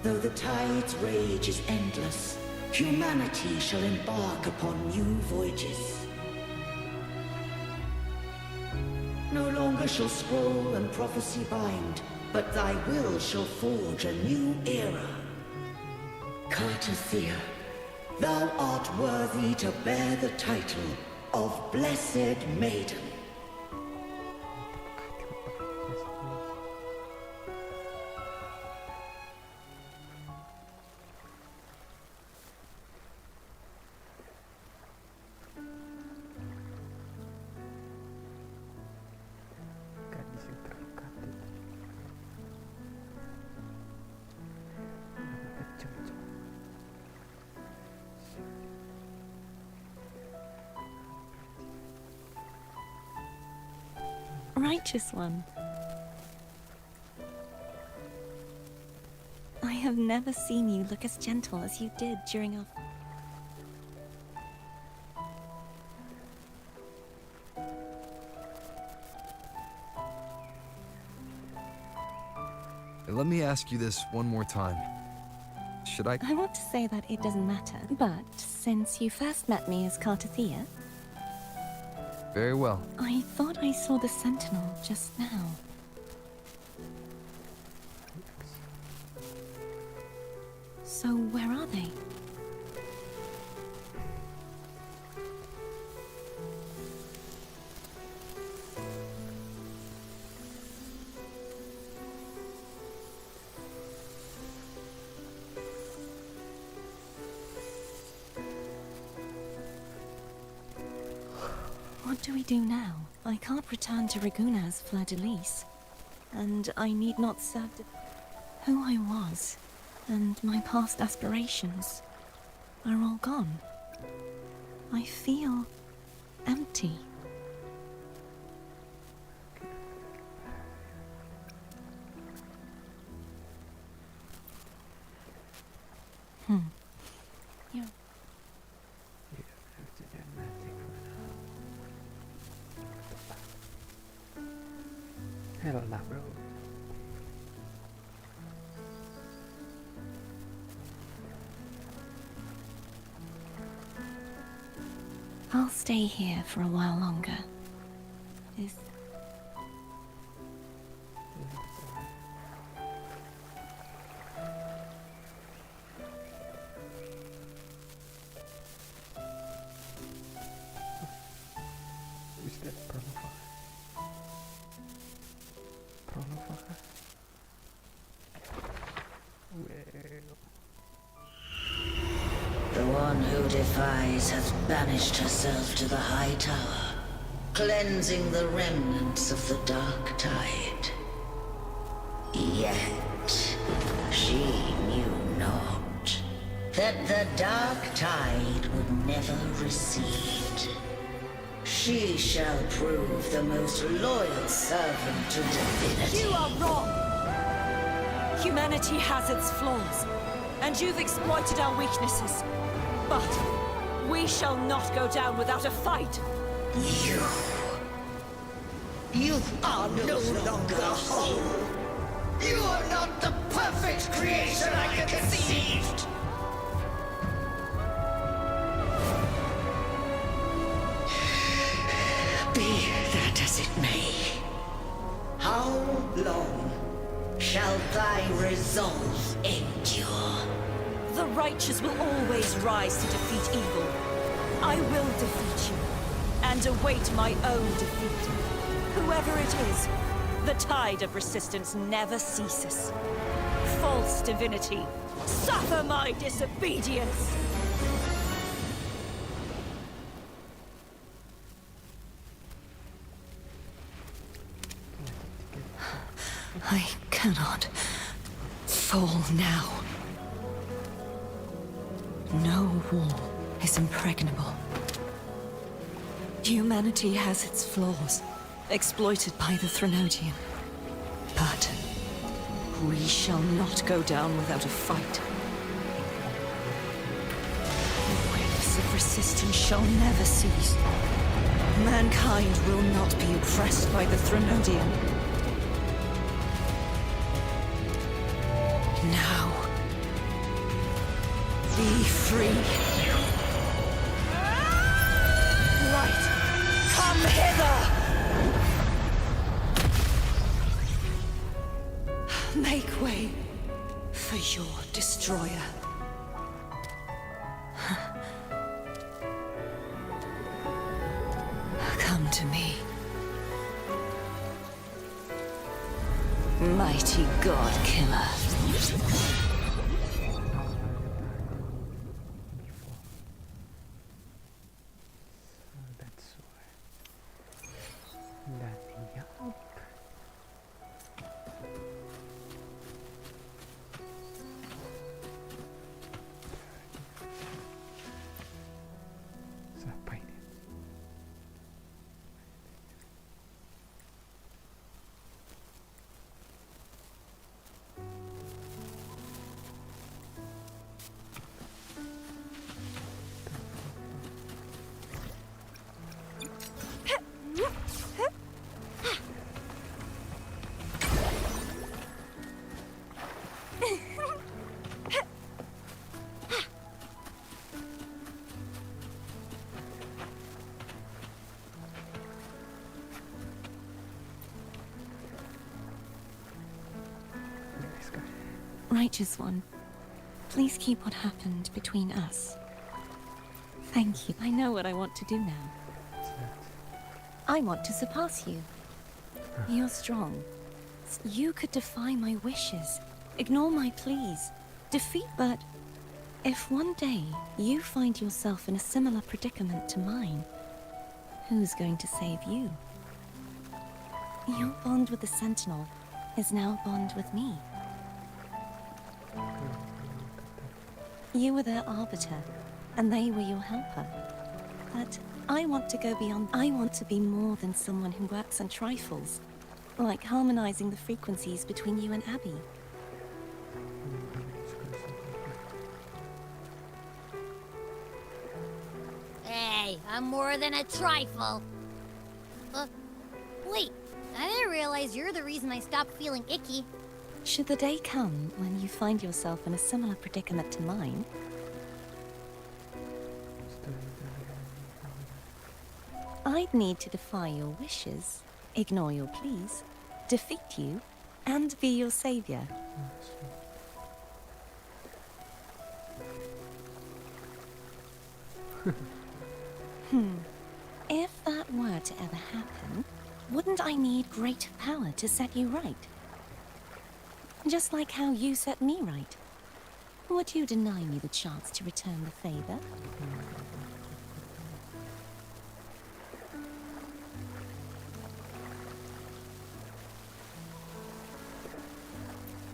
Though the tide's rage is endless, humanity shall embark upon new voyages. No longer shall scroll and prophecy bind, but thy will shall forge a new era. Cardathea, thou art worthy to bear the title of Blessed Maiden. Gadis yang terkati. Kejam-kejam. Righteous one. I have never seen you look as gentle as you did during our... Let me ask you this one more time. Should I... I want to say that it doesn't matter, but since you first met me as Cardathea, Very well. I thought I saw the Sentinel just now. So where are they? What do we do now? I can't return to Raguna as Fleur-de-Lis, and I need not serve who I was, and my past aspirations are all gone. I feel empty. Yeah. Hello lah bro. I'll stay here for a while longer. Is Is that Pranava? Pranava kah? Well, The one who defies has banished herself to the high tower, cleansing the remnants of the dark tide. Yet, she knew not that the dark tide would never recede. She shall prove the most loyal servant to divinity. You are wrong! Humanity has its flaws, and you've exploited our weaknesses. But we shall not go down without a fight. You are no longer whole. You are not the perfect creation I conceived. Be that as it may, how long shall thy resolve endure? The righteous will always rise to defeat evil. I will defeat you, and await my own defeat. Whoever it is, the tide of resistance never ceases. False divinity, suffer my disobedience! I cannot fall now. No wall is impregnable. Humanity has its flaws, exploited by the Threnodian. But we shall not go down without a fight. The waves of resistance shall never cease. Mankind will not be oppressed by the Threnodian. Now, be free. Light, come hither! Make way for your destroyer. Come to me. Mighty God Killer. that's why. Dan iya. Siapa ini? Righteous One, please keep what happened between us. Thank you. I know what I want to do now. I want to surpass you. You're strong. You could defy my wishes, ignore my pleas, defeat, but if one day you find yourself in a similar predicament to mine, Who's going to save you? Your bond with the Sentinel is now a bond with me. You were their arbiter, and they were your helper. But I want to go beyond. I want to be more than someone who works on trifles, like harmonizing the frequencies between you and Abby. Hey, I'm more than a trifle. Wait, I didn't realize you're the reason I stopped feeling icky. Should the day come when you find yourself in a similar predicament to mine, I'd need to defy your wishes, ignore your pleas, defeat you, and be your savior. If that were to ever happen, wouldn't I need great power to set you right? Just like how you set me right. Would you deny me the chance to return the favor?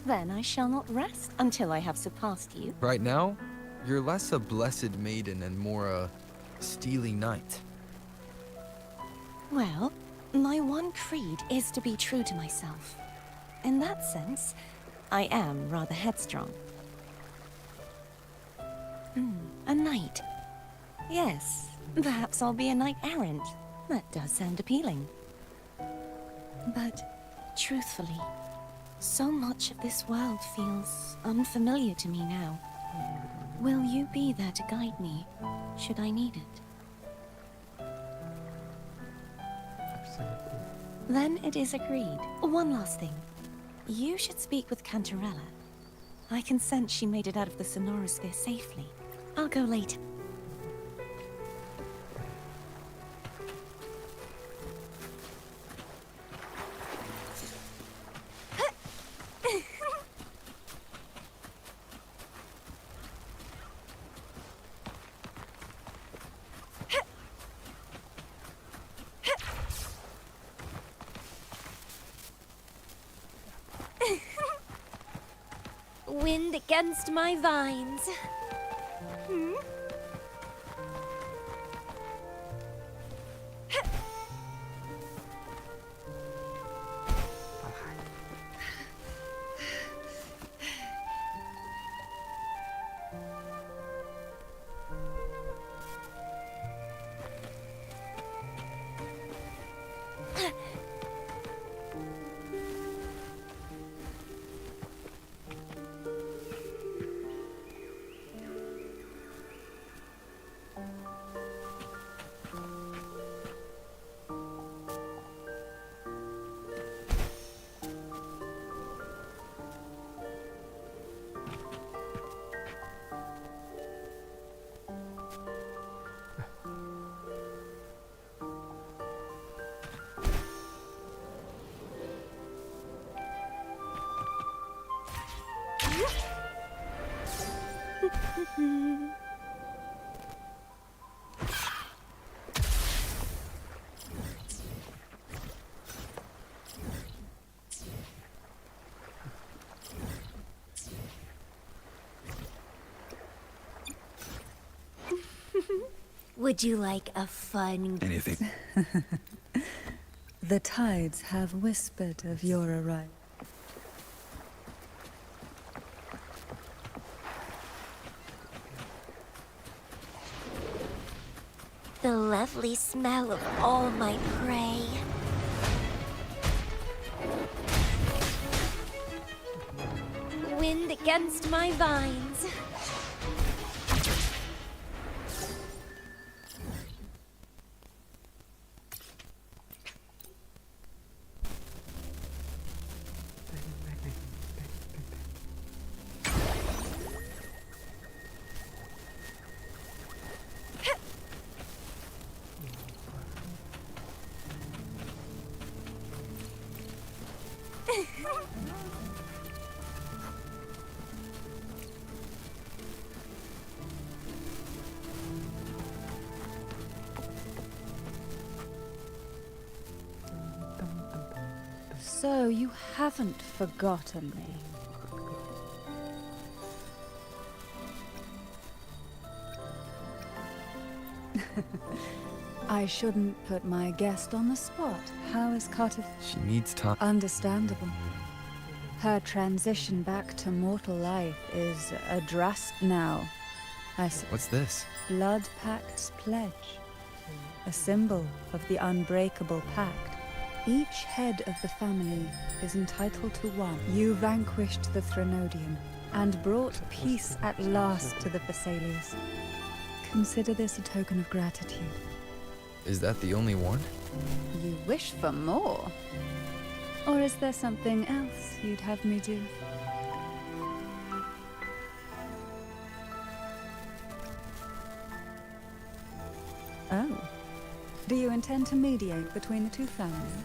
Then I shall not rest until I have surpassed you. Right now, you're less a blessed maiden and more a steely knight. Well, my one creed is to be true to myself. In that sense, I am rather headstrong. A knight. Yes, perhaps I'll be a knight errant. That does sound appealing. But, truthfully, so much of this world feels unfamiliar to me now. Will you be there to guide me, should I need it? Then it is agreed. One last thing. You should speak with Cantarella. I can sense she made it out of the Sonorosphere safely. I'll go later. Wind against my vines. Would you like a fun... Anything. The tides have whispered of your arrival. The lovely smell of all my prey. Wind against my vines. So you haven't forgotten me. I shouldn't put my guest on the spot. How is Carter? She needs time. Understandable. Her transition back to mortal life is a drastic now. What's this? Blood Pact's pledge. A symbol of the unbreakable pact. Each head of the family is entitled to one. You vanquished the Threnodian and brought peace at last to the Thessalians. Consider this a token of gratitude. Is that the only one? You wish for more? Or is there something else you'd have me do? Oh. Do you intend to mediate between the two families?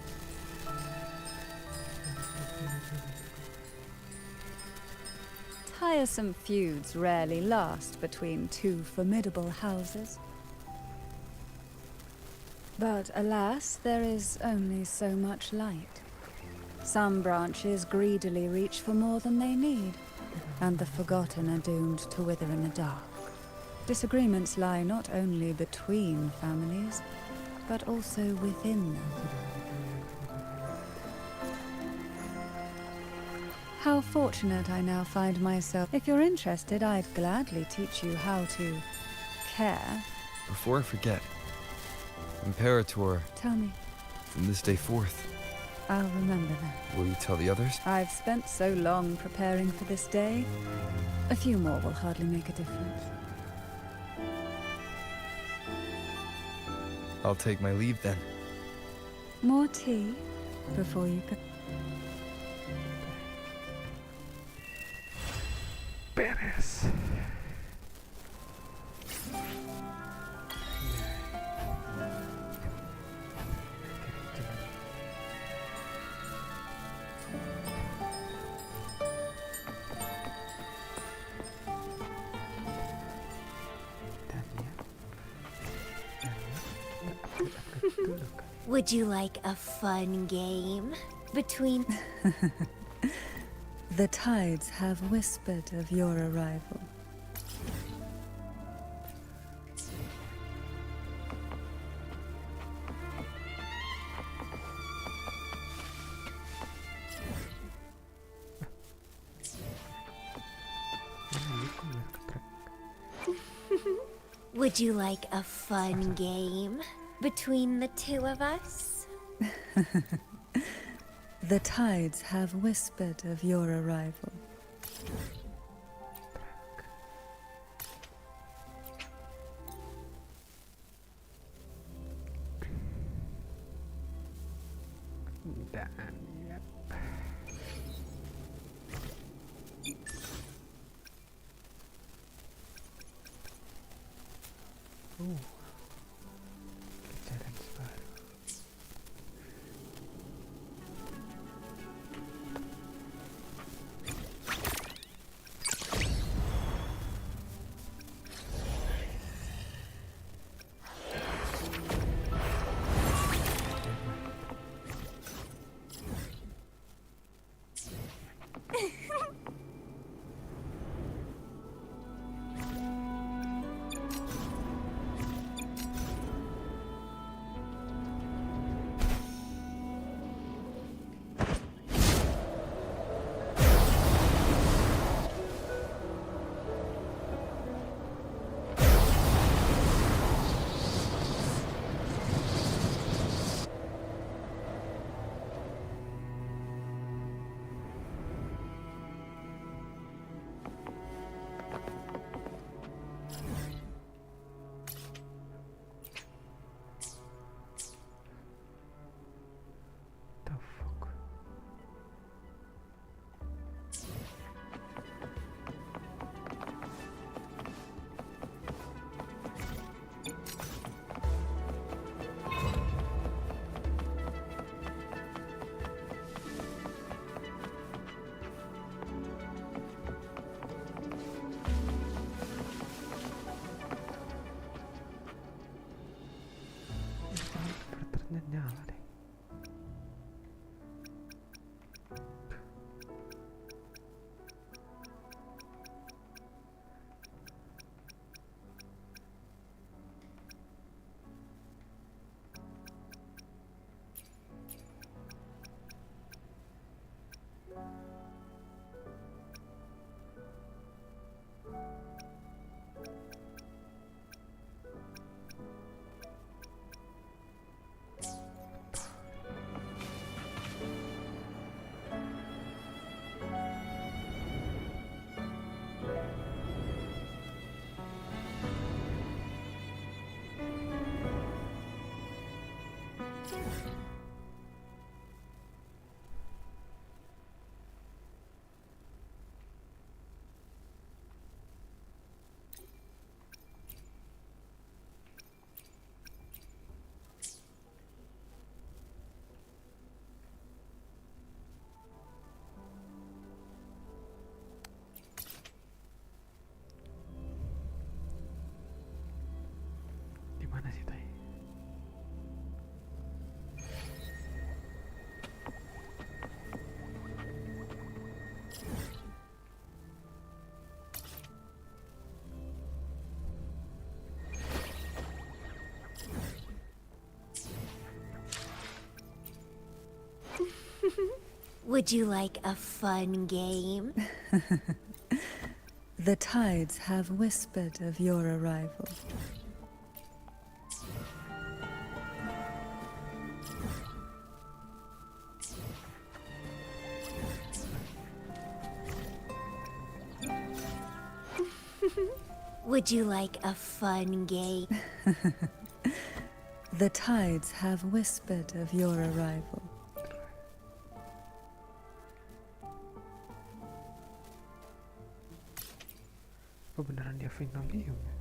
Tiresome feuds rarely last between two formidable houses. But alas, there is only so much light. Some branches greedily reach for more than they need, and the forgotten are doomed to wither in the dark. Disagreements lie not only between families, but also within them. How fortunate I now find myself. If you're interested, I'd gladly teach you how to care. Before I forget, Imperator, Tell me. from this day forth, I'll remember that. will you tell the others? I've spent so long preparing for this day. A few more will hardly make a difference. I'll take my leave then. More tea before you go. Beres. Would you like a fun game between... The tides have whispered of your arrival. Would you like a fun game between the two of us? The tides have whispered of your arrival. Dan, yep. Challenge baru. Nyala deh. Would you like a fun game? The tides have whispered of your arrival. Would you like a fun game? The tides have whispered of your arrival. Apa beneran dia Vinalium ya?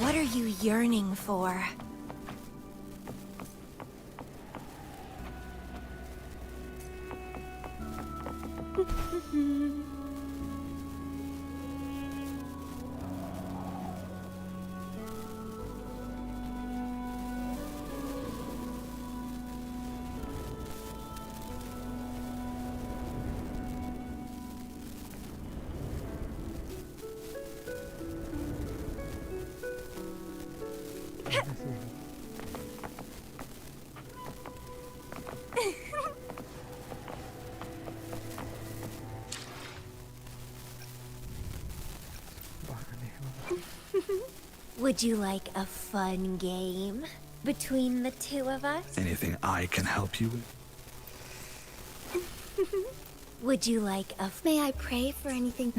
What are you yearning for? Would you like a fun game between the two of us? Anything I can help you with? Would you like a... May I pray for anything?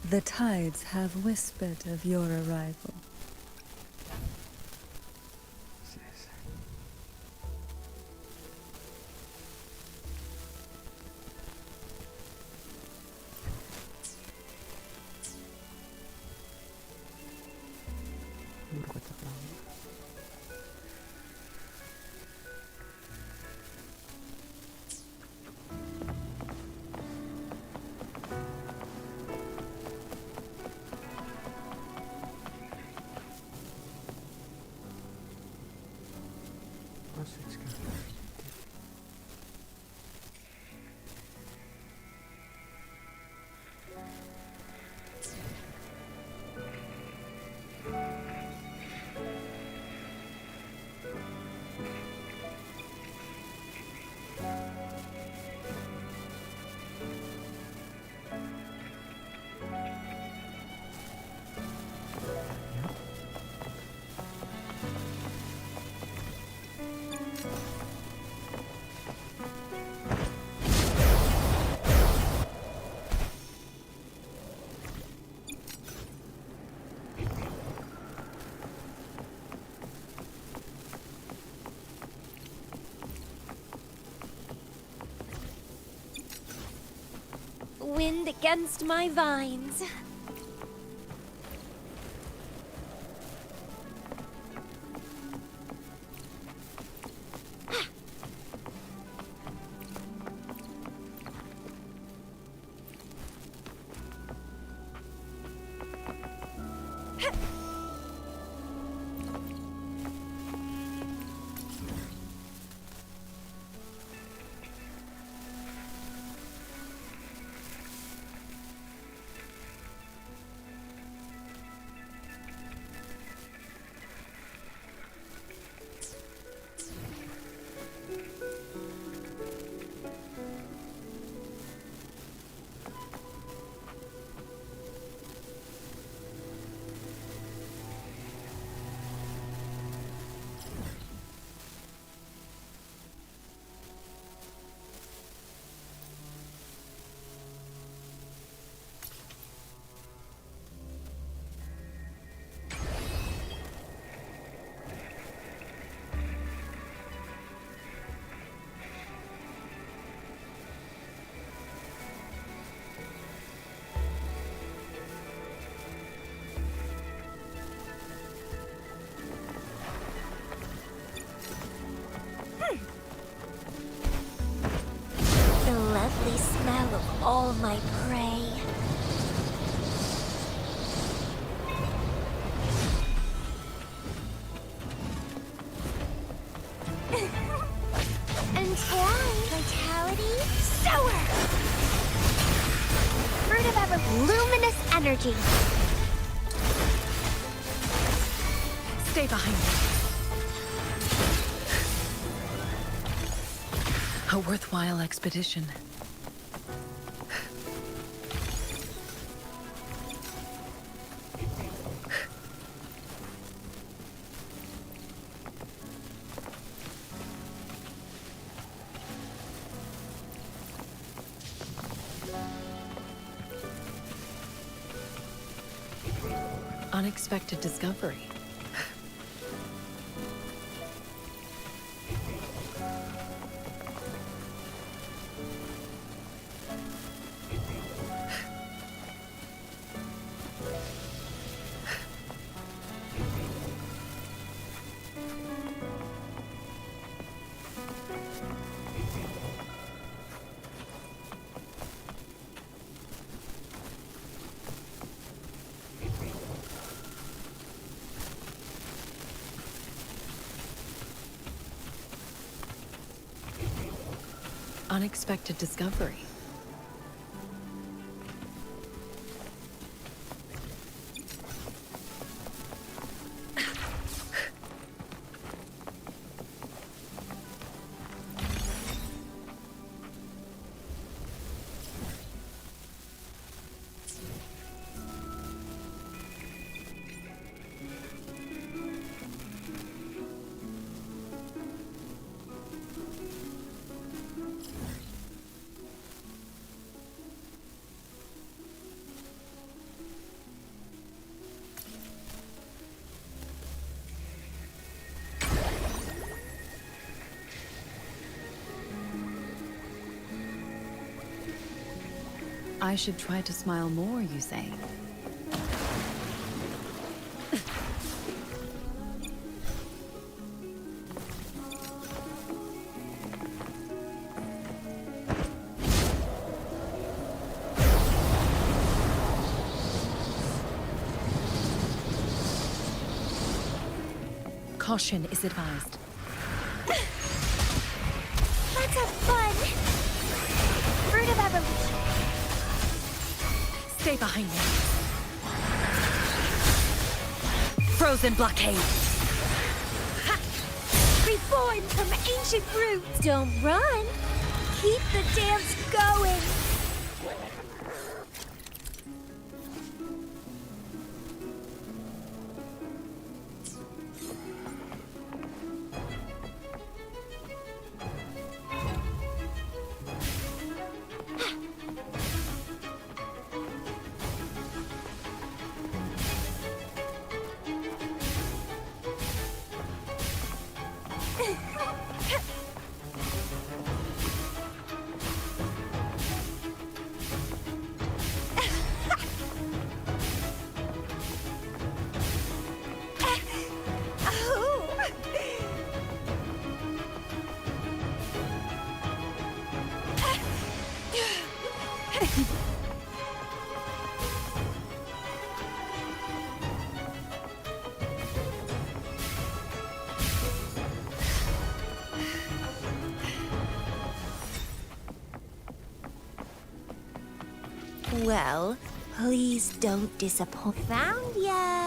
The tides have whispered of your arrival. Wind against my vines. of luminous energy. Stay behind me. A worthwhile expedition. Unexpected discovery. Unexpected discovery. I should try to smile more, you say? Caution is advised. Let's have fun. Fruit of evolution. Stay behind me. Frozen blockade. Ha! Reborn from ancient roots. Don't run. Keep the dance going. Well, please don't disappoint. Found ya.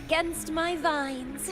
against my vines.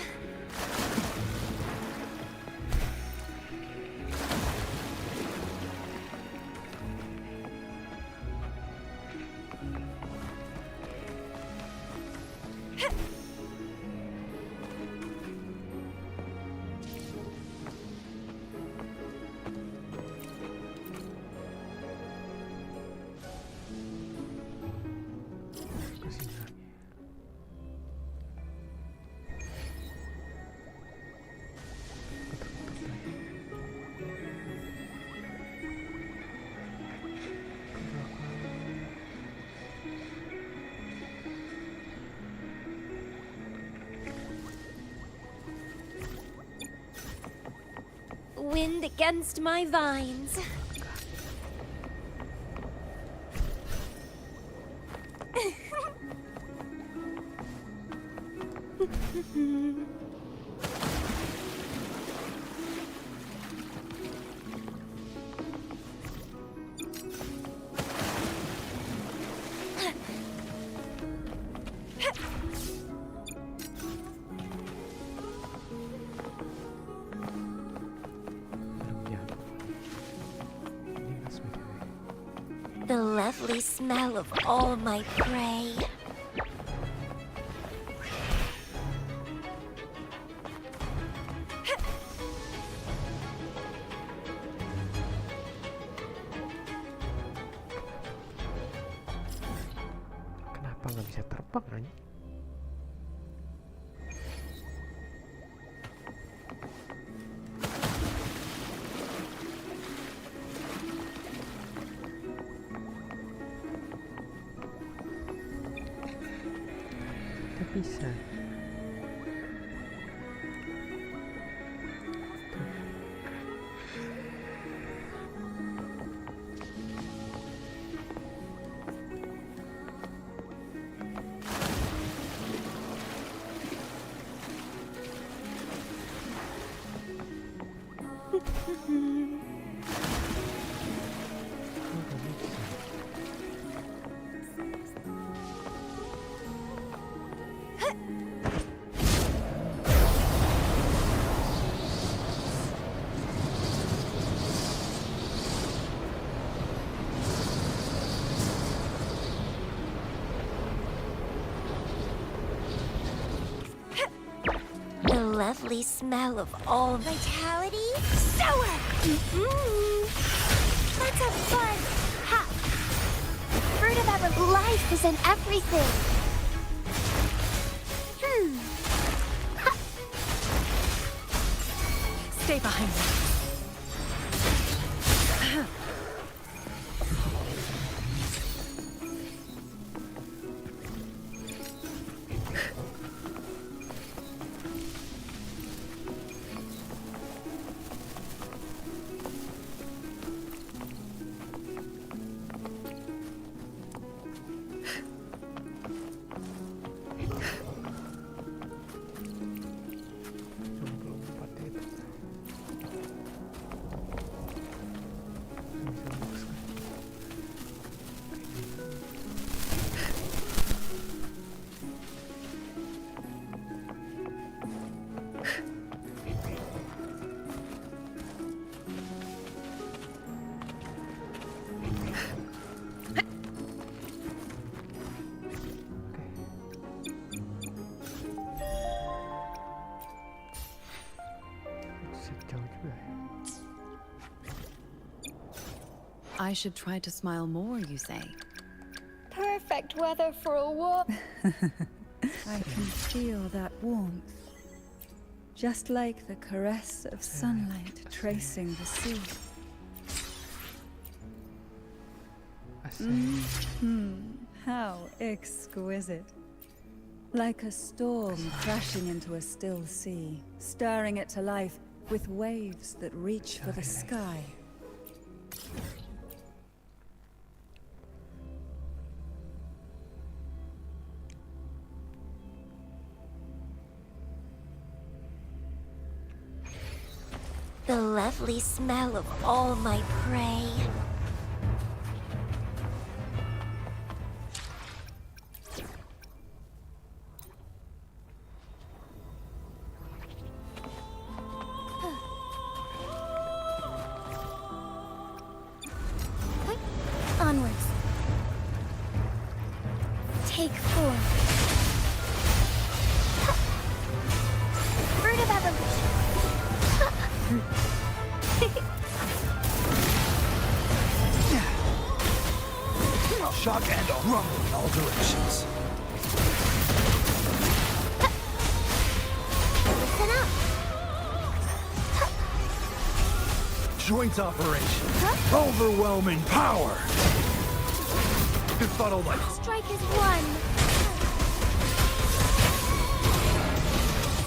Wind against my vines. The lovely smell of all my prey. Kenapa nggak bisa terbang aja? Bisa. Lovely smell of all vitality. Sour! Let's have fun! Ha! Fruit of ever life is in everything. Ha! Stay behind me. I should try to smile more, you say? Perfect weather for a walk. I can feel that warmth. Just like the caress of sunlight tracing the sea. How exquisite. Like a storm crashing into a still sea, stirring it to life with waves that reach for the sky. The lovely smell of all my prey. take form. Fruit of evolution. Shock and I'll rumble in all directions. Listen up. Joint operation. Overwhelming power. Befuddle light. Strike is one.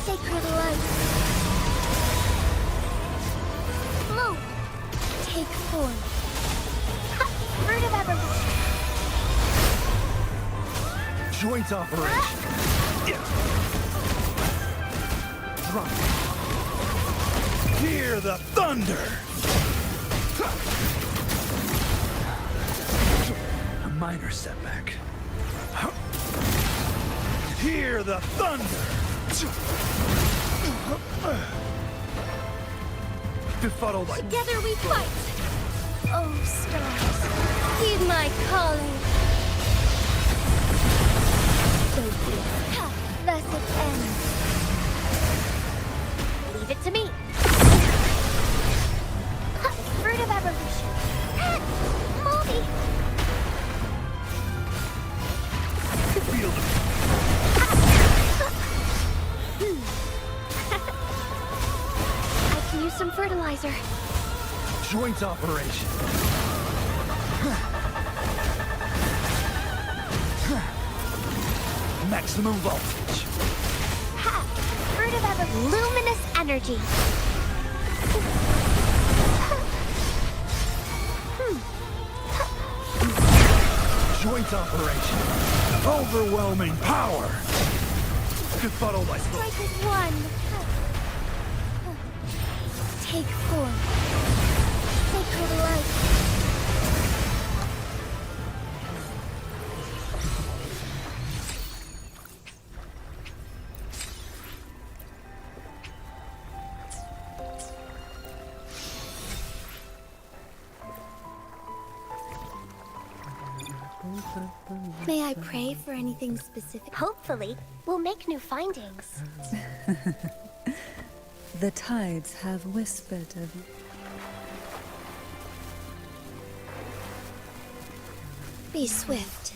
Sacred light. Flow. Take form. Fruit of evolution. Joint operation. Drop. Hear the thunder. A minor setback. Hear the thunder. Befuddle light. Together we fight. Oh, stars, heed my calling. So be it. Thus it ends. Leave it to me. Fruit of evolution. Moldy. Feel the I can use some fertilizer. joint operation. Maximum voltage. Ha! Fruit of luminous energy. Joint operation. Overwhelming power. Befuddle my Strike is one. Take form. Sacred light. May I pray for anything specific? Hopefully, we'll make new findings. The tides have whispered of you. Be swift.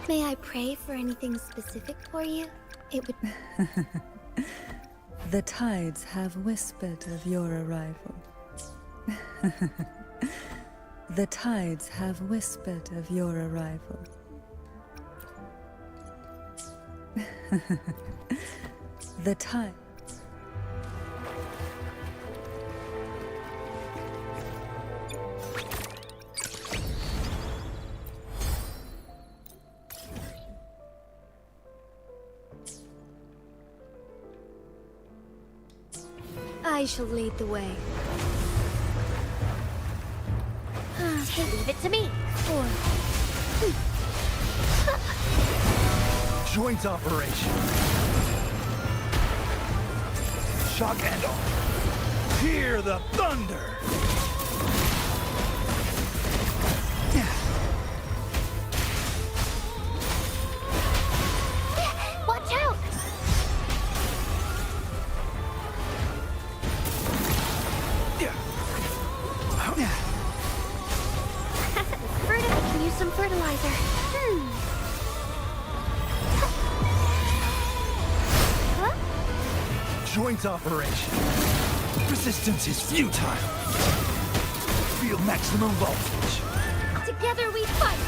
May I pray for anything specific for you? It would... The tides have whispered of your arrival. The tides have whispered of your arrival. The tide... I shall lead the way. Leave it to me. Joint operation. Shock and all. Hear the thunder. Watch out! Restraint operation. Resistance is futile. Feel maximum voltage. Together we fight!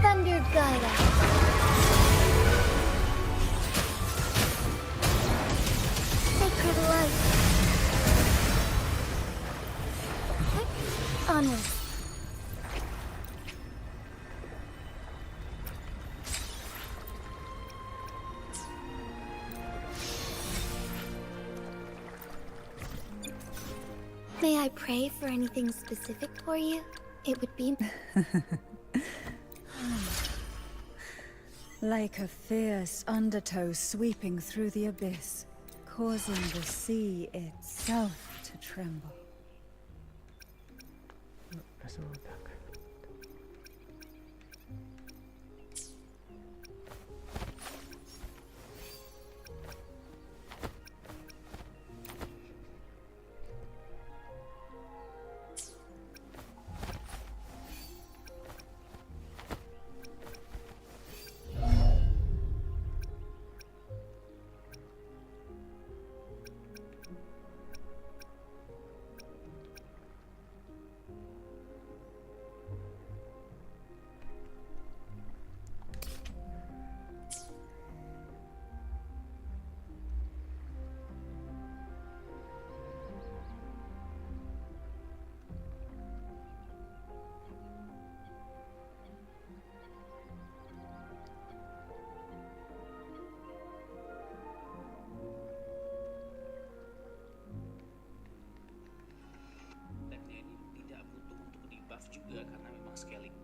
Thunder guide us. Sacred light. Onward. May I pray for anything specific for you? It would be... Like a fierce undertow sweeping through the abyss, causing the sea itself to tremble. Sudah. juga karena memang scaling.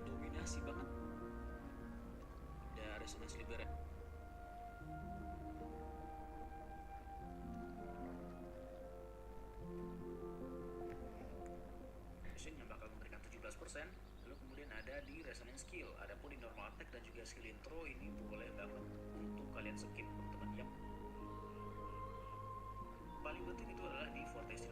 Dominasi banget. Udah resonance liberan. Vision yang bakal memberikan 17%. Lalu kemudian ada di resonance skill. Adapun di normal attack dan juga skill intro ini boleh banget untuk kalian skip teman-teman. Yang paling penting itu adalah di vortex.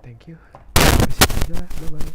thank you. Sampai sini aja, bye bye.